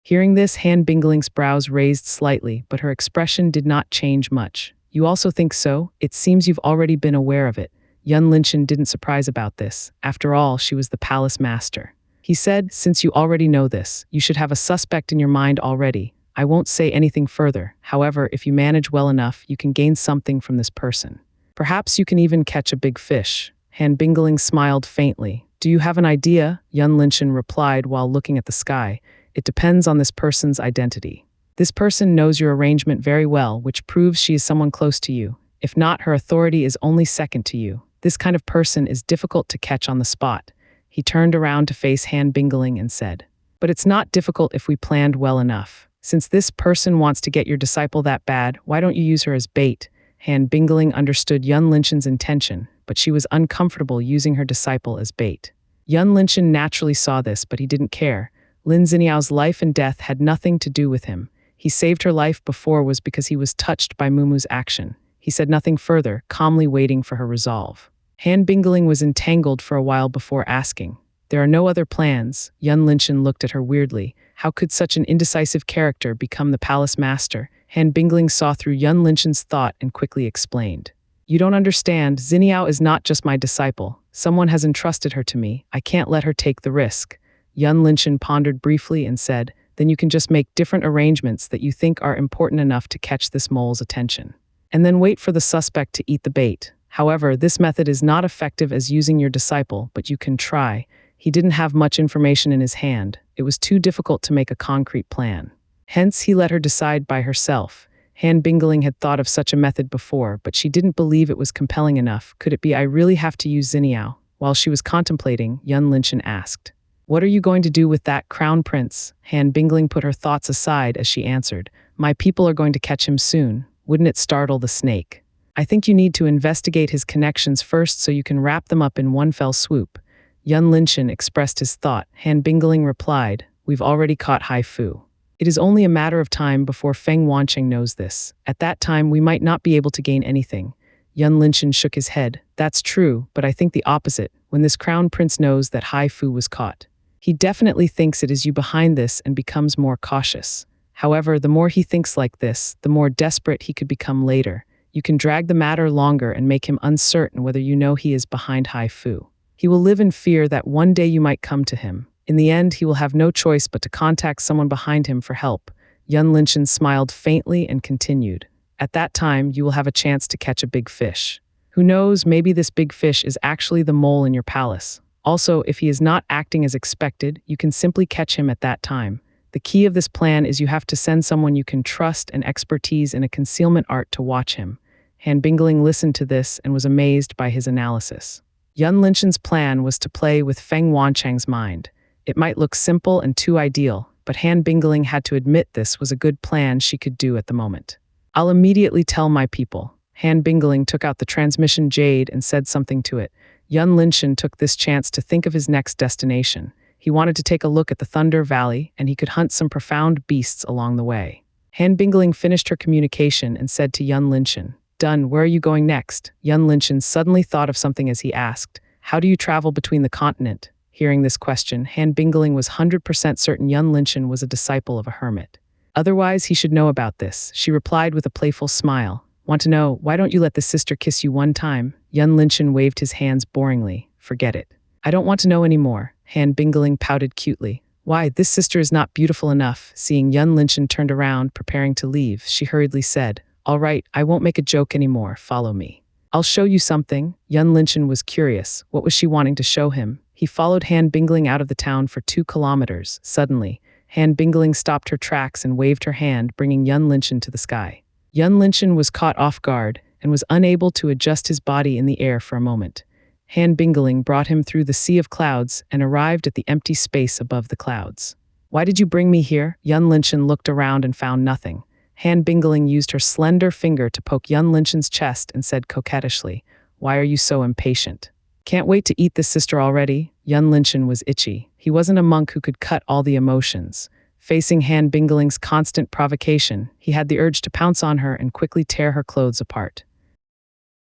Hearing this, Han Bingling's brows raised slightly, but her expression did not change much. "You also think so? It seems you've already been aware of it." Yun Linchen didn't surprise about this. After all, she was the palace master. He said, "Since you already know this, you should have a suspect in your mind already. I won't say anything further. However, if you manage well enough, you can gain something from this person. Perhaps you can even catch a big fish." Han Bingling smiled faintly. "Do you have an idea?" Yun Linchen replied while looking at the sky. "It depends on this person's identity. This person knows your arrangement very well, which proves she is someone close to you. If not, her authority is only second to you. This kind of person is difficult to catch on the spot." He turned around to face Han Bingling and said, "But it's not difficult if we planned well enough. Since this person wants to get your disciple that bad, why don't you use her as bait?" Han Bingling understood Yun Linchen's intention, but she was uncomfortable using her disciple as bait. Yun Linchen naturally saw this, but he didn't care. Lin Xiniao's life and death had nothing to do with him. He saved her life before was because he was touched by Mumu's action. He said nothing further, calmly waiting for her resolve. Han Bingling was entangled for a while before asking, "There are no other plans?" Yun Linchen looked at her weirdly. How could such an indecisive character become the palace master? Han Bingling saw through Yun Linchen's thought and quickly explained. "You don't understand. Xiniao is not just my disciple. Someone has entrusted her to me. I can't let her take the risk." Yun Linchen pondered briefly and said, "Then you can just make different arrangements that you think are important enough to catch this mole's attention. And then wait for the suspect to eat the bait. However, this method is not effective as using your disciple, but you can try." He didn't have much information in his hand. It was too difficult to make a concrete plan. Hence, he let her decide by herself. Han Bingling had thought of such a method before, but she didn't believe it was compelling enough. "Could it be I really have to use Xiniao?" While she was contemplating, Yun Linchen asked, "What are you going to do with that crown prince?" Han Bingling put her thoughts aside as she answered, "My people are going to catch him soon. Wouldn't it startle the snake? I think you need to investigate his connections first so you can wrap them up in one fell swoop." Yun Linchen expressed his thought. Han Bingling replied, "We've already caught Haifu. It is only a matter of time before Feng Wancheng knows this. At that time, we might not be able to gain anything. Yun Linchen shook his head. That's true, but I think the opposite, when this crown prince knows that Hai Fu was caught. He definitely thinks it is you behind this and becomes more cautious. However, the more he thinks like this, the more desperate he could become later. You can drag the matter longer and make him uncertain whether you know he is behind Hai Fu. He will live in fear that one day you might come to him. In the end, he will have no choice but to contact someone behind him for help. Yun Linchen smiled faintly and continued. At that time, you will have a chance to catch a big fish. Who knows, maybe this big fish is actually the mole in your palace. Also, if he is not acting as expected, you can simply catch him at that time. The key of this plan is you have to send someone you can trust and expertise in a concealment art to watch him. Han Bingling listened to this and was amazed by his analysis. Yun Linchen's plan was to play with Feng Wancheng's mind. It might look simple and too ideal, but Han Bingling had to admit this was a good plan she could do at the moment. I'll immediately tell my people. Han Bingling took out the transmission jade and said something to it. Yun Linchen took this chance to think of his next destination. He wanted to take a look at the Thunder Valley, and he could hunt some profound beasts along the way. Han Bingling finished her communication and said to Yun Linchen, "Done, where are you going next?" Yun Linchen suddenly thought of something as he asked, "How do you travel between the continent?" Hearing this question, Han Bingling was 100% certain Yun Linchen was a disciple of a hermit. Otherwise, he should know about this. She replied with a playful smile. "Want to know, why don't you let the sister kiss you one time?" Yun Linchen waved his hands boringly. "Forget it. I don't want to know anymore." Han Bingling pouted cutely. "Why, this sister is not beautiful enough." Seeing Yun Linchen turned around, preparing to leave, she hurriedly said, "All right, I won't make a joke anymore. Follow me. I'll show you something." Yun Linchen was curious. What was she wanting to show him? He followed Han Bingling out of the town for 2 kilometers. Suddenly, Han Bingling stopped her tracks and waved her hand, bringing Yun Linchen to the sky. Yun Linchen was caught off guard and was unable to adjust his body in the air for a moment. Han Bingling brought him through the sea of clouds and arrived at the empty space above the clouds. "Why did you bring me here?" Yun Linchen looked around and found nothing. Han Bingling used her slender finger to poke Yun Linchen's chest and said coquettishly, "Why are you so impatient?" "Can't wait to eat this sister already." Yun Linchen was itchy. He wasn't a monk who could cut all the emotions. Facing Han Bingling's constant provocation, he had the urge to pounce on her and quickly tear her clothes apart.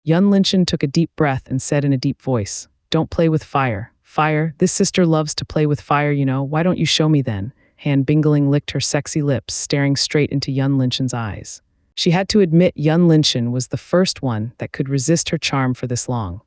Yun Linchen took a deep breath and said in a deep voice, "Don't play with fire." "Fire? This sister loves to play with fire, you know. Why don't you show me then?" Han Bingling licked her sexy lips, staring straight into Yun Linchen's eyes. She had to admit Yun Linchen was the first one that could resist her charm for this long.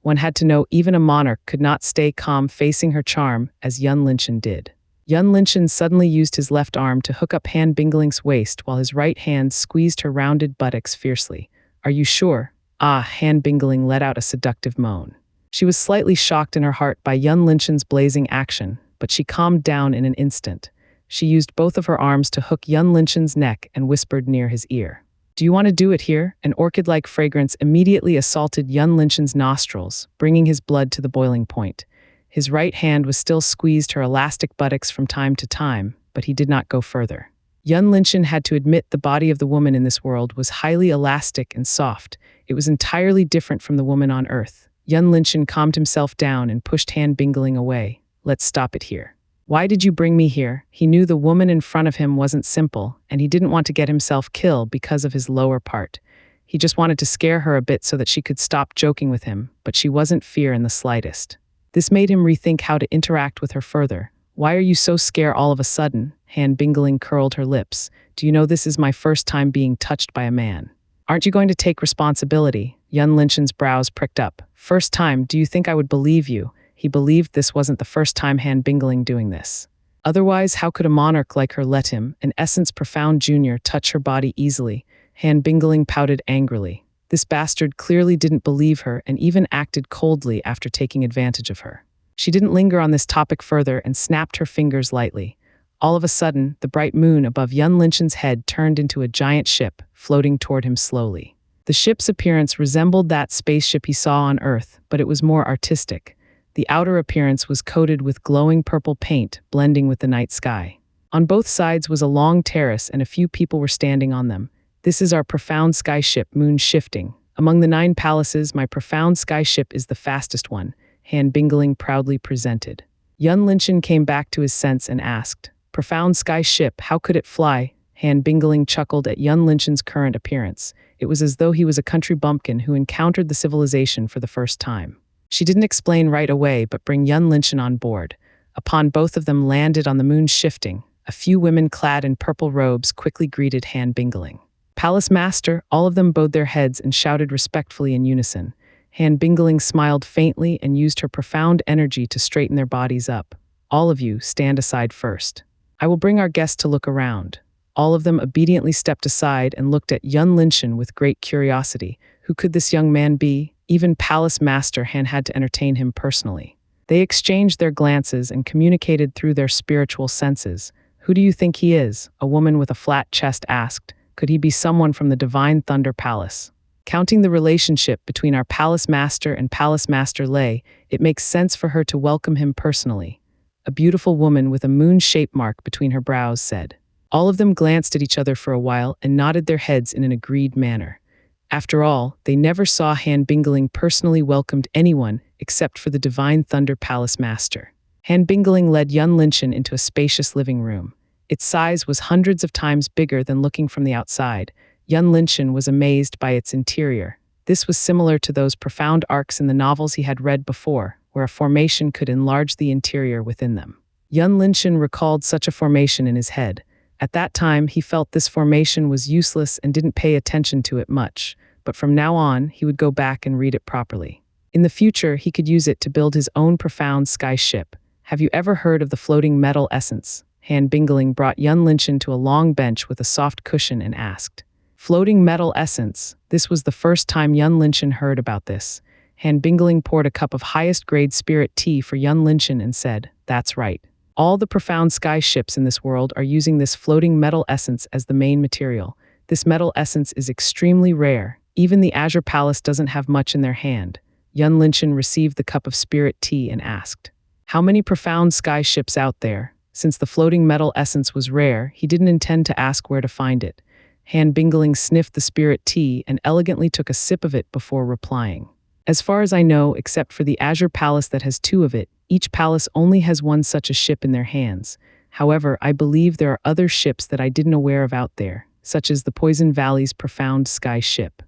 One had to know even a monarch could not stay calm facing her charm as Yun Linchen did. Yun Linchen suddenly used his left arm to hook up Han Bingling's waist while his right hand squeezed her rounded buttocks fiercely. "Are you sure?" "Ah," Han Bingling let out a seductive moan. She was slightly shocked in her heart by Yun Linchen's blazing action, but she calmed down in an instant. She used both of her arms to hook Yun Linchen's neck and whispered near his ear. "Do you want to do it here?" An orchid-like fragrance immediately assaulted Yun Linchen's nostrils, bringing his blood to the boiling point. His right hand was still squeezed her elastic buttocks from time to time, but he did not go further. Yun Linchen had to admit the body of the woman in this world was highly elastic and soft. It was entirely different from the woman on Earth. Yun Linchen calmed himself down and pushed Han Bingling away. "Let's stop it here." "Why did you bring me here?" He knew the woman in front of him wasn't simple, and he didn't want to get himself killed because of his lower part. He just wanted to scare her a bit so that she could stop joking with him, but she wasn't fear in the slightest. This made him rethink how to interact with her further. "Why are you so scared all of a sudden?" Han Bingling curled her lips. "Do you know this is my first time being touched by a man? Aren't you going to take responsibility?" Yun Linchen's brows pricked up. "First time, do you think I would believe you?" He believed this wasn't the first time Han Bingling doing this. Otherwise, how could a monarch like her let him, an essence profound junior, touch her body easily? Han Bingling pouted angrily. This bastard clearly didn't believe her and even acted coldly after taking advantage of her. She didn't linger on this topic further and snapped her fingers lightly. All of a sudden, the bright moon above Yun Linchen's head turned into a giant ship, floating toward him slowly. The ship's appearance resembled that spaceship he saw on Earth, but it was more artistic. The outer appearance was coated with glowing purple paint, blending with the night sky. On both sides was a long terrace and a few people were standing on them. "This is our profound sky ship, Moon Shifting. Among the 9 palaces, my profound sky ship is the fastest one," Han Bingling proudly presented. Yun Linchen came back to his sense and asked, Profound sky ship, how could it fly? Han Bingling chuckled at Yun Linchen's current appearance. It was as though he was a country bumpkin who encountered the civilization for the first time. She didn't explain right away, but bring Yun Linchen on board. Upon both of them landed on the moon shifting, a few women clad in purple robes quickly greeted Han Bingling. Palace Master, all of them bowed their heads and shouted respectfully in unison. Han Bingling smiled faintly and used her profound energy to straighten their bodies up. All of you, stand aside first. I will bring our guest to look around. All of them obediently stepped aside and looked at Yun Linchen with great curiosity. Who could this young man be? Even Palace Master Han had to entertain him personally. They exchanged their glances and communicated through their spiritual senses. Who do you think he is? A woman with a flat chest asked. Could he be someone from the Divine Thunder Palace? Counting the relationship between our Palace Master and Palace Master Lei, it makes sense for her to welcome him personally. A beautiful woman with a moon-shaped mark between her brows said. All of them glanced at each other for a while and nodded their heads in an agreed manner. After all, they never saw Han Bingling personally welcomed anyone except for the Divine Thunder Palace Master. Han Bingling led Yun Linchen into a spacious living room. Its size was hundreds of times bigger than looking from the outside. Yun Linchen was amazed by its interior. This was similar to those profound arcs in the novels he had read before, where a formation could enlarge the interior within them. Yun Linchen recalled such a formation in his head. At that time, he felt this formation was useless and didn't pay attention to it much, but from now on, he would go back and read it properly. In the future, he could use it to build his own profound sky ship. Have you ever heard of the floating metal essence? Han Bingling brought Yun Linchen to a long bench with a soft cushion and asked. Floating metal essence. This was the first time Yun Linchen heard about this. Han Bingling poured a cup of highest grade spirit tea for Yun Linchen and said, That's right. All the profound sky ships in this world are using this floating metal essence as the main material. This metal essence is extremely rare. Even the Azure Palace doesn't have much in their hand. Yun Linchen received the cup of spirit tea and asked, How many profound sky ships out there? Since the floating metal essence was rare, he didn't intend to ask where to find it. Han Bingling sniffed the spirit tea and elegantly took a sip of it before replying. As far as I know, except for the Azure Palace that has 2 of it, each palace only has one such a ship in their hands. However, I believe there are other ships that I didn't aware of out there, such as the Poison Valley's profound sky ship.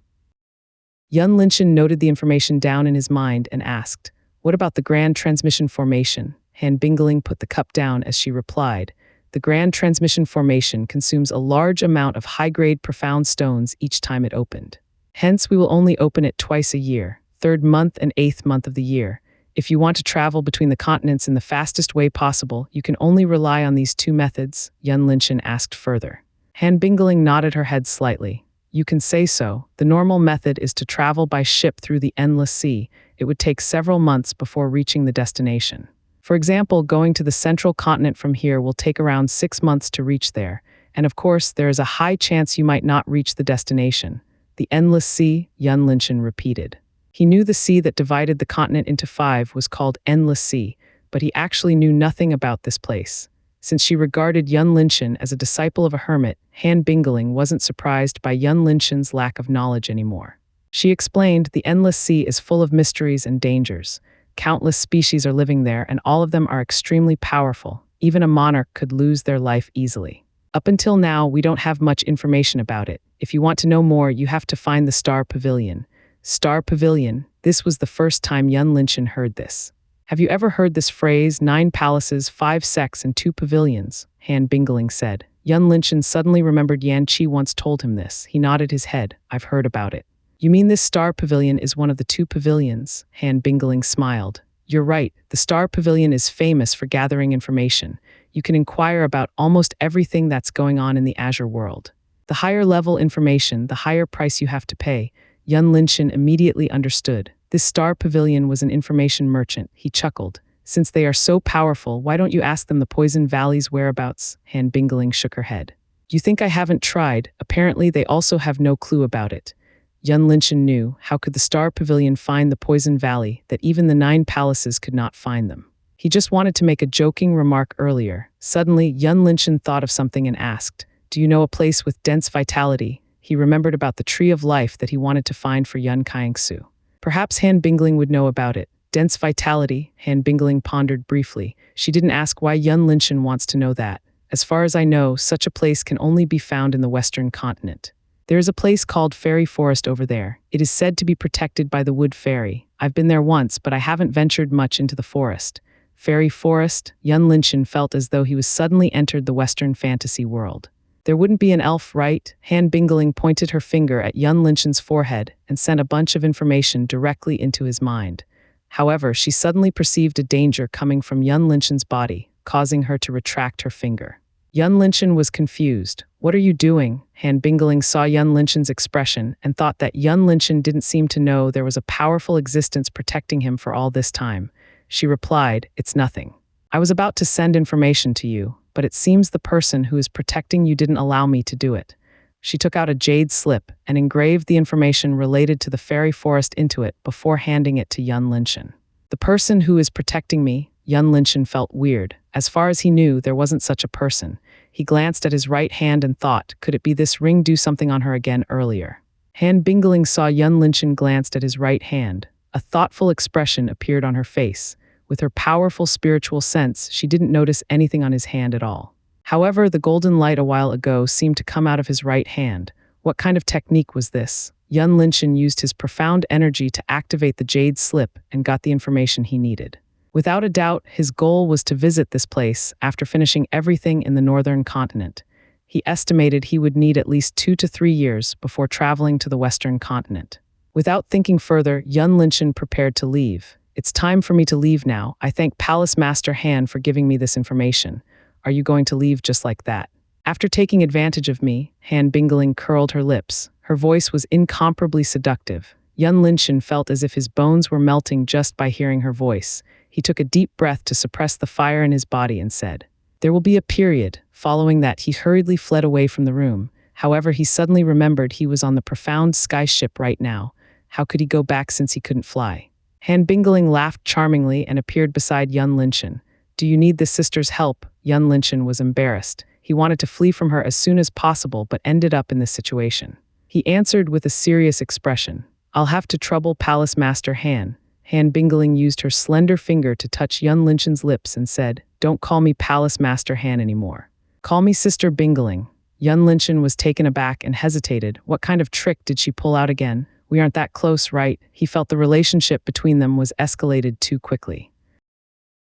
Yun Linchen noted the information down in his mind and asked, What about the Grand Transmission Formation? Han Bingling put the cup down as she replied, The Grand Transmission Formation consumes a large amount of high-grade profound stones each time it opened. Hence, we will only open it twice a year, 3rd month and 8th month of the year. If you want to travel between the continents in the fastest way possible, you can only rely on these 2 methods, Yun Linchen asked further. Han Bingling nodded her head slightly. You can say so. The normal method is to travel by ship through the endless sea. It would take several months before reaching the destination. For example, going to the central continent from here will take around 6 months to reach there. And of course, there is a high chance you might not reach the destination. The endless sea, Yun Linchen repeated. He knew the sea that divided the continent into 5 was called Endless Sea, but he actually knew nothing about this place. Since she regarded Yun Linchen as a disciple of a hermit, Han Bingling wasn't surprised by Yun Linchen's lack of knowledge anymore. She explained, The Endless Sea is full of mysteries and dangers. Countless species are living there, and all of them are extremely powerful. Even a monarch could lose their life easily. Up until now, we don't have much information about it. If you want to know more, you have to find the Star Pavilion. Star Pavilion, this was the first time Yun Linchen heard this. Have you ever heard this phrase, 9 palaces, 5 sects, and 2 pavilions? Han Bingling said. Yun Linchen suddenly remembered Yan Qi once told him this. He nodded his head. I've heard about it. You mean this Star Pavilion is one of the 2 pavilions? Han Bingling smiled. You're right. The Star Pavilion is famous for gathering information. You can inquire about almost everything that's going on in the Azure world. The higher level information, the higher price you have to pay. Yun Linchen immediately understood. This Star Pavilion was an information merchant. He chuckled. Since they are so powerful, why don't you ask them the Poison Valley's whereabouts? Han Bingling shook her head. You think I haven't tried? Apparently they also have no clue about it. Yun Linchen knew. How could the Star Pavilion find the Poison Valley, that even the 9 palaces could not find them? He just wanted to make a joking remark earlier. Suddenly, Yun Linchen thought of something and asked, Do you know a place with dense vitality? He remembered about the Tree of Life that he wanted to find for Yun Xianxia. Perhaps Han Bingling would know about it. Dense vitality, Han Bingling pondered briefly. She didn't ask why Yun Linchen wants to know that. As far as I know, such a place can only be found in the Western continent. There is a place called Fairy Forest over there. It is said to be protected by the Wood Fairy. I've been there once, but I haven't ventured much into the forest. Fairy Forest? Yun Linshan felt as though he was suddenly entered the Western fantasy world. There wouldn't be an elf, right? Han Bingling pointed her finger at Yun Linshan's forehead and sent a bunch of information directly into his mind. However, she suddenly perceived a danger coming from Yun Linshan's body, causing her to retract her finger. Yun Linshan was confused. What are you doing? Han Bingling saw Yun Linshan's expression and thought that Yun Linshan didn't seem to know there was a powerful existence protecting him for all this time. She replied, "It's nothing. I was about to send information to you, but it seems the person who is protecting you didn't allow me to do it." She took out a jade slip and engraved the information related to the fairy forest into it before handing it to Yun Linshan. The person who is protecting me? Yun Linshan felt weird. As far as he knew, there wasn't such a person. He glanced at his right hand and thought, could it be this ring do something on her again earlier? Han Bingling saw Yun Linshan glanced at his right hand. A thoughtful expression appeared on her face. With her powerful spiritual sense, she didn't notice anything on his hand at all. However, the golden light a while ago seemed to come out of his right hand. What kind of technique was this? Yun Linshan used his profound energy to activate the jade slip and got the information he needed. Without a doubt, his goal was to visit this place after finishing everything in the northern continent. He estimated he would need at least 2 to 3 years before traveling to the western continent. Without thinking further, Yun Linshan prepared to leave. It's time for me to leave now. I thank Palace Master Han for giving me this information. Are you going to leave just like that? After taking advantage of me, Han Bingling curled her lips. Her voice was incomparably seductive. Yun Linshan felt as if his bones were melting just by hearing her voice. He took a deep breath to suppress the fire in his body and said, "There will be a period." Following that, he hurriedly fled away from the room. However, he suddenly remembered he was on the profound sky ship right now. How could he go back since he couldn't fly? Han Bingling laughed charmingly and appeared beside Yun Linshan. "Do you need the sister's help?" Yun Linshan was embarrassed. He wanted to flee from her as soon as possible but ended up in this situation. He answered with a serious expression, "I'll have to trouble Palace Master Han." Han Bingling used her slender finger to touch Yun Linshan's lips and said, "Don't call me Palace Master Han anymore. Call me Sister Bingling." Yun Linshan was taken aback and hesitated. What kind of trick did she pull out again? We aren't that close, right? He felt the relationship between them was escalated too quickly.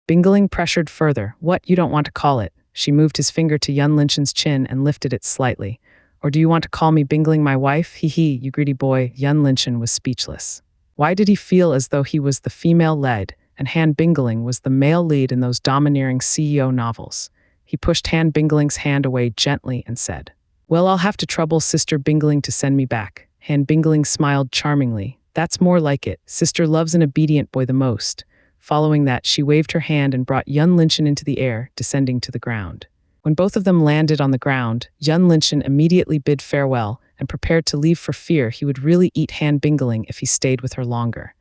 Bingling pressured further. "What, you don't want to call it?" She moved his finger to Yun Linshan's chin and lifted it slightly. "Or do you want to call me Bingling my wife? Hee hee, you greedy boy." Yun Linshan was speechless. Why did he feel as though he was the female lead and Han Bingling was the male lead in those domineering CEO novels? He pushed Han Bingling's hand away gently and said, "Well, I'll have to trouble Sister Bingling to send me back." Han Bingling smiled charmingly. "That's more like it. Sister loves an obedient boy the most." Following that, she waved her hand and brought Yun Linshan into the air, descending to the ground. When both of them landed on the ground, Yun Linshan immediately bid farewell and prepared to leave for fear he would really eat Han Bingling if he stayed with her longer.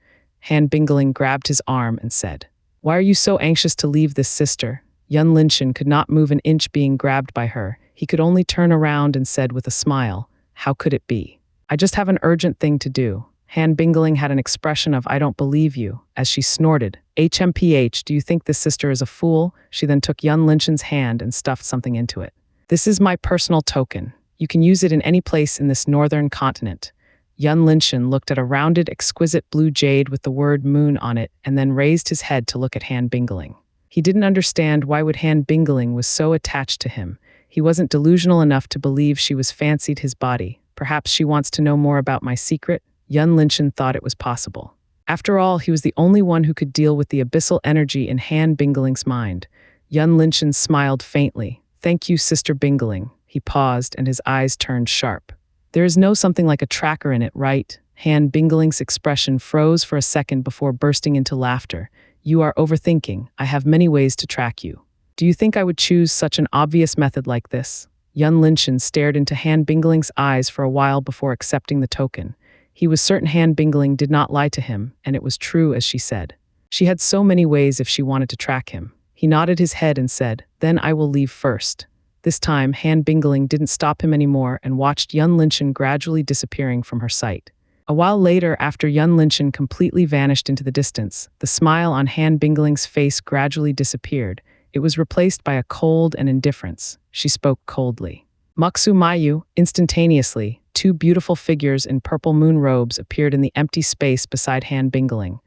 Han Bingling grabbed his arm and said, "Why are you so anxious to leave this, sister?" Yun Linshan could not move an inch being grabbed by her. He could only turn around and said with a smile, "How could it be? I just have an urgent thing to do." Han Bingling had an expression of "I don't believe you" as she snorted, "HMPH, do you think this sister is a fool?" She then took Yun Linshan's hand and stuffed something into it. "This is my personal token. You can use it in any place in this northern continent." Yun Linshan looked at a rounded, exquisite blue jade with the word moon on it and then raised his head to look at Han Bingling. He didn't understand why would Han Bingling was so attached to him. He wasn't delusional enough to believe she was fancied his body. Perhaps she wants to know more about my secret? Yun Linshan thought it was possible. After all, he was the only one who could deal with the abyssal energy in Han Bingling's mind. Yun Linshan smiled faintly. "Thank you, Sister Bingling." He paused and his eyes turned sharp. "There is no something like a tracker in it, right?" Han Bingling's expression froze for a second before bursting into laughter. "You are overthinking. I have many ways to track you. Do you think I would choose such an obvious method like this?" Yun Linshan stared into Han Bingling's eyes for a while before accepting the token. He was certain Han Bingling did not lie to him, and it was true as she said. She had so many ways if she wanted to track him. He nodded his head and said, "Then I will leave first." This time, Han Bingling didn't stop him anymore and watched Yun Linshan gradually disappearing from her sight. A while later, after Yun Linshan completely vanished into the distance, the smile on Han Bingling's face gradually disappeared. It was replaced by a cold and indifference. She spoke coldly. Muksu Mayu, instantaneously, two beautiful figures in purple moon robes appeared in the empty space beside Han Bingling.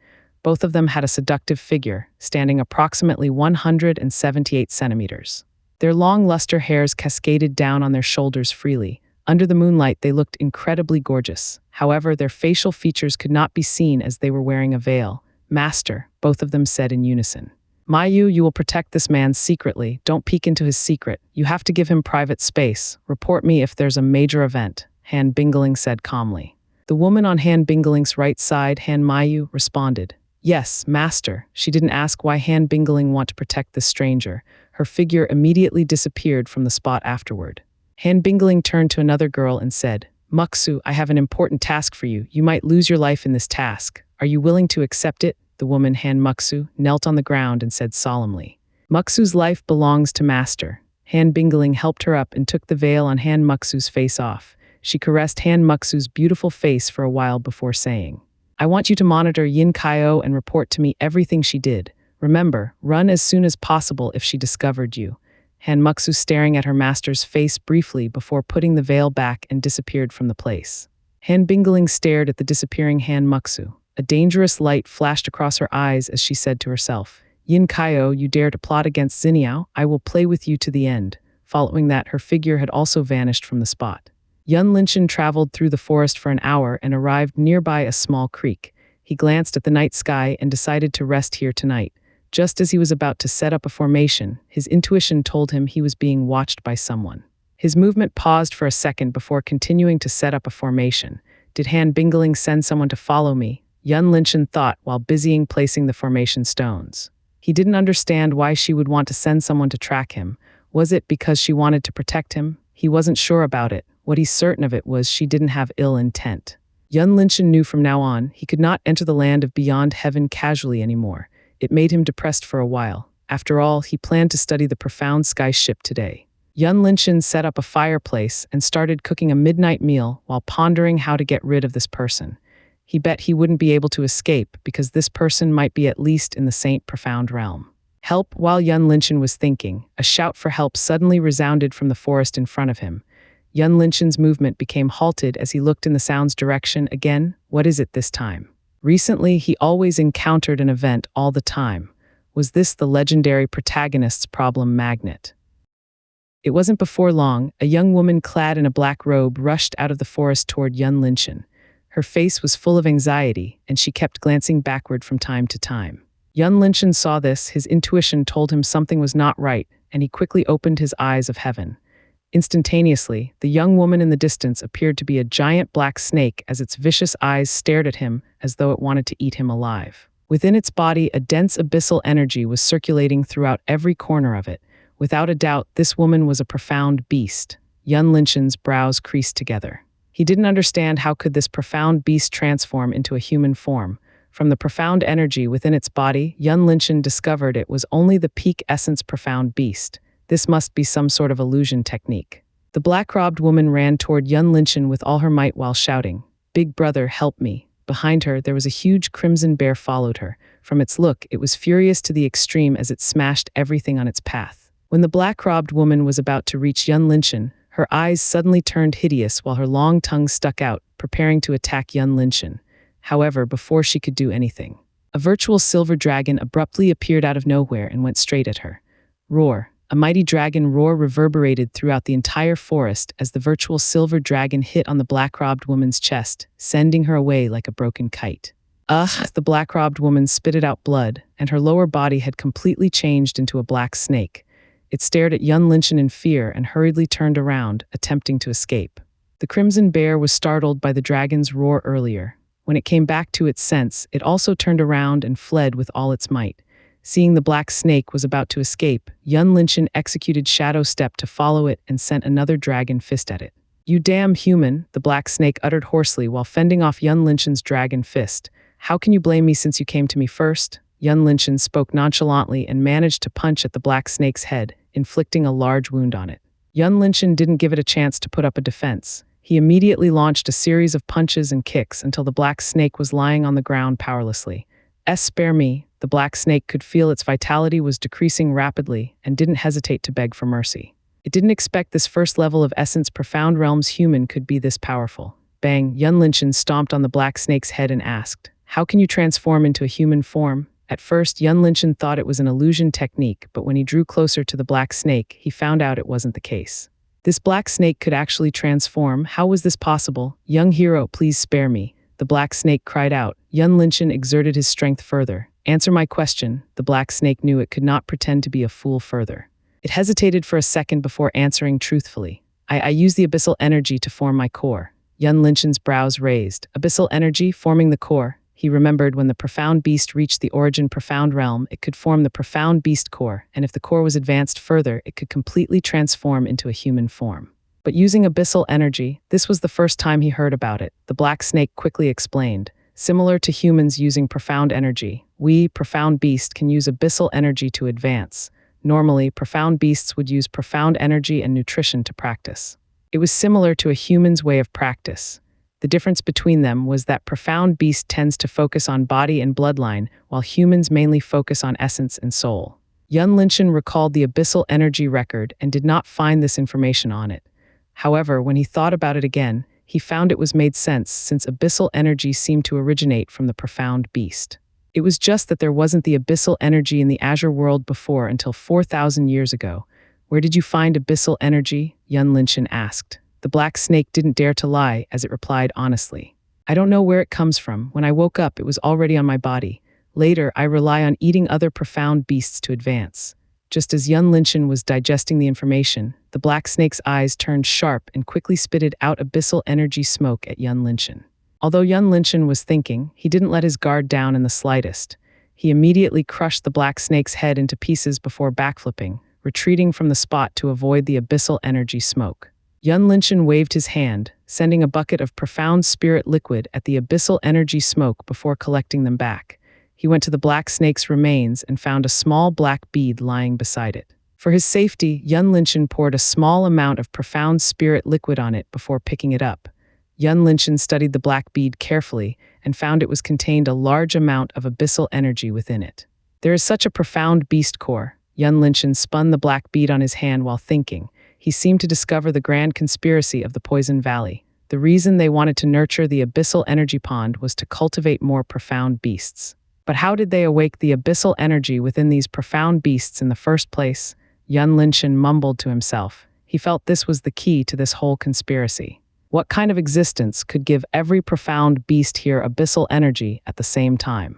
Both of them had a seductive figure, standing approximately 178 centimeters. Their long luster hairs cascaded down on their shoulders freely. Under the moonlight, they looked incredibly gorgeous. However, their facial features could not be seen as they were wearing a veil. "Master," both of them said in unison. "Mayu, you will protect this man secretly. Don't peek into his secret. You have to give him private space. Report me if there's a major event," Han Bingling said calmly. The woman on Han Bingling's right side, Han Mayu, responded. "Yes, master." She didn't ask why Han Bingling want to protect this stranger. Her figure immediately disappeared from the spot afterward. Han Bingling turned to another girl and said, "Muksu, I have an important task for you. You might lose your life in this task. Are you willing to accept it?" The woman, Han Muksu, knelt on the ground and said solemnly. "Muksu's life belongs to master." Han Bingling helped her up and took the veil on Han Muksu's face off. She caressed Han Muksu's beautiful face for a while before saying, "I want you to monitor Yin Kaio and report to me everything she did. Remember, run as soon as possible if she discovered you." Han Muksu staring at her master's face briefly before putting the veil back and disappeared from the place. Han Bingling stared at the disappearing Han Muksu. A dangerous light flashed across her eyes as she said to herself, "Yin Kaio, you dare to plot against Xiniao? I will play with you to the end." Following that, her figure had also vanished from the spot. Yun Linshan traveled through the forest for an hour and arrived nearby a small creek. He glanced at the night sky and decided to rest here tonight. Just as he was about to set up a formation, his intuition told him he was being watched by someone. His movement paused for a second before continuing to set up a formation. Did Han Bingling send someone to follow me? Yun Linshan thought while busying placing the formation stones. He didn't understand why she would want to send someone to track him. Was it because she wanted to protect him? He wasn't sure about it. What he's certain of it was she didn't have ill intent. Yun Linshan knew from now on he could not enter the land of beyond heaven casually anymore. It made him depressed for a while. After all, he planned to study the profound sky ship today. Yun Linshan set up a fireplace and started cooking a midnight meal while pondering how to get rid of this person. He bet he wouldn't be able to escape because this person might be at least in the Saint Profound realm. Help! While Yun Linshan was thinking, a shout for help suddenly resounded from the forest in front of him. Yun Linshan's movement became halted as he looked in the sound's direction again. What is it this time? Recently, he always encountered an event all the time. Was this the legendary protagonist's problem magnet? It wasn't before long, a young woman clad in a black robe rushed out of the forest toward Yun Linshan. Her face was full of anxiety, and she kept glancing backward from time to time. Yun Linshan saw this, his intuition told him something was not right, and he quickly opened his eyes of heaven. Instantaneously, the young woman in the distance appeared to be a giant black snake as its vicious eyes stared at him as though it wanted to eat him alive. Within its body, a dense abyssal energy was circulating throughout every corner of it. Without a doubt, this woman was a profound beast. Yun Linshan's brows creased together. He didn't understand how could this profound beast transform into a human form. From the profound energy within its body, Yun Linshan discovered it was only the peak essence profound beast. This must be some sort of illusion technique. The black-robed woman ran toward Yun Linshan with all her might while shouting, "Big brother, help me." Behind her, there was a huge crimson bear followed her. From its look, it was furious to the extreme as it smashed everything on its path. When the black-robed woman was about to reach Yun Linshan, her eyes suddenly turned hideous while her long tongue stuck out, preparing to attack Yun Linshan. However, before she could do anything, a virtual silver dragon abruptly appeared out of nowhere and went straight at her. Roar! A mighty dragon roar reverberated throughout the entire forest as the virtual silver dragon hit on the black-robed woman's chest, sending her away like a broken kite. Ugh! The black-robed woman spitted out blood, and her lower body had completely changed into a black snake. It stared at Yun Linshan in fear and hurriedly turned around, attempting to escape. The crimson bear was startled by the dragon's roar earlier. When it came back to its sense, it also turned around and fled with all its might. Seeing the black snake was about to escape, Yun Linshan executed Shadow Step to follow it and sent another dragon fist at it. "You damn human," the black snake uttered hoarsely while fending off Yun Linshan's dragon fist. "How can you blame me since you came to me first?" Yun Linshan spoke nonchalantly and managed to punch at the black snake's head, inflicting a large wound on it. Yun Linshan didn't give it a chance to put up a defense. He immediately launched a series of punches and kicks until the black snake was lying on the ground powerlessly. Spare me." The black snake could feel its vitality was decreasing rapidly and didn't hesitate to beg for mercy. It didn't expect this first level of essence profound realms human could be this powerful. Bang, Yun Linchen stomped on the black snake's head and asked, "How can you transform into a human form?" At first, Yun Linchen thought it was an illusion technique, but when he drew closer to the black snake, he found out it wasn't the case. This black snake could actually transform. How was this possible? "Young hero, please spare me," the black snake cried out. Yun Linchen exerted his strength further. "Answer my question." The black snake knew it could not pretend to be a fool further. It hesitated for a second before answering truthfully. I use the abyssal energy to form my core." Yun Linchen's brows raised. Abyssal energy forming the core. He remembered when the profound beast reached the origin profound realm, it could form the profound beast core, and if the core was advanced further, it could completely transform into a human form. But using abyssal energy, this was the first time he heard about it. The black snake quickly explained. "Similar to humans using profound energy, we, profound beast, can use abyssal energy to advance. Normally, profound beasts would use profound energy and nutrition to practice. It was similar to a human's way of practice. The difference between them was that profound beast tends to focus on body and bloodline, while humans mainly focus on essence and soul." Yun Linchen recalled the abyssal energy record and did not find this information on it. However, when he thought about it again, he found it was made sense since abyssal energy seemed to originate from the profound beast. It was just that there wasn't the abyssal energy in the Azure world before until 4,000 years ago. "Where did you find abyssal energy?" Yun Linchen asked. The black snake didn't dare to lie as it replied honestly. "I don't know where it comes from. When I woke up, it was already on my body. Later, I rely on eating other profound beasts to advance." Just as Yun Linchen was digesting the information, the black snake's eyes turned sharp and quickly spitted out abyssal energy smoke at Yun Linchen. Although Yun Linchen was thinking, he didn't let his guard down in the slightest. He immediately crushed the black snake's head into pieces before backflipping, retreating from the spot to avoid the abyssal energy smoke. Yun Linchen waved his hand, sending a bucket of profound spirit liquid at the abyssal energy smoke before collecting them back. He went to the black snake's remains and found a small black bead lying beside it. For his safety, Yun Linchen poured a small amount of profound spirit liquid on it before picking it up. Yun Linchen studied the black bead carefully and found it was contained a large amount of abyssal energy within it. "There is such a profound beast core." Yun Linchen spun the black bead on his hand while thinking. He seemed to discover the grand conspiracy of the Poison Valley. The reason they wanted to nurture the abyssal energy pond was to cultivate more profound beasts. But how did they awake the abyssal energy within these profound beasts in the first place? Yun Linchen mumbled to himself. He felt this was the key to this whole conspiracy. What kind of existence could give every profound beast here abyssal energy at the same time?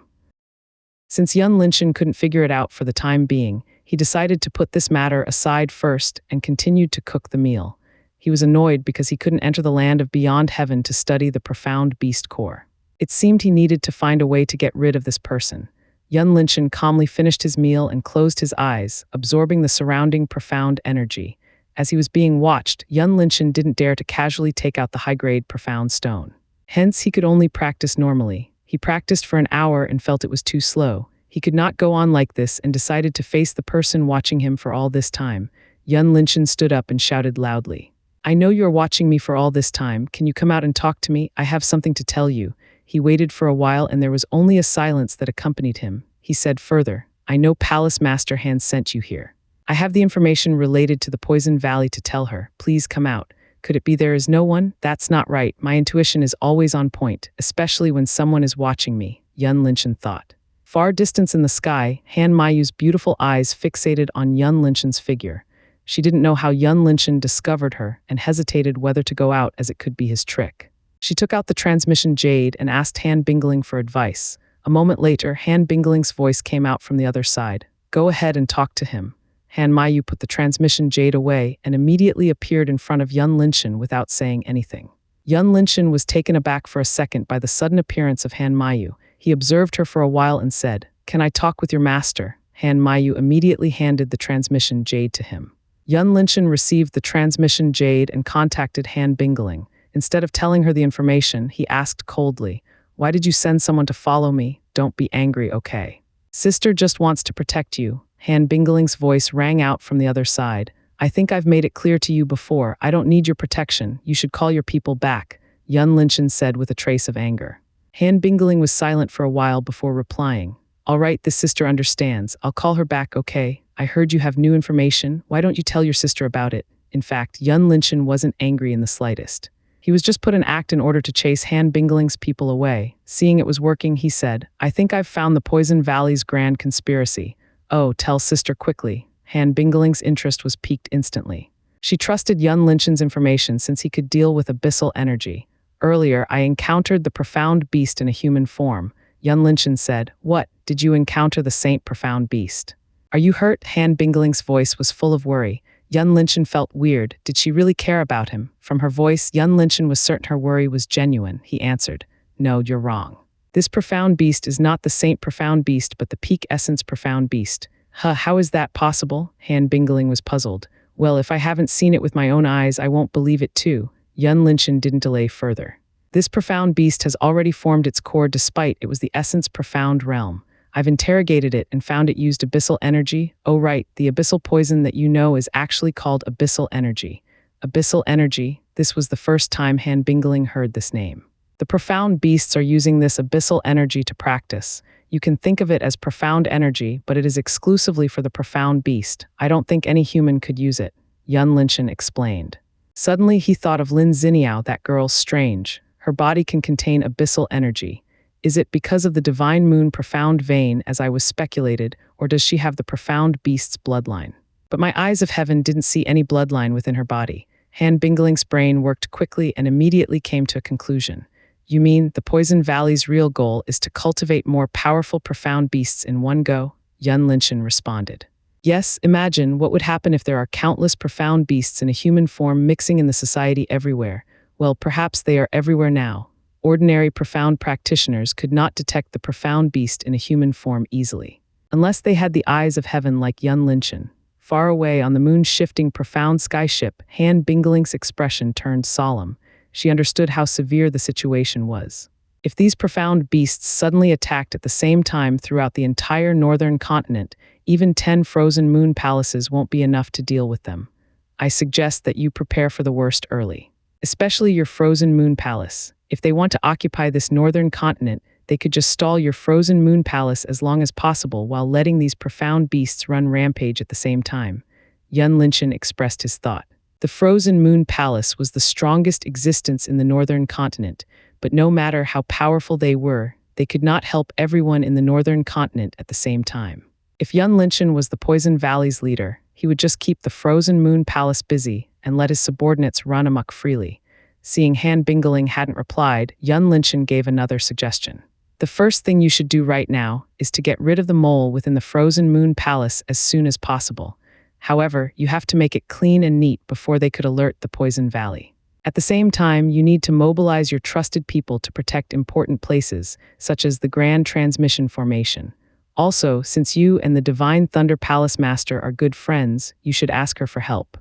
Since Yun Linchen couldn't figure it out for the time being, he decided to put this matter aside first and continued to cook the meal. He was annoyed because he couldn't enter the land of beyond heaven to study the profound beast core. It seemed he needed to find a way to get rid of this person. Yun Linchen calmly finished his meal and closed his eyes, absorbing the surrounding profound energy. As he was being watched, Yun Linchen didn't dare to casually take out the high-grade profound stone. Hence, he could only practice normally. He practiced for an hour and felt it was too slow. He could not go on like this and decided to face the person watching him for all this time. Yun Linchen stood up and shouted loudly. "I know you're watching me for all this time. Can you come out and talk to me? I have something to tell you." He waited for a while and there was only a silence that accompanied him. He said further, "I know Palace Master Han sent you here. I have the information related to the Poison Valley to tell her. Please come out." Could it be there is no one? That's not right. My intuition is always on point, especially when someone is watching me, Yun Linchen thought. Far distance in the sky, Han Mayu's beautiful eyes fixated on Yun Linchen's figure. She didn't know how Yun Linchen discovered her and hesitated whether to go out as it could be his trick. She took out the transmission jade and asked Han Bingling for advice. A moment later, Han Bingling's voice came out from the other side. "Go ahead and talk to him." Han Mayu put the transmission jade away and immediately appeared in front of Yun Linchen without saying anything. Yun Linchen was taken aback for a second by the sudden appearance of Han Mayu. He observed her for a while and said, "Can I talk with your master?" Han Mayu immediately handed the transmission jade to him. Yun Linchen received the transmission jade and contacted Han Bingling. Instead of telling her the information, he asked coldly, "Why did you send someone to follow me? Don't be angry, okay? Sister just wants to protect you." Han Bingling's voice rang out from the other side. "I think I've made it clear to you before. I don't need your protection. You should call your people back," Yun Linchen said with a trace of anger. Han Bingling was silent for a while before replying. All right, this sister understands. I'll call her back, okay? I heard you have new information. Why don't you tell your sister about it? In fact, Yun Linshan wasn't angry in the slightest. He was just put an act in order to chase Han Bingling's people away. Seeing it was working, he said, I think I've found the Poison Valley's grand conspiracy. Oh, tell sister quickly. Han Bingling's interest was piqued instantly. She trusted Yun Linshan's information since he could deal with abyssal energy. Earlier, I encountered the profound beast in a human form. Yun Linshan said, What, did you encounter the Saint Profound Beast? Are you hurt? Han Bingling's voice was full of worry. Yun Linshan felt weird. Did she really care about him? From her voice, Yun Linshan was certain her worry was genuine. He answered, No, you're wrong. This profound beast is not the Saint Profound Beast, but the Peak Essence Profound Beast. How is that possible? Han Bingling was puzzled. Well, if I haven't seen it with my own eyes, I won't believe it too. Yun Linshan didn't delay further. This profound beast has already formed its core despite it was the Essence Profound realm. I've interrogated it and found it used abyssal energy. Oh right, the abyssal poison that you know is actually called abyssal energy. Abyssal energy, this was the first time Han Bingling heard this name. The profound beasts are using this abyssal energy to practice. You can think of it as profound energy, but it is exclusively for the profound beast. I don't think any human could use it, Yun Linshan explained. Suddenly he thought of Lin Xiniao, that girl's strange. Her body can contain abyssal energy. Is it because of the divine moon profound vein, as I was speculated, or does she have the profound beast's bloodline? But my eyes of heaven didn't see any bloodline within her body. Han Bingling's brain worked quickly and immediately came to a conclusion. You mean the Poison Valley's real goal is to cultivate more powerful profound beasts in one go? Yun Linshan responded. Yes, imagine what would happen if there are countless profound beasts in a human form mixing in the society everywhere. Well, perhaps they are everywhere now. Ordinary profound practitioners could not detect the profound beast in a human form easily, unless they had the eyes of heaven like Yun Linshan. Far away on the moon's shifting profound skyship, Han Bingling's expression turned solemn. She understood how severe the situation was. If these profound beasts suddenly attacked at the same time throughout the entire northern continent, even 10 frozen moon palaces won't be enough to deal with them. I suggest that you prepare for the worst early, especially your frozen moon palace. If they want to occupy this northern continent, they could just stall your frozen moon palace as long as possible while letting these profound beasts run rampage at the same time. Yun Linshan expressed his thought. The frozen moon palace was the strongest existence in the northern continent, but no matter how powerful they were, they could not help everyone in the northern continent at the same time. If Yun Linshan was the Poison Valley's leader, he would just keep the frozen moon palace busy and let his subordinates run amok freely. Seeing Han Bingling hadn't replied, Yun Linshan gave another suggestion. The first thing you should do right now is to get rid of the mole within the frozen moon palace as soon as possible. However, you have to make it clean and neat before they could alert the Poison Valley. At the same time, you need to mobilize your trusted people to protect important places, such as the Grand Transmission Formation. Also, since you and the Divine Thunder Palace Master are good friends, you should ask her for help.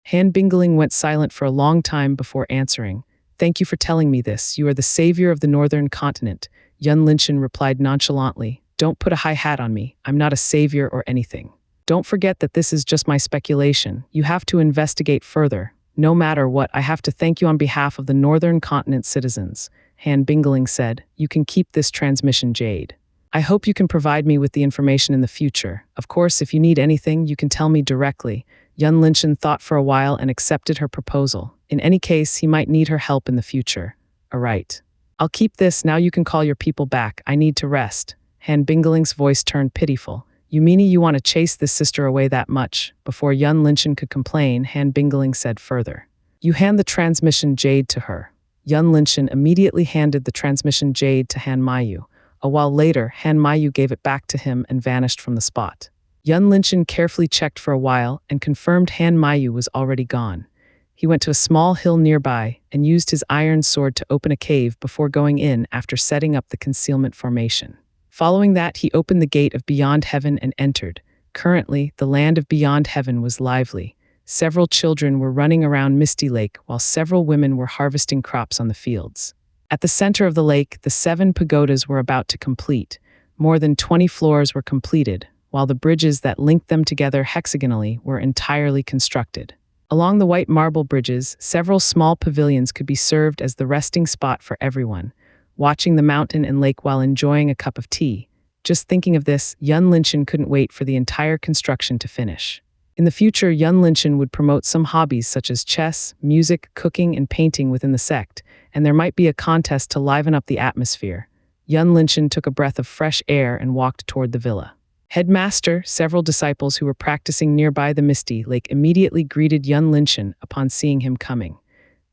Han Bingling went silent for a long time before answering. Thank you for telling me this. You are the savior of the northern continent. Yun Linshan replied nonchalantly. Don't put a high hat on me. I'm not a savior or anything. Don't forget that this is just my speculation. You have to investigate further. No matter what, I have to thank you on behalf of the northern continent citizens. Han Bingling said, You can keep this transmission jade. I hope you can provide me with the information in the future. Of course, if you need anything, you can tell me directly. Yun Linshan thought for a while and accepted her proposal. In any case, he might need her help in the future. All right. I'll keep this. Now you can call your people back. I need to rest. Han Bingling's voice turned pitiful. You mean you want to chase this sister away that much? Before Yun Linshan could complain, Han Bingling said further. You hand the transmission jade to her. Yun Linshan immediately handed the transmission jade to Han Mayu. A while later, Han Mayu gave it back to him and vanished from the spot. Yun Linshan carefully checked for a while and confirmed Han Mayu was already gone. He went to a small hill nearby and used his iron sword to open a cave before going in after setting up the concealment formation. Following that, he opened the gate of Beyond Heaven and entered. Currently, the land of Beyond Heaven was lively. Several children were running around Misty Lake while several women were harvesting crops on the fields. At the center of the lake, the 7 pagodas were about to complete. More than 20 floors were completed, while the bridges that linked them together hexagonally were entirely constructed. Along the white marble bridges, several small pavilions could be served as the resting spot for everyone. Watching the mountain and lake while enjoying a cup of tea, Just thinking of this, Yun Linchen couldn't wait for the entire construction to finish. In the future, Yun Linchen would promote some hobbies such as chess, music, cooking, and painting within the sect, and there might be a contest to liven up the atmosphere. Yun Linchen took a breath of fresh air and walked toward the villa. Headmaster, several disciples who were practicing nearby the Misty Lake immediately greeted Yun Linchen upon seeing him coming.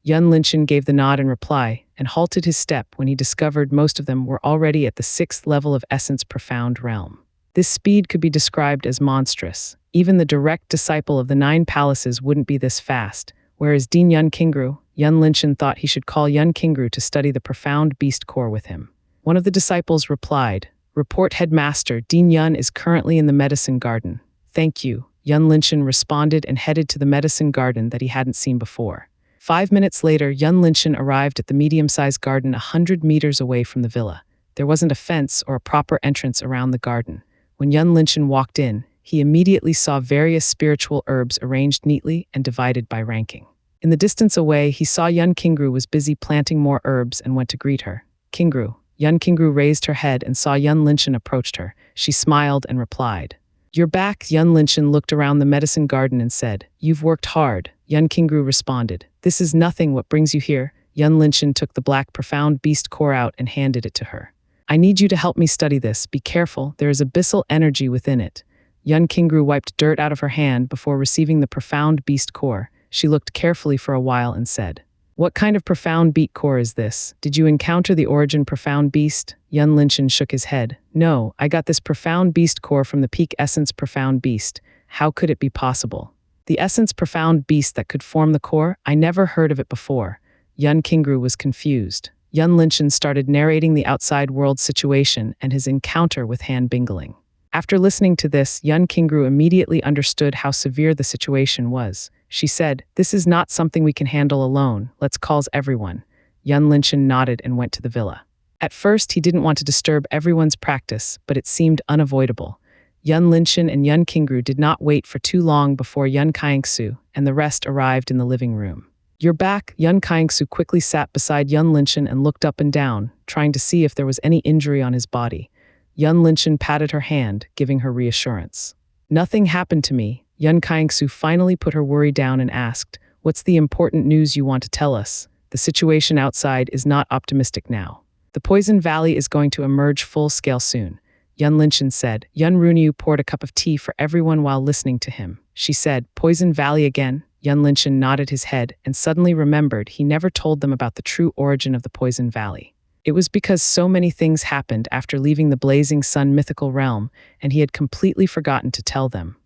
Yun Linchen gave the nod in reply and halted his step when he discovered most of them were already at the 6th level of Essence Profound Realm. This speed could be described as monstrous. Even the direct disciple of the 9 palaces wouldn't be this fast, whereas Dean Yun Kingru, Yun Linchen thought he should call Yun Kingru to study the profound beast core with him. One of the disciples replied, "Report Headmaster, Dean Yun is currently in the medicine garden." "Thank you," Yun Linchen responded and headed to the medicine garden that he hadn't seen before. 5 minutes later, Yun Linchen arrived at the medium-sized garden 100 meters away from the villa. There wasn't a fence or a proper entrance around the garden. When Yun Linchen walked in, he immediately saw various spiritual herbs arranged neatly and divided by ranking. In the distance away, he saw Yun Kingru was busy planting more herbs and went to greet her. "Kingru." Yun Kingru raised her head and saw Yun Linchen approached her. She smiled and replied, "You're back." Yun Linchen looked around the medicine garden and said, "You've worked hard." Yun Kingru responded, "This is nothing. What brings you here?" Yun Linchen took the black profound beast core out and handed it to her. "I need you to help me study this. Be careful, there is abyssal energy within it." Yun Kingru wiped dirt out of her hand before receiving the profound beast core. She looked carefully for a while and said, "What kind of profound beast core is this? Did you encounter the origin profound beast?" Yun Linchen shook his head. "No, I got this profound beast core from the peak essence profound beast. How could it be possible?" "The essence profound beast that could form the core? I never heard of it before." Yun Kingru was confused. Yun Linchen started narrating the outside world situation and his encounter with Han Bingling. After listening to this, Yun Kingru immediately understood how severe the situation was. She said, "This is not something we can handle alone. Let's call everyone." Yun Linchen nodded and went to the villa. At first, he didn't want to disturb everyone's practice, but it seemed unavoidable. Yun Linchen and Yun Kingru did not wait for too long before Yun Xianxia and the rest arrived in the living room. "You're back." Yun Xianxia quickly sat beside Yun Linchen and looked up and down, trying to see if there was any injury on his body. Yun Linchen patted her hand, giving her reassurance. "Nothing happened to me." Yun Xianxia finally put her worry down and asked, "What's the important news you want to tell us? The situation outside is not optimistic now. The Poison Valley is going to emerge full-scale soon." Yun Linchen said. Yun Runyu poured a cup of tea for everyone while listening to him. She said, "Poison Valley again?" Yun Linchen nodded his head and suddenly remembered he never told them about the true origin of the Poison Valley. It was because so many things happened after leaving the Blazing Sun mythical realm, and he had completely forgotten to tell them.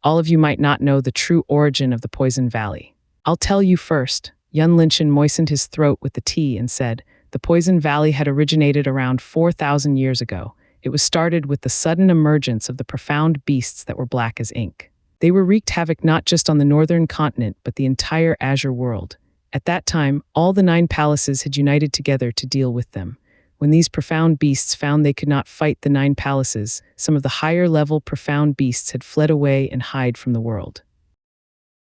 All of you might not know the true origin of the Poison Valley. I'll tell you first. Yun Linchen moistened his throat with the tea and said, "The Poison Valley had originated around 4,000 years ago. It was started with the sudden emergence of the profound beasts that were black as ink. They wreaked havoc not just on the northern continent, but the entire Azure world. At that time, all the 9 palaces had united together to deal with them. When these profound beasts found they could not fight the 9 palaces, some of the higher-level profound beasts had fled away and hid from the world.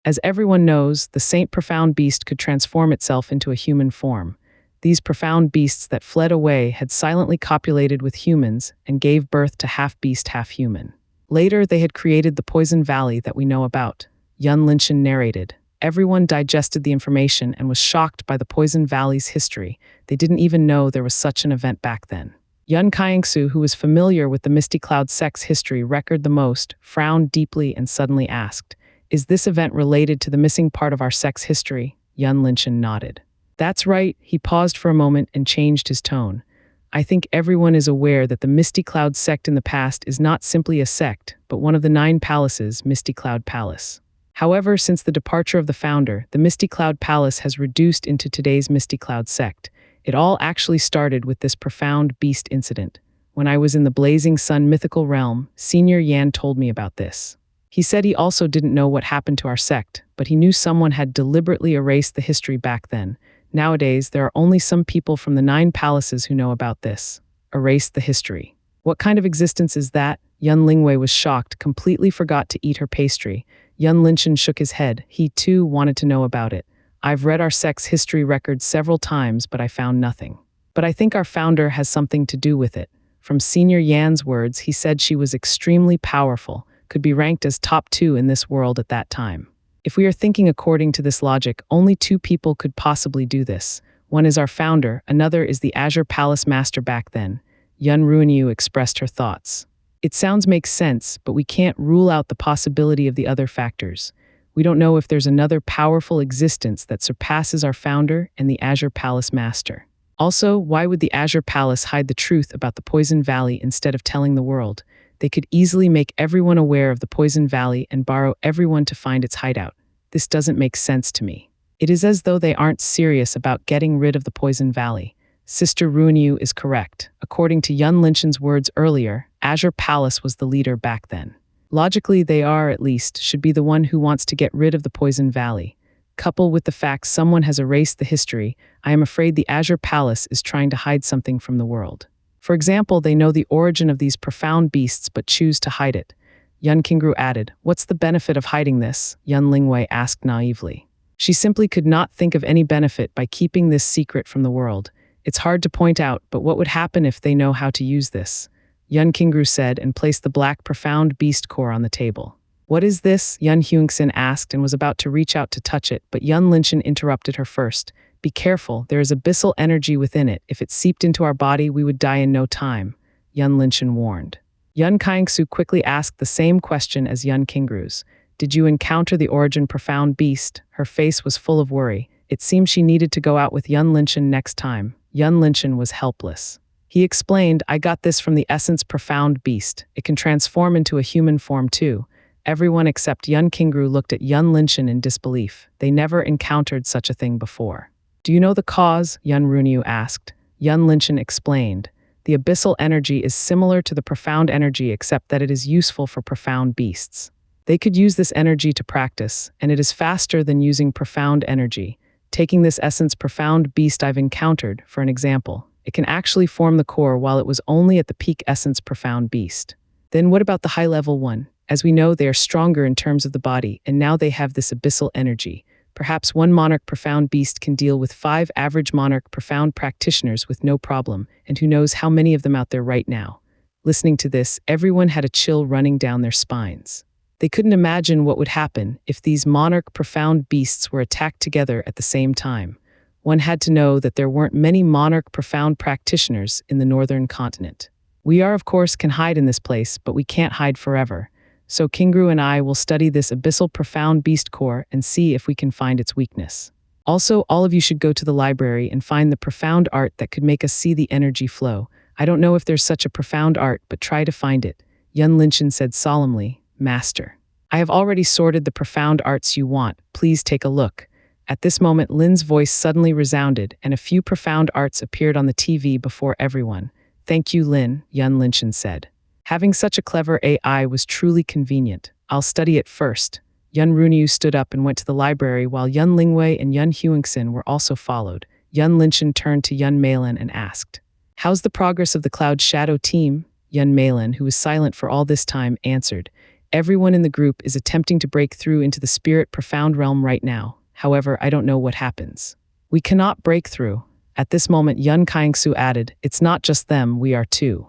As everyone knows, the Saint Profound Beast could transform itself into a human form. These profound beasts that fled away had silently copulated with humans and gave birth to half-beast, half-human. Later, they had created the Poison Valley that we know about." Yun Linchen narrated. Everyone digested the information and was shocked by the Poison Valley's history. They didn't even know there was such an event back then. Yun Xianxia, who was familiar with the Misty Cloud sect's history record the most, frowned deeply and suddenly asked, "Is this event related to the missing part of our sect's history?" Yun Linchen nodded. "That's right." He paused for a moment and changed his tone. "I think everyone is aware that the Misty Cloud sect in the past is not simply a sect, but one of the 9 palaces, Misty Cloud Palace. However, since the departure of the founder, the Misty Cloud Palace has reduced into today's Misty Cloud sect. It all actually started with this profound beast incident. When I was in the Blazing Sun mythical realm, Senior Yan told me about this. He said he also didn't know what happened to our sect, but he knew someone had deliberately erased the history back then. Nowadays, there are only some people from the 9 palaces who know about this. Erased the history. What kind of existence is that?" Yun Lingwei was shocked, completely forgot to eat her pastry. Yun Linchen shook his head. He, too, wanted to know about it. "I've read our sect's history records several times, but I found nothing. But I think our founder has something to do with it. From Senior Yan's words, he said she was extremely powerful, could be ranked as top 2 in this world at that time. If we are thinking according to this logic, only 2 people could possibly do this. One is our founder, another is the Azure Palace master back then. Yun Ruinyu expressed her thoughts. It sounds makes sense, but we can't rule out the possibility of the other factors. We don't know if there's another powerful existence that surpasses our founder and the Azure Palace master. Also, why would the Azure Palace hide the truth about the Poison Valley instead of telling the world? They could easily make everyone aware of the Poison Valley and borrow everyone to find its hideout. This doesn't make sense to me. It is as though they aren't serious about getting rid of the Poison Valley. Sister Ruinyu is correct. According to Yun Linshin's words earlier, Azure Palace was the leader back then. Logically, they are, at least, should be the one who wants to get rid of the Poison Valley. Coupled with the fact someone has erased the history, I am afraid the Azure Palace is trying to hide something from the world. For example, they know the origin of these profound beasts but choose to hide it. Yun Qingru added, "What's the benefit of hiding this?" Yun Lingwei asked naively. She simply could not think of any benefit by keeping this secret from the world. It's hard to point out, but what would happen if they know how to use this? Yun Qingru said and placed the black profound beast core on the table. "What is this?" Yun Huangxin asked and was about to reach out to touch it, but Yun Linshin interrupted her first. "Be careful, there is abyssal energy within it. If it seeped into our body, we would die in no time," Yun Linshin warned. Yun Kaingsu quickly asked the same question as Yun Qingru's. "Did you encounter the origin profound beast?" Her face was full of worry. It seemed she needed to go out with Yun Linshin next time. Yun Linshin was helpless. He explained, "I got this from the essence profound beast. It can transform into a human form too." Everyone except Yun Qingru looked at Yun Linshin in disbelief. They never encountered such a thing before. "Do you know the cause?" Yun Ruinyu asked. Yun Linshin explained. "The abyssal energy is similar to the profound energy except that it is useful for profound beasts. They could use this energy to practice, and it is faster than using profound energy. Taking this essence profound beast I've encountered, for an example, it can actually form the core while it was only at the peak essence profound beast. Then what about the high-level one? As we know, they are stronger in terms of the body, and now they have this abyssal energy. Perhaps one monarch profound beast can deal with 5 average monarch profound practitioners with no problem, and who knows how many of them out there right now." Listening to this, everyone had a chill running down their spines. They couldn't imagine what would happen if these monarch profound beasts were attacked together at the same time. One had to know that there weren't many monarch profound practitioners in the northern continent. "We are, of course, can hide in this place, but we can't hide forever. So Qingru and I will study this abyssal profound beast core and see if we can find its weakness. Also, all of you should go to the library and find the profound art that could make us see the energy flow. I don't know if there's such a profound art, but try to find it." Yun Linshin said solemnly, "Master, I have already sorted the profound arts you want. Please take a look." At this moment, Lin's voice suddenly resounded, and a few profound arts appeared on the TV before everyone. "Thank you, Lin," Yun Linshin said. Having such a clever AI was truly convenient. "I'll study it first." Yun Ruinyu stood up and went to the library while Yun Lingwei and Yun Huangxin were also followed. Yun Linshin turned to Yun Mailin and asked, "How's the progress of the Cloud Shadow team?" Yun Mailin, who was silent for all this time, answered, "Everyone in the group is attempting to break through into the spirit profound realm right now. However, I don't know what happens. We cannot break through." At this moment, Yun Kaingsu added, "It's not just them, we are too."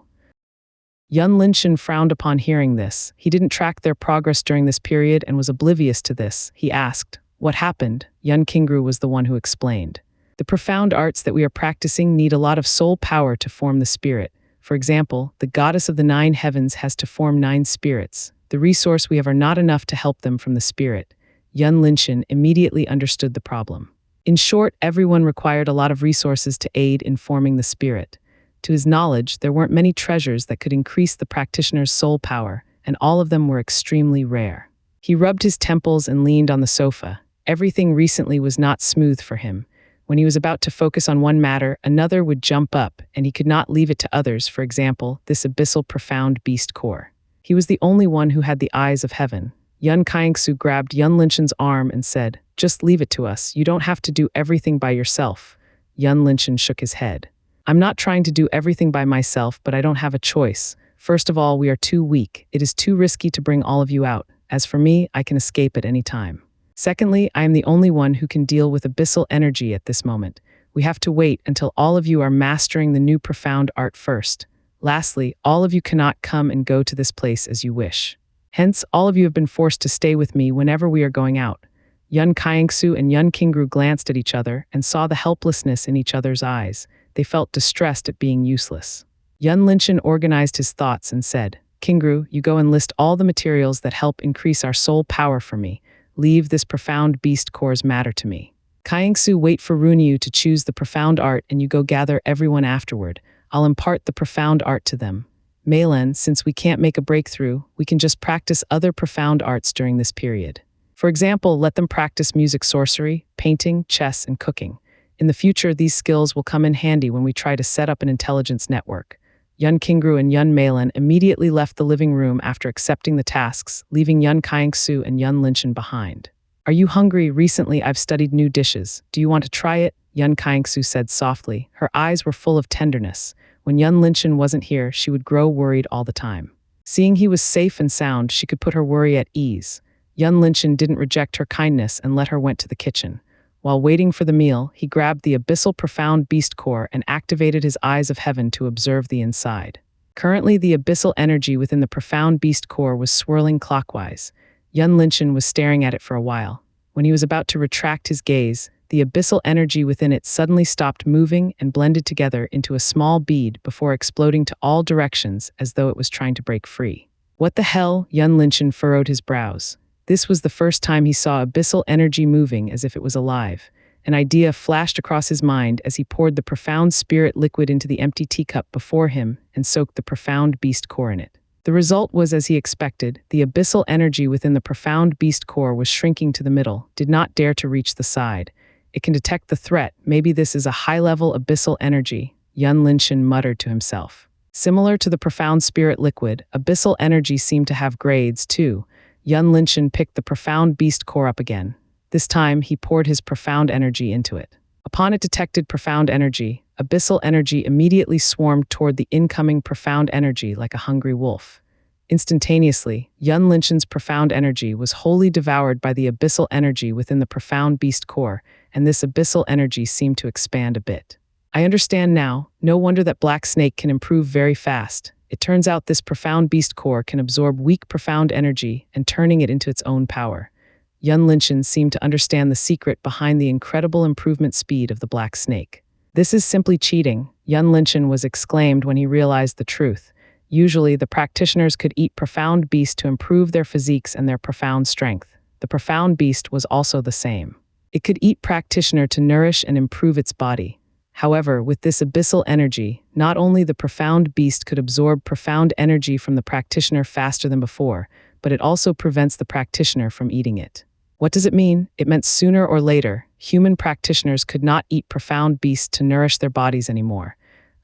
Yun Linshin frowned upon hearing this. He didn't track their progress during this period and was oblivious to this. He asked, "What happened?" Yun Qingru was the one who explained. "The profound arts that we are practicing need a lot of soul power to form the spirit. For example, the goddess of the 9 heavens has to form 9 spirits. The resource we have are not enough to help them from the spirit." Yun Linshin immediately understood the problem. In short, everyone required a lot of resources to aid in forming the spirit. To his knowledge, there weren't many treasures that could increase the practitioner's soul power, and all of them were extremely rare. He rubbed his temples and leaned on the sofa. Everything recently was not smooth for him. When he was about to focus on one matter, another would jump up, and he could not leave it to others, for example, this abyssal profound beast core. He was the only one who had the eyes of heaven. Yun Kaingsu grabbed Yun Linshin's arm and said, "Just leave it to us. You don't have to do everything by yourself." Yun Linshin shook his head. "I'm not trying to do everything by myself, but I don't have a choice. First of all, we are too weak. It is too risky to bring all of you out. As for me, I can escape at any time. Secondly, I am the only one who can deal with abyssal energy at this moment. We have to wait until all of you are mastering the new profound art first." Lastly, all of you cannot come and go to this place as you wish. Hence, all of you have been forced to stay with me whenever we are going out." Yun Xianxia and Yun Qingru glanced at each other and saw the helplessness in each other's eyes. They felt distressed at being useless. Yun Linchen organized his thoughts and said, "Qingru, you go and list all the materials that help increase our soul power for me. Leave this profound beast core's matter to me. Xianxia, wait for Runyu to choose the profound art and you go gather everyone afterward. I'll impart the profound art to them. Meilen, since we can't make a breakthrough, we can just practice other profound arts during this period. For example, let them practice music, sorcery, painting, chess, and cooking. In the future, these skills will come in handy when we try to set up an intelligence network." Yun Qingru and Yun Meilen immediately left the living room after accepting the tasks, leaving Yun Xianxia and Yun Linchen behind. "Are you hungry? Recently, I've studied new dishes. Do you want to try it?" Yun Xianxia said softly. Her eyes were full of tenderness. When Yun Linchen wasn't here, she would grow worried all the time. Seeing he was safe and sound, she could put her worry at ease. Yun Linchen didn't reject her kindness and let her went to the kitchen. While waiting for the meal, he grabbed the abyssal profound beast core and activated his eyes of heaven to observe the inside. Currently, the abyssal energy within the profound beast core was swirling clockwise. Yun Linchen was staring at it for a while. When he was about to retract his gaze, the abyssal energy within it suddenly stopped moving and blended together into a small bead before exploding to all directions as though it was trying to break free. "What the hell?" Yun Linchen furrowed his brows. This was the first time he saw abyssal energy moving as if it was alive. An idea flashed across his mind as he poured the profound spirit liquid into the empty teacup before him and soaked the profound beast core in it. The result was as he expected. The abyssal energy within the profound beast core was shrinking to the middle, did not dare to reach the side. "It can detect the threat. Maybe this is a high-level abyssal energy," Yun Linchen muttered to himself. Similar to the profound spirit liquid, abyssal energy seemed to have grades too. Yun Linchen picked the profound beast core up again. This time, he poured his profound energy into it. Upon it detected profound energy, abyssal energy immediately swarmed toward the incoming profound energy like a hungry wolf. Instantaneously, Yun Linchen's profound energy was wholly devoured by the abyssal energy within the profound beast core, and this abyssal energy seemed to expand a bit. "I understand now. No wonder that Black Snake can improve very fast. It turns out this profound beast core can absorb weak profound energy and turning it into its own power." Yun Linchen seemed to understand the secret behind the incredible improvement speed of the Black Snake. "This is simply cheating," Yun Linchen was exclaimed when he realized the truth. Usually, the practitioners could eat profound beast to improve their physiques and their profound strength. The profound beast was also the same. It could eat practitioner to nourish and improve its body. However, with this abyssal energy, not only the profound beast could absorb profound energy from the practitioner faster than before, but it also prevents the practitioner from eating it. What does it mean? It meant sooner or later, human practitioners could not eat profound beasts to nourish their bodies anymore,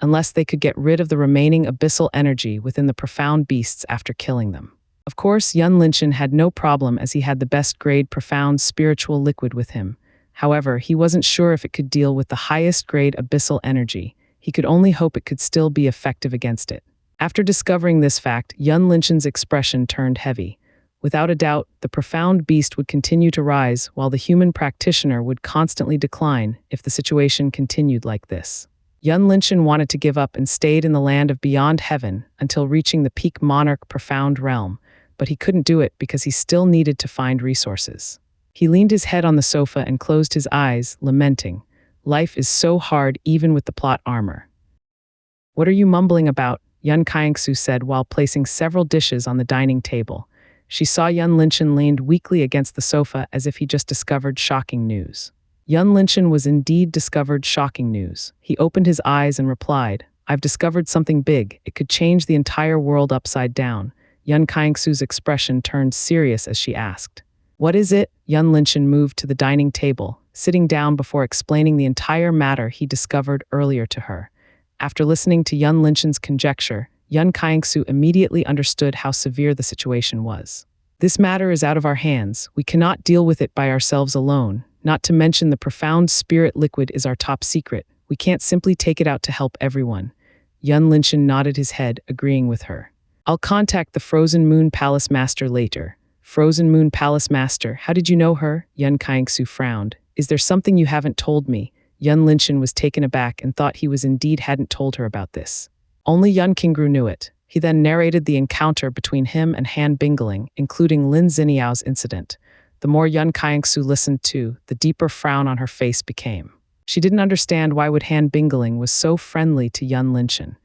unless they could get rid of the remaining abyssal energy within the profound beasts after killing them. Of course, Yun Linchen had no problem as he had the best grade profound spiritual liquid with him. However, he wasn't sure if it could deal with the highest grade abyssal energy. He could only hope it could still be effective against it. After discovering this fact, Yun Linchen's expression turned heavy. Without a doubt, the profound beast would continue to rise while the human practitioner would constantly decline if the situation continued like this. Yun Linchen wanted to give up and stayed in the land of beyond heaven until reaching the peak monarch profound realm, but he couldn't do it because he still needed to find resources. He leaned his head on the sofa and closed his eyes, lamenting. "Life is so hard even with the plot armor." "What are you mumbling about?" Yun Xianxia said while placing several dishes on the dining table. She saw Yun Linchen leaned weakly against the sofa as if he just discovered shocking news. Yun Linchen was indeed discovered shocking news. He opened his eyes and replied, "I've discovered something big. It could change the entire world upside down." Yun Xianxia's expression turned serious as she asked, "What is it?" Yun Linchen moved to the dining table, sitting down before explaining the entire matter he discovered earlier to her. After listening to Yun Linchen's conjecture, Yun Xianxia immediately understood how severe the situation was. "This matter is out of our hands. We cannot deal with it by ourselves alone. Not to mention the profound spirit liquid is our top secret. We can't simply take it out to help everyone." Yun Linchen nodded his head, agreeing with her. "I'll contact the Frozen Moon Palace Master later." "Frozen Moon Palace Master, how did you know her?" Yun Xianxia frowned. "Is there something you haven't told me?" Yun Linchen was taken aback and thought he was indeed hadn't told her about this. Only Yun Qingru knew it. He then narrated the encounter between him and Han Bingling, including Lin Ziniao's incident. The more Yun Qiangsu listened to, the deeper frown on her face became. She didn't understand why would Han Bingling was so friendly to Yun Linshan.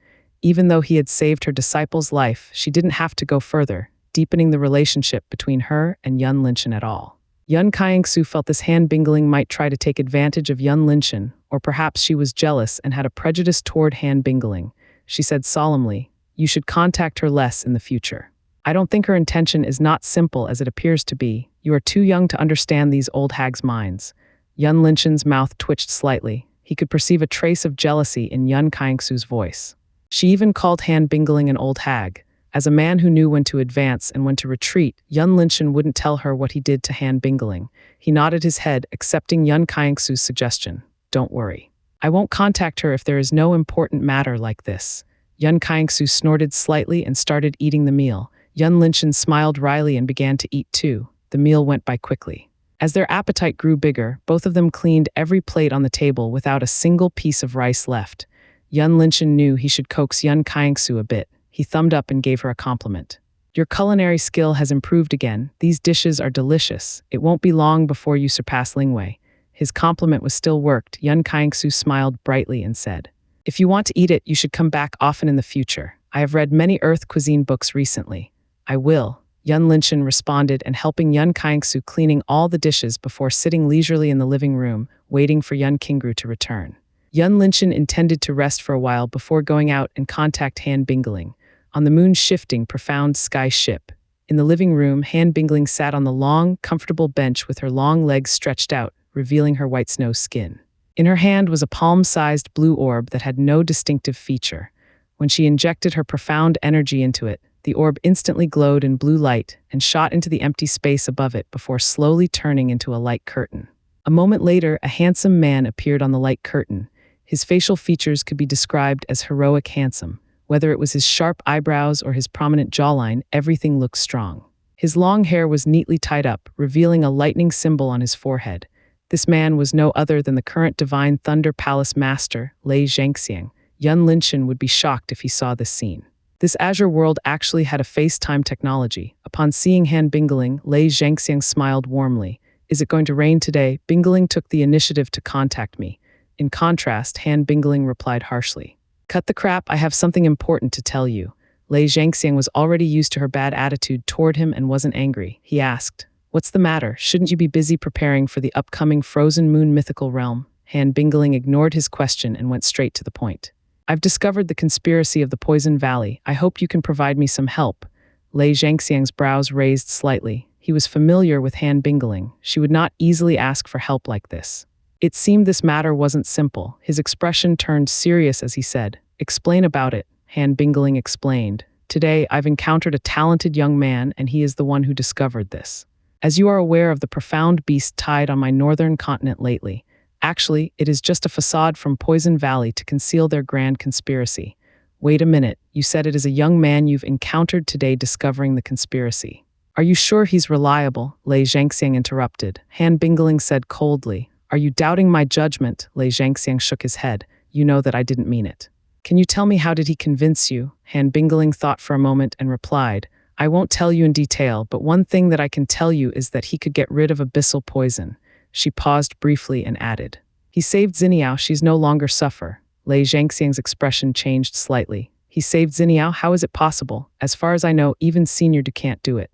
Even though he had saved her disciple's life, she didn't have to go further, deepening the relationship between her and Yun Linshan at all. Yun Qiangsu felt this Han Bingling might try to take advantage of Yun Linshan, or perhaps she was jealous and had a prejudice toward Han Bingling. She said solemnly, "You should contact her less in the future. I don't think her intention is not simple as it appears to be. You are too young to understand these old hags' minds." Yun Linshan's mouth twitched slightly. He could perceive a trace of jealousy in Yun Qiangsu's voice. She even called Han Bingling an old hag. As a man who knew when to advance and when to retreat, Yun Linshan wouldn't tell her what he did to Han Bingling. He nodded his head, accepting Yun Qiangsu's suggestion. "Don't worry. I won't contact her if there is no important matter like this." Yun Qiangsu snorted slightly and started eating the meal. Yun Linshan smiled wryly and began to eat too. The meal went by quickly. As their appetite grew bigger, both of them cleaned every plate on the table without a single piece of rice left. Yun Linshan knew he should coax Yun Qiangsu a bit. He thumbed up and gave her a compliment. "Your culinary skill has improved again. These dishes are delicious. It won't be long before you surpass Lingwei." His compliment was still worked. Yun Qiangsu smiled brightly and said, "If you want to eat it, you should come back often in the future. I have read many Earth cuisine books recently." "I will," Yun Linshan responded, and helping Yun Qiangsu cleaning all the dishes before sitting leisurely in the living room, waiting for Yun Qingru to return. Yun Linshan intended to rest for a while before going out and contact Han Bingling. On the moon's shifting, profound sky ship. In the living room, Han Bingling sat on the long, comfortable bench with her long legs stretched out, revealing her white snow skin. In her hand was a palm-sized blue orb that had no distinctive feature. When she injected her profound energy into it, the orb instantly glowed in blue light and shot into the empty space above it before slowly turning into a light curtain. A moment later, a handsome man appeared on the light curtain. His facial features could be described as heroic handsome. Whether it was his sharp eyebrows or his prominent jawline, everything looked strong. His long hair was neatly tied up, revealing a lightning symbol on his forehead. This man was no other than the current Divine Thunder Palace Master, Lei Xianxiang. Yun Linshan would be shocked if he saw this scene. This azure world actually had a FaceTime technology. Upon seeing Han Bingling, Lei Xianxiang smiled warmly. "Is it going to rain today?" Bingling took the initiative to contact me. In contrast, Han Bingling replied harshly. "Cut the crap, I have something important to tell you." Lei Xianxiang was already used to her bad attitude toward him and wasn't angry. He asked, "What's the matter? Shouldn't you be busy preparing for the upcoming Frozen Moon mythical realm?" Han Bingling ignored his question and went straight to the point. "I've discovered the conspiracy of the Poison Valley. I hope you can provide me some help." Lei Xianxiang's brows raised slightly. He was familiar with Han Bingling. She would not easily ask for help like this. It seemed this matter wasn't simple. His expression turned serious as he said, "Explain about it." Han Bingling explained, "Today, I've encountered a talented young man, and he is the one who discovered this. As you are aware of the profound beast tied on my northern continent lately, actually, it is just a facade from Poison Valley to conceal their grand conspiracy." "Wait a minute, you said it is a young man you've encountered today discovering the conspiracy. Are you sure he's reliable?" Lei Xianxiang interrupted. Han Bingling said coldly, "Are you doubting my judgment?" Lei Xianxiang shook his head. "You know that I didn't mean it." "Can you tell me how did he convince you?" Han Bingling thought for a moment and replied, "I won't tell you in detail, but one thing that I can tell you is that he could get rid of abyssal poison." She paused briefly and added, "He saved Ziniao, she's no longer suffer." Lei Xianxiang's expression changed slightly. "He saved Ziniao? How is it possible? As far as I know, even Senior Du can't do it."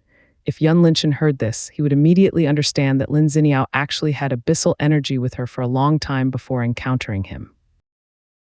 If Yun Linshan heard this, he would immediately understand that Lin Ziniao actually had abyssal energy with her for a long time before encountering him.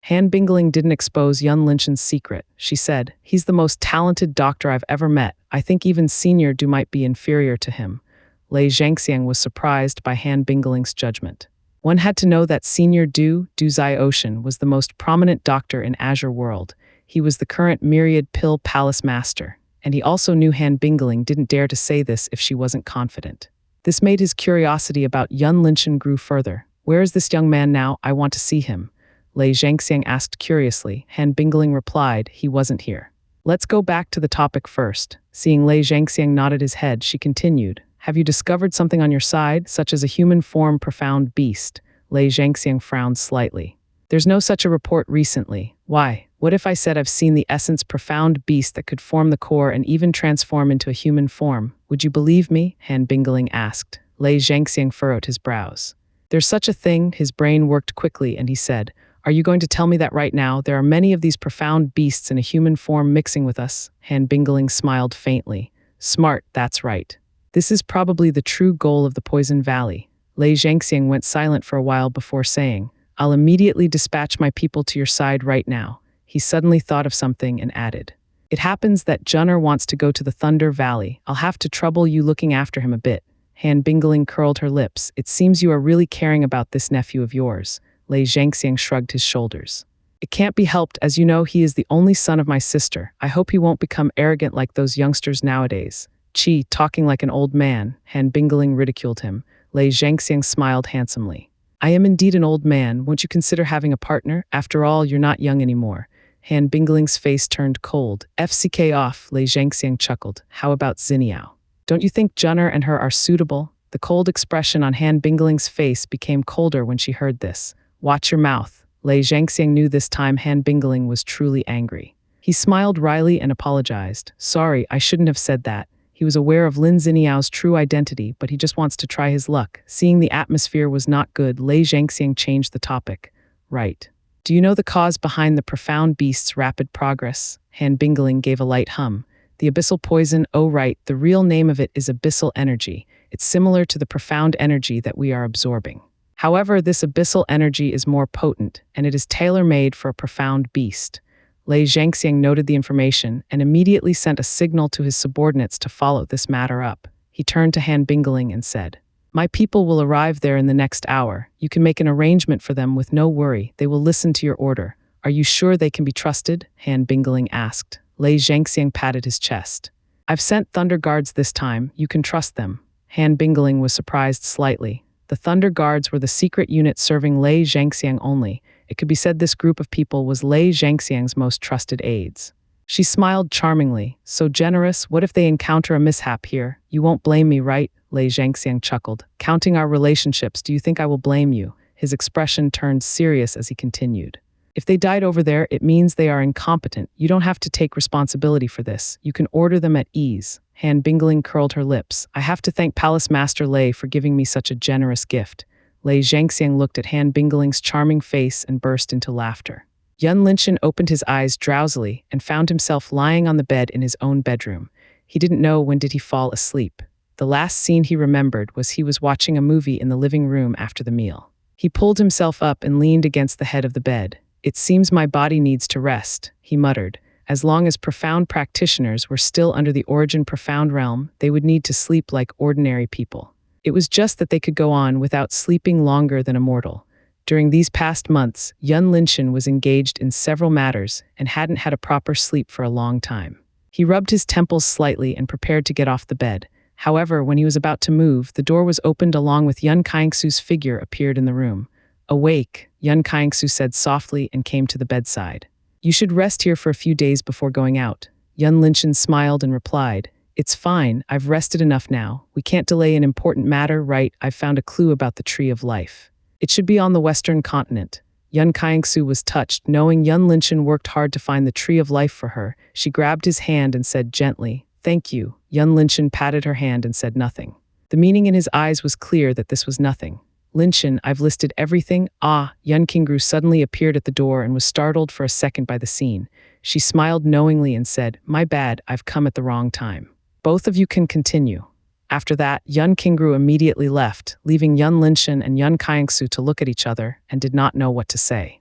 Han Bingling didn't expose Yun Linshan's secret. She said, "He's the most talented doctor I've ever met. I think even Senior Du might be inferior to him." Lei Xianxiang was surprised by Han Bingling's judgment. One had to know that Senior Du, Duzai Ocean, was the most prominent doctor in Azure World. He was the current Myriad Pill Palace Master. And he also knew Han Bingling didn't dare to say this if she wasn't confident. This made his curiosity about Yun Linshan grew further. "Where is this young man now? I want to see him." Lei Xianxiang asked curiously. Han Bingling replied, "He wasn't here." "Let's go back to the topic first." Seeing Lei Xianxiang nodded his head, she continued, "Have you discovered something on your side, such as a human form profound beast?" Lei Xianxiang frowned slightly. "There's no such a report recently." "Why? What if I said I've seen the essence profound beast that could form the core and even transform into a human form? Would you believe me? Han Bingling asked. Lei Xianxiang furrowed his brows. There's such a thing. His brain worked quickly and he said, are you going to tell me that right now? There are many of these profound beasts in a human form mixing with us. Han Bingling smiled faintly. Smart, that's right. This is probably the true goal of the Poison Valley. Lei Xianxiang went silent for a while before saying, I'll immediately dispatch my people to your side right now. He suddenly thought of something and added, it happens that Junner wants to go to the Thunder Valley. I'll have to trouble you looking after him a bit. Han Bingling curled her lips. It seems you are really caring about this nephew of yours. Lei Xianxiang shrugged his shoulders. It can't be helped, as you know, he is the only son of my sister. I hope he won't become arrogant like those youngsters nowadays. Chi, talking like an old man, Han Bingling ridiculed him. Lei Xianxiang smiled handsomely. I am indeed an old man. Won't you consider having a partner? After all, you're not young anymore. Han Bingling's face turned cold. FCK off, Lei Xianxiang chuckled. How about Xiniao? Don't you think Junner and her are suitable? The cold expression on Han Bingling's face became colder when she heard this. Watch your mouth. Lei Xianxiang knew this time Han Bingling was truly angry. He smiled wryly and apologized. Sorry, I shouldn't have said that. He was aware of Lin Xiniao's true identity, but he just wants to try his luck. Seeing the atmosphere was not good, Lei Xianxiang changed the topic. Right. Do you know the cause behind the profound beast's rapid progress? Han Bingling gave a light hum. The abyssal poison, oh right, the real name of it is abyssal energy. It's similar to the profound energy that we are absorbing. However, this abyssal energy is more potent, and it is tailor-made for a profound beast. Lei Xianxiang noted the information and immediately sent a signal to his subordinates to follow this matter up. He turned to Han Bingling and said, my people will arrive there in the next hour. You can make an arrangement for them with no worry. They will listen to your order. Are you sure they can be trusted? Han Bingling asked. Lei Xianxiang patted his chest. I've sent Thunder Guards this time. You can trust them. Han Bingling was surprised slightly. The Thunder Guards were the secret unit serving Lei Xianxiang only. It could be said this group of people was Lei Xianxiang's most trusted aides. She smiled charmingly. So generous, what if they encounter a mishap here? You won't blame me, right? Lei Xianxiang chuckled. Counting our relationships, do you think I will blame you? His expression turned serious as he continued. If they died over there, it means they are incompetent. You don't have to take responsibility for this. You can order them at ease. Han Bingling curled her lips. I have to thank Palace Master Lei for giving me such a generous gift. Lei Xianxiang looked at Han Bingling's charming face and burst into laughter. Yun Linshan opened his eyes drowsily and found himself lying on the bed in his own bedroom. He didn't know when did he fall asleep. The last scene he remembered was he was watching a movie in the living room after the meal. He pulled himself up and leaned against the head of the bed. It seems my body needs to rest, he muttered. As long as profound practitioners were still under the origin profound realm, they would need to sleep like ordinary people. It was just that they could go on without sleeping longer than a mortal. During these past months, Yun Linshan was engaged in several matters and hadn't had a proper sleep for a long time. He rubbed his temples slightly and prepared to get off the bed. However, when he was about to move, the door was opened along with Yun Kaingsu's figure appeared in the room. Awake, Yun Kaingsu said softly and came to the bedside. You should rest here for a few days before going out. Yun Linshan smiled and replied, it's fine, I've rested enough now. We can't delay an important matter, right? I've found a clue about the Tree of Life. It should be on the Western continent. Yun Kaingsu was touched, knowing Yun Linshan worked hard to find the Tree of Life for her. She grabbed his hand and said gently, thank you. Yun Linshan patted her hand and said nothing. The meaning in his eyes was clear that this was nothing. Linshan, I've listed everything. Ah, Yun Qingru suddenly appeared at the door and was startled for a second by the scene. She smiled knowingly and said, my bad, I've come at the wrong time. Both of you can continue. After that, Yun Qingru immediately left, leaving Yun Linshan and Yun Kaingsu to look at each other and did not know what to say.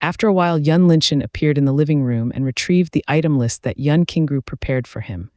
After a while, Yun Linshan appeared in the living room and retrieved the item list that Yun Qingru prepared for him.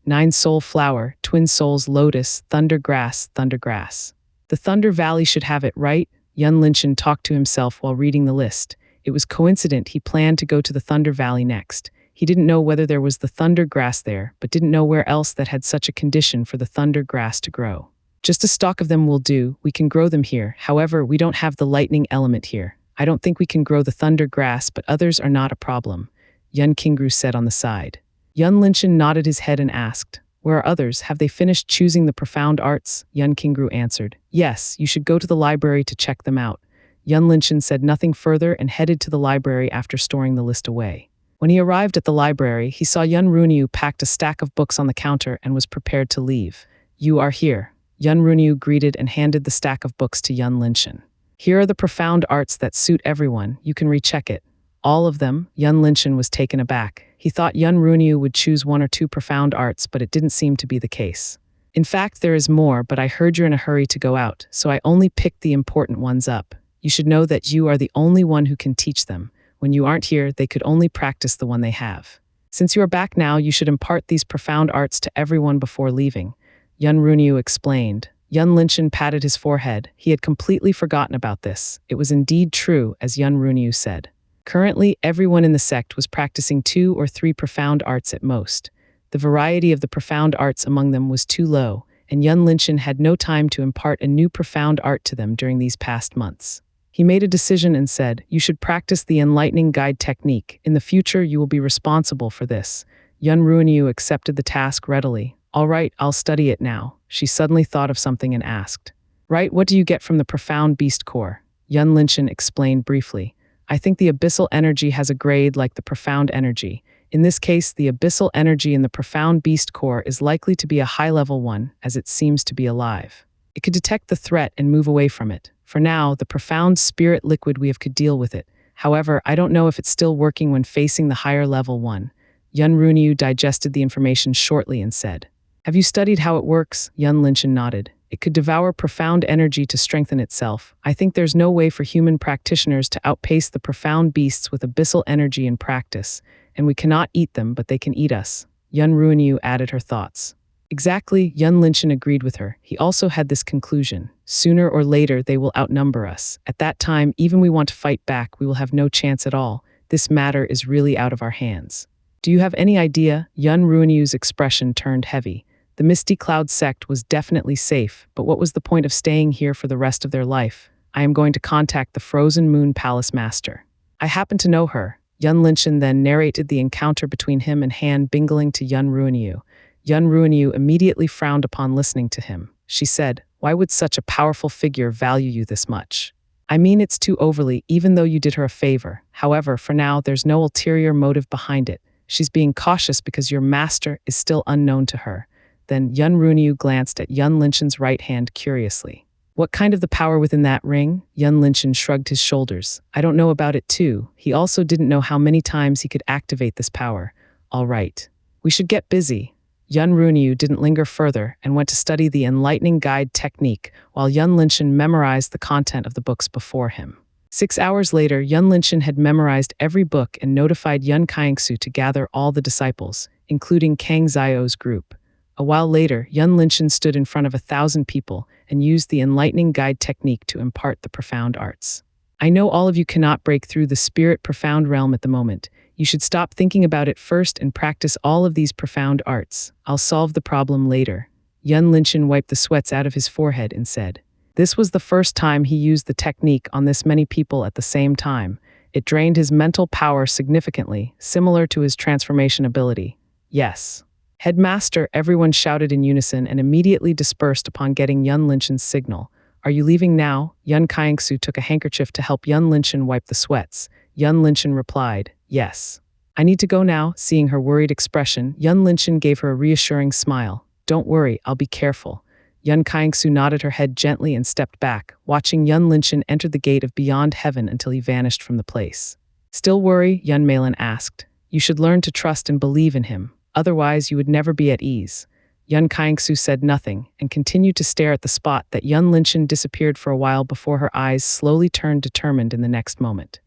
9-soul flower, twin souls lotus, thunder grass, thunder grass. The Thunder Valley should have it, right? Yun Linshan talked to himself while reading the list. It was coincident he planned to go to the Thunder Valley next. He didn't know whether there was the thunder grass there, but didn't know where else that had such a condition for the thunder grass to grow. Just a stalk of them will do, we can grow them here. However, we don't have the lightning element here. I don't think we can grow the thunder grass, but others are not a problem, Yun Qingru said on the side. Yun Linshan nodded his head and asked, where are others? Have they finished choosing the profound arts? Yun Qingru answered, yes, you should go to the library to check them out. Yun Linshan said nothing further and headed to the library after storing the list away. When he arrived at the library, he saw Yun Runyu packed a stack of books on the counter and was prepared to leave. "You are here." Yun Runyu greeted and handed the stack of books to Yun Linshan. "Here are the profound arts that suit everyone. You can recheck it." All of them? Yun Linshan was taken aback. He thought Yun Runyu would choose one or two profound arts, but it didn't seem to be the case. "In fact, there is more, but I heard you're in a hurry to go out, so I only picked the important ones up. You should know that you are the only one who can teach them. When you aren't here, they could only practice the one they have. Since you are back now, you should impart these profound arts to everyone before leaving," Yun Runyu explained. Yun Linshan patted his forehead. He had completely forgotten about this. It was indeed true, as Yun Runyu said. Currently, everyone in the sect was practicing 2 or 3 profound arts at most. The variety of the profound arts among them was too low, and Yun Linshan had no time to impart a new profound art to them during these past months. He made a decision and said, "You should practice the enlightening guide technique. In the future, you will be responsible for this." Yun Runyu accepted the task readily. "All right, I'll study it now." She suddenly thought of something and asked, "Right, what do you get from the profound beast core?" Yun Linshan explained briefly. "I think the abyssal energy has a grade like the profound energy. In this case, the abyssal energy in the profound beast core is likely to be a high-level one, as it seems to be alive. It could detect the threat and move away from it. For now, the profound spirit liquid we have could deal with it. However, I don't know if it's still working when facing the higher level one." Yun Runyu digested the information shortly and said, "Have you studied how it works?" Yun Linshan nodded. "It could devour profound energy to strengthen itself. I think there's no way for human practitioners to outpace the profound beasts with abyssal energy in practice, and we cannot eat them, but they can eat us." Yun Runyu added her thoughts. "Exactly," Yun Linshan agreed with her. He also had this conclusion. "Sooner or later, they will outnumber us. At that time, even we want to fight back, we will have no chance at all. This matter is really out of our hands." "Do you have any idea?" Yun Runyu's expression turned heavy. The Misty Cloud sect was definitely safe, but what was the point of staying here for the rest of their life? "I am going to contact the Frozen Moon Palace Master. I happen to know her." Yun Linshan then narrated the encounter between him and Han Bingling to Yun Runyu. Yun Runyu immediately frowned upon listening to him. She said, "Why would such a powerful figure value you this much? I mean, it's too overly, even though you did her a favor. However, for now, there's no ulterior motive behind it. She's being cautious because your master is still unknown to her." Then Yun Runyu glanced at Yun Linshan's right hand curiously. "What kind of the power within that ring?" Yun Linshan shrugged his shoulders. "I don't know about it too." He also didn't know how many times he could activate this power. "All right. We should get busy." Yun Runyu didn't linger further and went to study the enlightening guide technique while Yun Linshan memorized the content of the books before him. 6 hours later, Yun Linshan had memorized every book and notified Yun Xianxia to gather all the disciples, including Kang Zio's group. A while later, Yun Linshan stood in front of 1,000 people and used the enlightening guide technique to impart the profound arts. "I know all of you cannot break through the spirit profound realm at the moment. You should stop thinking about it first and practice all of these profound arts. I'll solve the problem later." Yun Linshan wiped the sweats out of his forehead and said. This was the first time he used the technique on this many people at the same time. It drained his mental power significantly, similar to his transformation ability. "Yes." "Headmaster," everyone shouted in unison and immediately dispersed upon getting Yun Linshan's signal. "Are you leaving now?" Yun Xianxia took a handkerchief to help Yun Linshan wipe the sweats. Yun Linshan replied, "Yes." "I need to go now." Seeing her worried expression, Yun Linshan gave her a reassuring smile. "Don't worry, I'll be careful." Yun Xianxia nodded her head gently and stepped back, watching Yun Linshan enter the gate of Beyond Heaven until he vanished from the place. "Still worry?" Yun Malin asked. "You should learn to trust and believe in him. Otherwise, you would never be at ease." Yun Xianxia said nothing and continued to stare at the spot that Yun Linshan disappeared for a while before her eyes slowly turned determined in the next moment.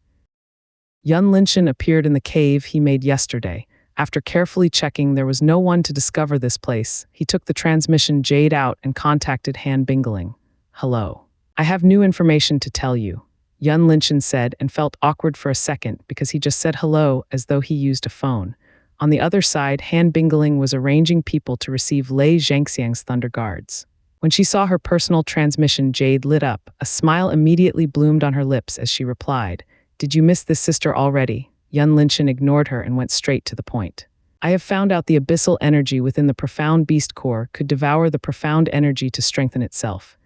Yun Linshan appeared in the cave he made yesterday. After carefully checking there was no one to discover this place, he took the transmission jade out and contacted Han Bingling. "Hello. I have new information to tell you," Yun Linshan said and felt awkward for a second because he just said hello as though he used a phone. On the other side, Han Bingling was arranging people to receive Lei Zhangxiang's Thunder Guards. When she saw her personal transmission jade lit up, a smile immediately bloomed on her lips as she replied, "Did you miss this, sister, already?" Yun Linshan ignored her and went straight to the point. "I have found out the abyssal energy within the profound beast core could devour the profound energy to strengthen itself.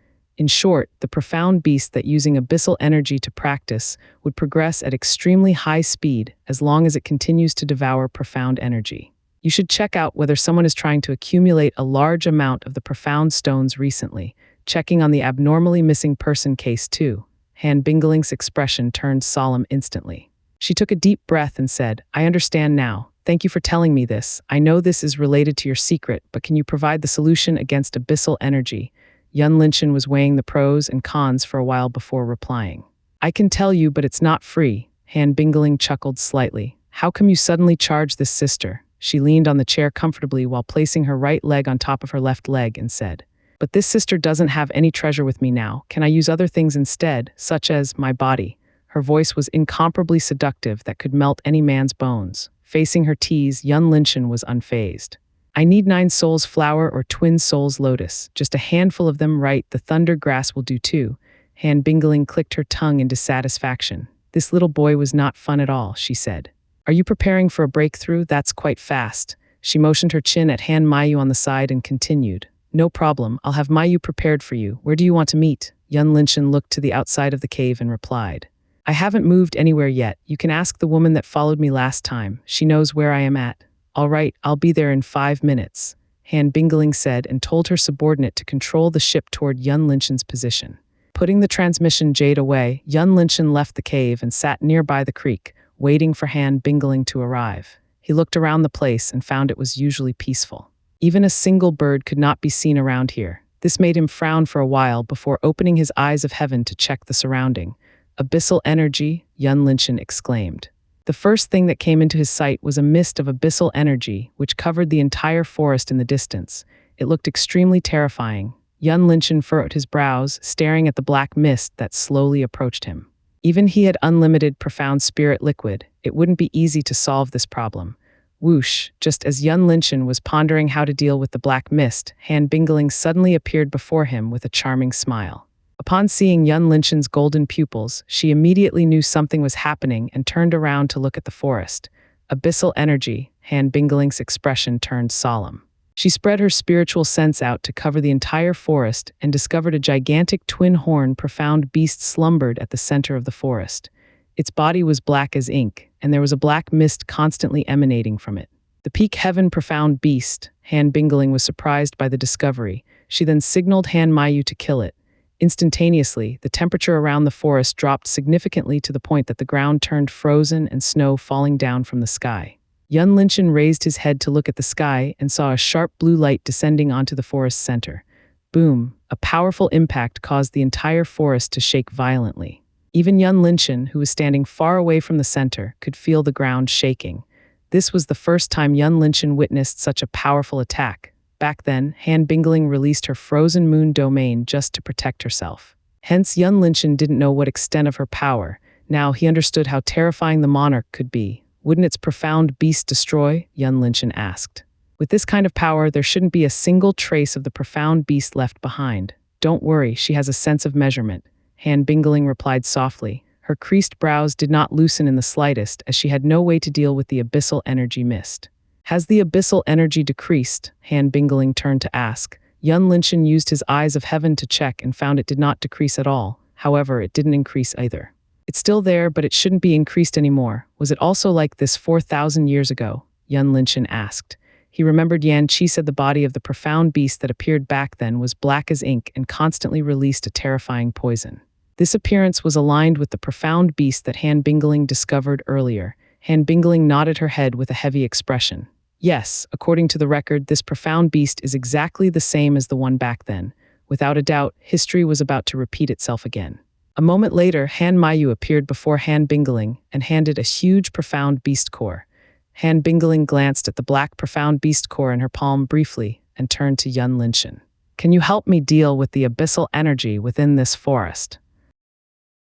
In short, the profound beast that using abyssal energy to practice would progress at extremely high speed as long as it continues to devour profound energy. You should check out whether someone is trying to accumulate a large amount of the profound stones recently, checking on the abnormally missing person case too. Han Bingling's expression turned solemn instantly. She took a deep breath and said, "I understand now. Thank you for telling me this. I know this is related to your secret, but can you provide the solution against abyssal energy?" Yun Linshan was weighing the pros and cons for a while before replying. "I can tell you, but it's not free." Han Bingling chuckled slightly. "How come you suddenly charge this sister?" She leaned on the chair comfortably while placing her right leg on top of her left leg and said, "But this sister doesn't have any treasure with me now. Can I use other things instead, such as my body?" Her voice was incomparably seductive that could melt any man's bones. Facing her tease, Yun Linshan was unfazed. "I need 9 souls flower or twin souls lotus. Just a handful of them, right? The thunder grass will do too." Han Bingling clicked her tongue in dissatisfaction. "This little boy was not fun at all," she said. "Are you preparing for a breakthrough? That's quite fast." She motioned her chin at Han Mayu on the side and continued. "No problem, I'll have Mayu prepared for you. Where do you want to meet?" Yun Linshan looked to the outside of the cave and replied, "I haven't moved anywhere yet. You can ask the woman that followed me last time. She knows where I am at." "All right, I'll be there in 5 minutes," Han Bingling said and told her subordinate to control the ship toward Yun Linshan's position. Putting the transmission jade away, Yun Linshan left the cave and sat nearby the creek, waiting for Han Bingling to arrive. He looked around the place and found it was usually peaceful. Even a single bird could not be seen around here. This made him frown for a while before opening his eyes of heaven to check the surrounding. "Abyssal energy," Yun Linshan exclaimed. The first thing that came into his sight was a mist of abyssal energy, which covered the entire forest in the distance. It looked extremely terrifying. Yun Linshan furrowed his brows, staring at the black mist that slowly approached him. Even he had unlimited profound spirit liquid. It wouldn't be easy to solve this problem. Whoosh, just as Yun Linshan was pondering how to deal with the black mist, Han Bingling suddenly appeared before him with a charming smile. Upon seeing Yun Linshan's golden pupils, she immediately knew something was happening and turned around to look at the forest. "Abyssal energy," Han Bingling's expression turned solemn. She spread her spiritual sense out to cover the entire forest and discovered a gigantic twin-horn profound beast slumbered at the center of the forest. Its body was black as ink, and there was a black mist constantly emanating from it. The peak heaven profound beast. Han Bingling was surprised by the discovery. She then signaled Han Mayu to kill it. Instantaneously, the temperature around the forest dropped significantly to the point that the ground turned frozen and snow falling down from the sky. Yun Linshan raised his head to look at the sky and saw a sharp blue light descending onto the forest's center. Boom! A powerful impact caused the entire forest to shake violently. Even Yun Linshan, who was standing far away from the center, could feel the ground shaking. This was the first time Yun Linshan witnessed such a powerful attack. Back then, Han Bingling released her frozen moon domain just to protect herself. Hence, Yun Linshan didn't know what extent of her power. Now he understood how terrifying the monarch could be. "Wouldn't its profound beast destroy?" Yun Linshan asked. "With this kind of power, there shouldn't be a single trace of the profound beast left behind. Don't worry, she has a sense of measurement," Han Bingling replied softly. Her creased brows did not loosen in the slightest, as she had no way to deal with the abyssal energy mist. "Has the abyssal energy decreased?" Han Bingling turned to ask. Yun Linshan used his eyes of heaven to check and found it did not decrease at all. However, it didn't increase either. "It's still there, but it shouldn't be increased anymore. Was it also like this 4,000 years ago?" Yun Linshan asked. He remembered Yan Qi said the body of the profound beast that appeared back then was black as ink and constantly released a terrifying poison. This appearance was aligned with the profound beast that Han Bingling discovered earlier. Han Bingling nodded her head with a heavy expression. "Yes, according to the record, this profound beast is exactly the same as the one back then. Without a doubt, history was about to repeat itself again." A moment later, Han Mayu appeared before Han Bingling and handed a huge profound beast core. Han Bingling glanced at the black profound beast core in her palm briefly and turned to Yun Linshan. "Can you help me deal with the abyssal energy within this forest?"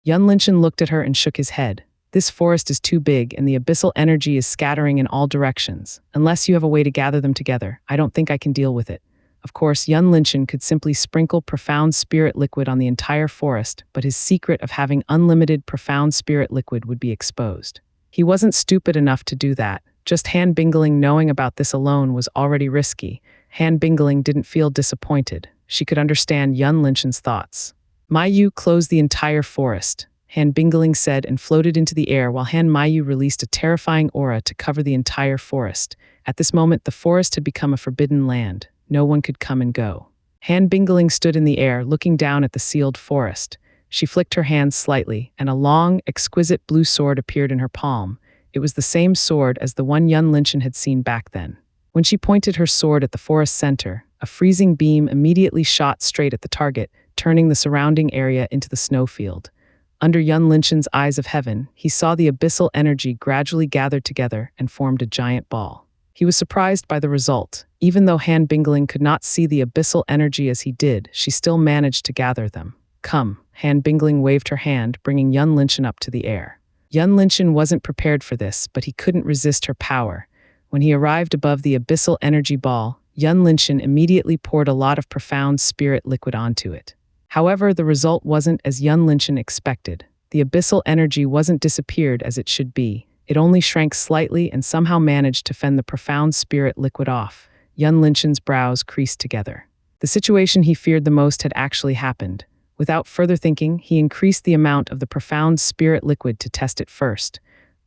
Yun Linshan looked at her and shook his head. "This forest is too big and the abyssal energy is scattering in all directions. Unless you have a way to gather them together, I don't think I can deal with it." Of course, Yun Linshan could simply sprinkle profound spirit liquid on the entire forest, but his secret of having unlimited profound spirit liquid would be exposed. He wasn't stupid enough to do that. Just Han Bingling knowing about this alone was already risky. Han Bingling didn't feel disappointed. She could understand Yun Linshan's thoughts. Mayu closed the entire forest, Han Bingling said, and floated into the air while Han Mayu released a terrifying aura to cover the entire forest. At this moment, the forest had become a forbidden land. No one could come and go. Han Bingling stood in the air, looking down at the sealed forest. She flicked her hands slightly, and a long, exquisite blue sword appeared in her palm. It was the same sword as the one Yun Linchen had seen back then. When she pointed her sword at the forest center, a freezing beam immediately shot straight at the target, turning the surrounding area into the snowfield. Under Yun Linchen's eyes of heaven, he saw the abyssal energy gradually gathered together and formed a giant ball. He was surprised by the result. Even though Han Bingling could not see the abyssal energy as he did, she still managed to gather them. Come, Han Bingling waved her hand, bringing Yun Linchen up to the air. Yun Linchen wasn't prepared for this, but he couldn't resist her power. When he arrived above the abyssal energy ball, Yun Linchen immediately poured a lot of profound spirit liquid onto it. However, the result wasn't as Yun Linchen expected. The abyssal energy wasn't disappeared as it should be. It only shrank slightly and somehow managed to fend the profound spirit liquid off. Yun Linchen's brows creased together. The situation he feared the most had actually happened. Without further thinking, he increased the amount of the profound spirit liquid to test it first.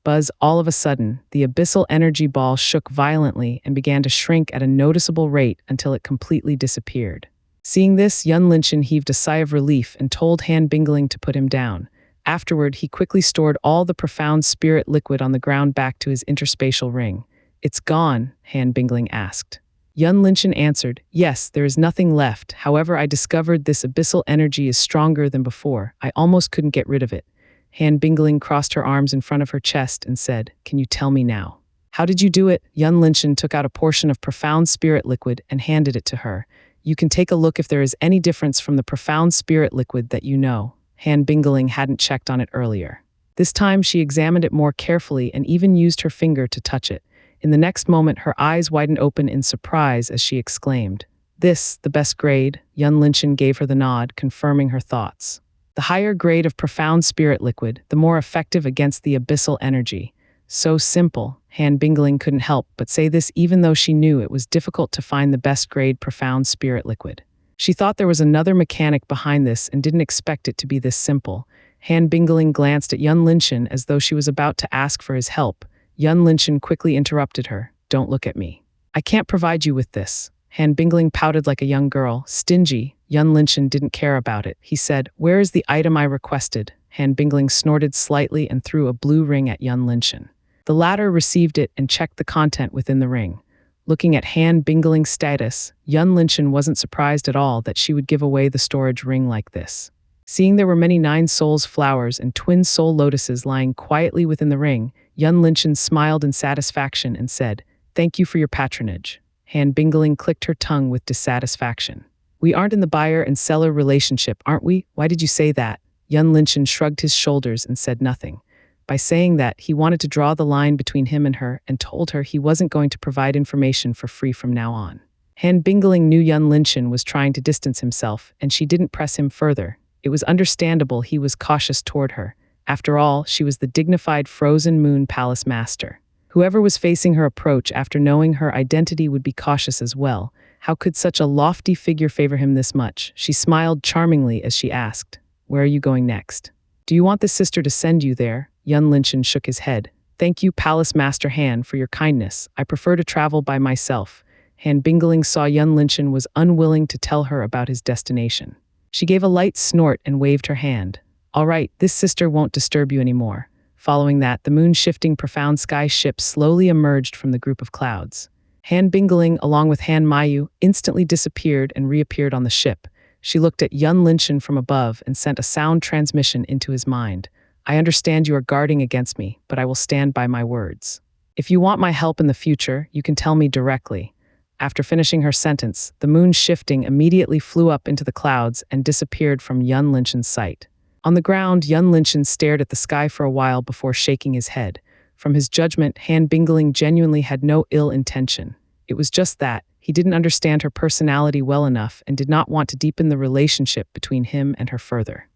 Buzz, all of a sudden, the abyssal energy ball shook violently and began to shrink at a noticeable rate until it completely disappeared. Seeing this, Yun Linchen heaved a sigh of relief and told Han Bingling to put him down. Afterward, he quickly stored all the profound spirit liquid on the ground back to his interspatial ring. "It's gone?" Han Bingling asked. Yun Linchen answered, "Yes, there is nothing left. However, I discovered this abyssal energy is stronger than before. I almost couldn't get rid of it." Han Bingling crossed her arms in front of her chest and said, "Can you tell me now? How did you do it?" Yun Linchen took out a portion of profound spirit liquid and handed it to her. "You can take a look if there is any difference from the profound spirit liquid that you know." Han Bingling hadn't checked on it earlier. This time she examined it more carefully and even used her finger to touch it. In the next moment, her eyes widened open in surprise as she exclaimed, "This, the best grade?" Yun Linchen gave her the nod, confirming her thoughts. The higher grade of profound spirit liquid, the more effective against the abyssal energy. So simple. Han Bingling couldn't help but say this even though she knew it was difficult to find the best grade profound spirit liquid. She thought there was another mechanic behind this and didn't expect it to be this simple. Han Bingling glanced at Yun Linchen as though she was about to ask for his help. Yun Linchen quickly interrupted her. "Don't look at me. I can't provide you with this." Han Bingling pouted like a young girl. "Stingy." Yun Linchen didn't care about it. He said, "Where is the item I requested?" Han Bingling snorted slightly and threw a blue ring at Yun Linchen. The latter received it and checked the content within the ring. Looking at Han Bingling's status, Yun Linchen wasn't surprised at all that she would give away the storage ring like this. Seeing there were many 9 souls flowers and twin soul lotuses lying quietly within the ring, Yun Linchen smiled in satisfaction and said, "Thank you for your patronage." Han Bingling clicked her tongue with dissatisfaction. "We aren't in the buyer and seller relationship, aren't we? Why did you say that?" Yun Linchen shrugged his shoulders and said nothing. By saying that, he wanted to draw the line between him and her and told her he wasn't going to provide information for free from now on. Han Bingling knew Yun Linchen was trying to distance himself, and she didn't press him further. It was understandable he was cautious toward her. After all, she was the dignified Frozen Moon Palace master. Whoever was facing her approach after knowing her identity would be cautious as well. How could such a lofty figure favor him this much? She smiled charmingly as she asked, "Where are you going next?" "Do you want the sister to send you there?" Yun Linchen shook his head. "Thank you, Palace Master Han, for your kindness. I prefer to travel by myself." Han Bingling saw Yun Linchen was unwilling to tell her about his destination. She gave a light snort and waved her hand. "All right, this sister won't disturb you anymore." Following that, the moon-shifting profound sky ship slowly emerged from the group of clouds. Han Bingling, along with Han Mayu, instantly disappeared and reappeared on the ship. She looked at Yun Linchen from above and sent a sound transmission into his mind. "I understand you are guarding against me, but I will stand by my words. If you want my help in the future, you can tell me directly." After finishing her sentence, the moon shifting immediately flew up into the clouds and disappeared from Yun Linchen's sight. On the ground, Yun Linchen stared at the sky for a while before shaking his head. From his judgment, Han Bingling genuinely had no ill intention. It was just that he didn't understand her personality well enough and did not want to deepen the relationship between him and her further.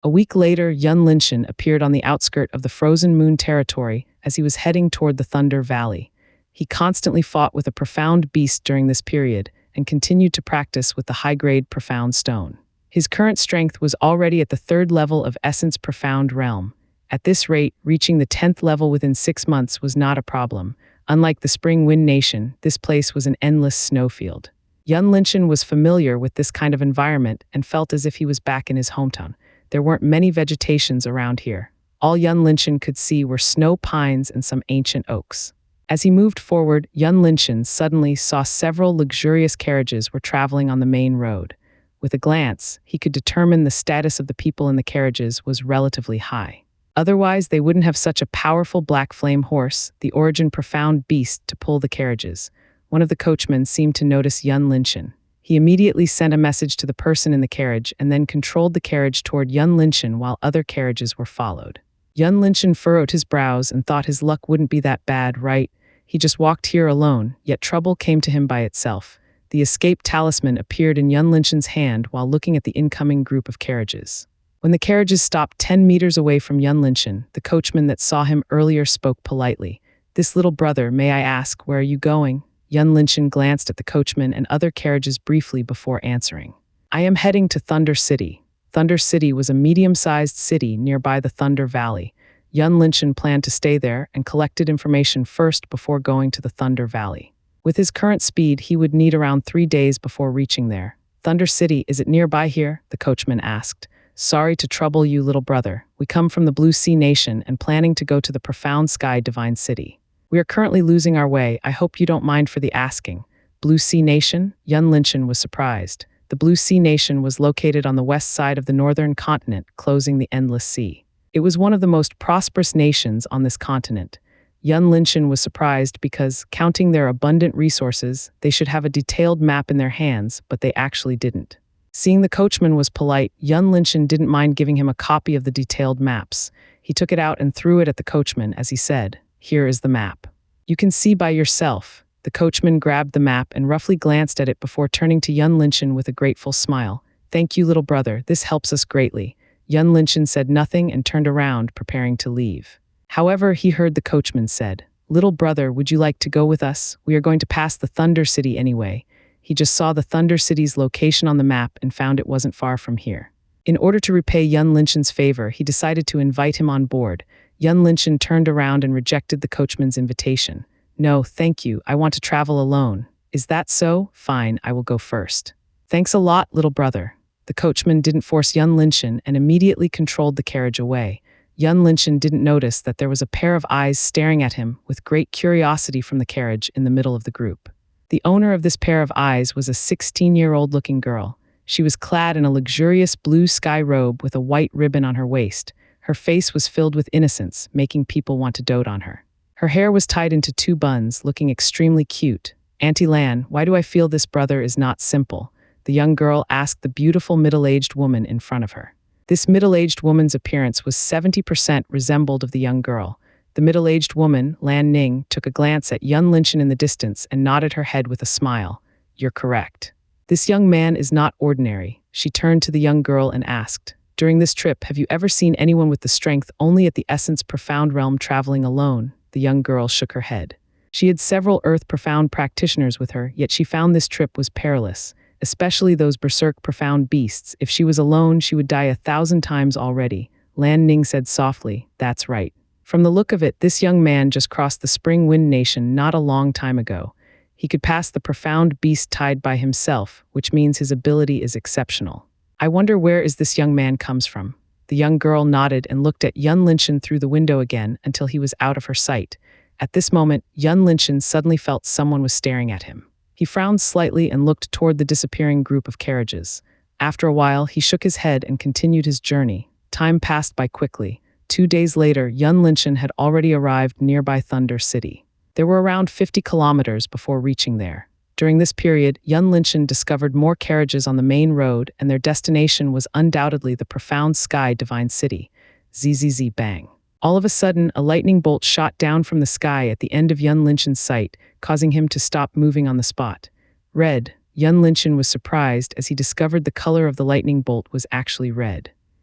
A week later, Yun Linchen appeared on the outskirt of the Frozen Moon territory as he was heading toward the Thunder Valley. He constantly fought with a profound beast during this period and continued to practice with the high-grade profound stone. His current strength was already at the 3rd level of Essence Profound Realm. At this rate, reaching the 10th level within 6 months was not a problem. Unlike the Spring Wind Nation, this place was an endless snowfield. Yun Linshan was familiar with this kind of environment and felt as if he was back in his hometown. There weren't many vegetations around here. All Yun Linshan could see were snow pines and some ancient oaks. As he moved forward, Yun Linshan suddenly saw several luxurious carriages were traveling on the main road. With a glance, he could determine the status of the people in the carriages was relatively high. Otherwise, they wouldn't have such a powerful black flame horse, the origin profound beast, to pull the carriages. One of the coachmen seemed to notice Yun Linshan. He immediately sent a message to the person in the carriage and then controlled the carriage toward Yun Linshan while other carriages were followed. Yun Linshan furrowed his brows and thought his luck wouldn't be that bad, right? He just walked here alone, yet trouble came to him by itself. The escape talisman appeared in Yun Linshan's hand while looking at the incoming group of carriages. When the carriages stopped 10 meters away from Yun Linshan, the coachman that saw him earlier spoke politely. "This little brother, may I ask, where are you going?" Yun Linshan glanced at the coachman and other carriages briefly before answering. "I am heading to Thunder City." Thunder City was a medium-sized city nearby the Thunder Valley. Yun Linshan planned to stay there and collected information first before going to the Thunder Valley. With his current speed, he would need around 3 days before reaching there. "Thunder City, is it nearby here?" the coachman asked. "Sorry to trouble you, little brother. We come from the Blue Sea Nation and planning to go to the Profound Sky Divine City. We are currently losing our way. I hope you don't mind for the asking." Blue Sea Nation? Yun Linshan was surprised. The Blue Sea Nation was located on the west side of the northern continent, closing the Endless Sea. It was one of the most prosperous nations on this continent. Yun Linshan was surprised because, counting their abundant resources, they should have a detailed map in their hands, but they actually didn't. Seeing the coachman was polite, Yun Linshan didn't mind giving him a copy of the detailed maps. He took it out and threw it at the coachman as he said, "Here is the map. You can see by yourself." The coachman grabbed the map and roughly glanced at it before turning to Yun Linshan with a grateful smile. "Thank you, little brother. This helps us greatly." Yun Linshan said nothing and turned around, preparing to leave. However, he heard the coachman said, "Little brother, would you like to go with us? We are going to pass the Thunder City anyway." He just saw the Thunder City's location on the map and found it wasn't far from here. In order to repay Yun Linshan's favor, he decided to invite him on board. Yun Linshan turned around and rejected the coachman's invitation. "No, thank you. I want to travel alone." "Is that so? Fine, I will go first." "Thanks a lot, little brother." The coachman didn't force Yun Linshan and immediately controlled the carriage away. Yun Linshan didn't notice that there was a pair of eyes staring at him with great curiosity from the carriage in the middle of the group. The owner of this pair of eyes was a 16-year-old-looking girl. She was clad in a luxurious blue sky robe with a white ribbon on her waist. Her face was filled with innocence, making people want to dote on her. Her hair was tied into 2 buns, looking extremely cute. "Auntie Lan, why do I feel this brother is not simple?" the young girl asked the beautiful middle-aged woman in front of her. This middle-aged woman's appearance was 70% resembled of the young girl. The middle-aged woman, Lan Ning, took a glance at Yun Linshan in the distance and nodded her head with a smile. "You're correct. This young man is not ordinary." She turned to the young girl and asked, "During this trip, have you ever seen anyone with the strength only at the Essence Profound Realm traveling alone?" The young girl shook her head. She had several Earth Profound practitioners with her, yet she found this trip was perilous, especially those berserk profound beasts. If she was alone, she would die 1,000 times already. Lan Ning said softly, "That's right. From the look of it, this young man just crossed the Spring Wind Nation not a long time ago. He could pass the profound beast tied by himself, which means his ability is exceptional. I wonder where is this young man comes from." The young girl nodded and looked at Yun Linshan through the window again until he was out of her sight. At this moment, Yun Linshan suddenly felt someone was staring at him. He frowned slightly and looked toward the disappearing group of carriages. After a while, he shook his head and continued his journey. Time passed by quickly. 2 days later, Yun Linshan had already arrived nearby Thunder City. There were around 50 kilometers before reaching there. During this period, Yun Linshan discovered more carriages on the main road, and their destination was undoubtedly the Profound Sky Divine City. Zzz bang. All of a sudden, a lightning bolt shot down from the sky at the end of Yun Linshan's sight, causing him to stop moving on the spot. Red. Yun Linshan was surprised as he discovered the color of the lightning bolt was actually red.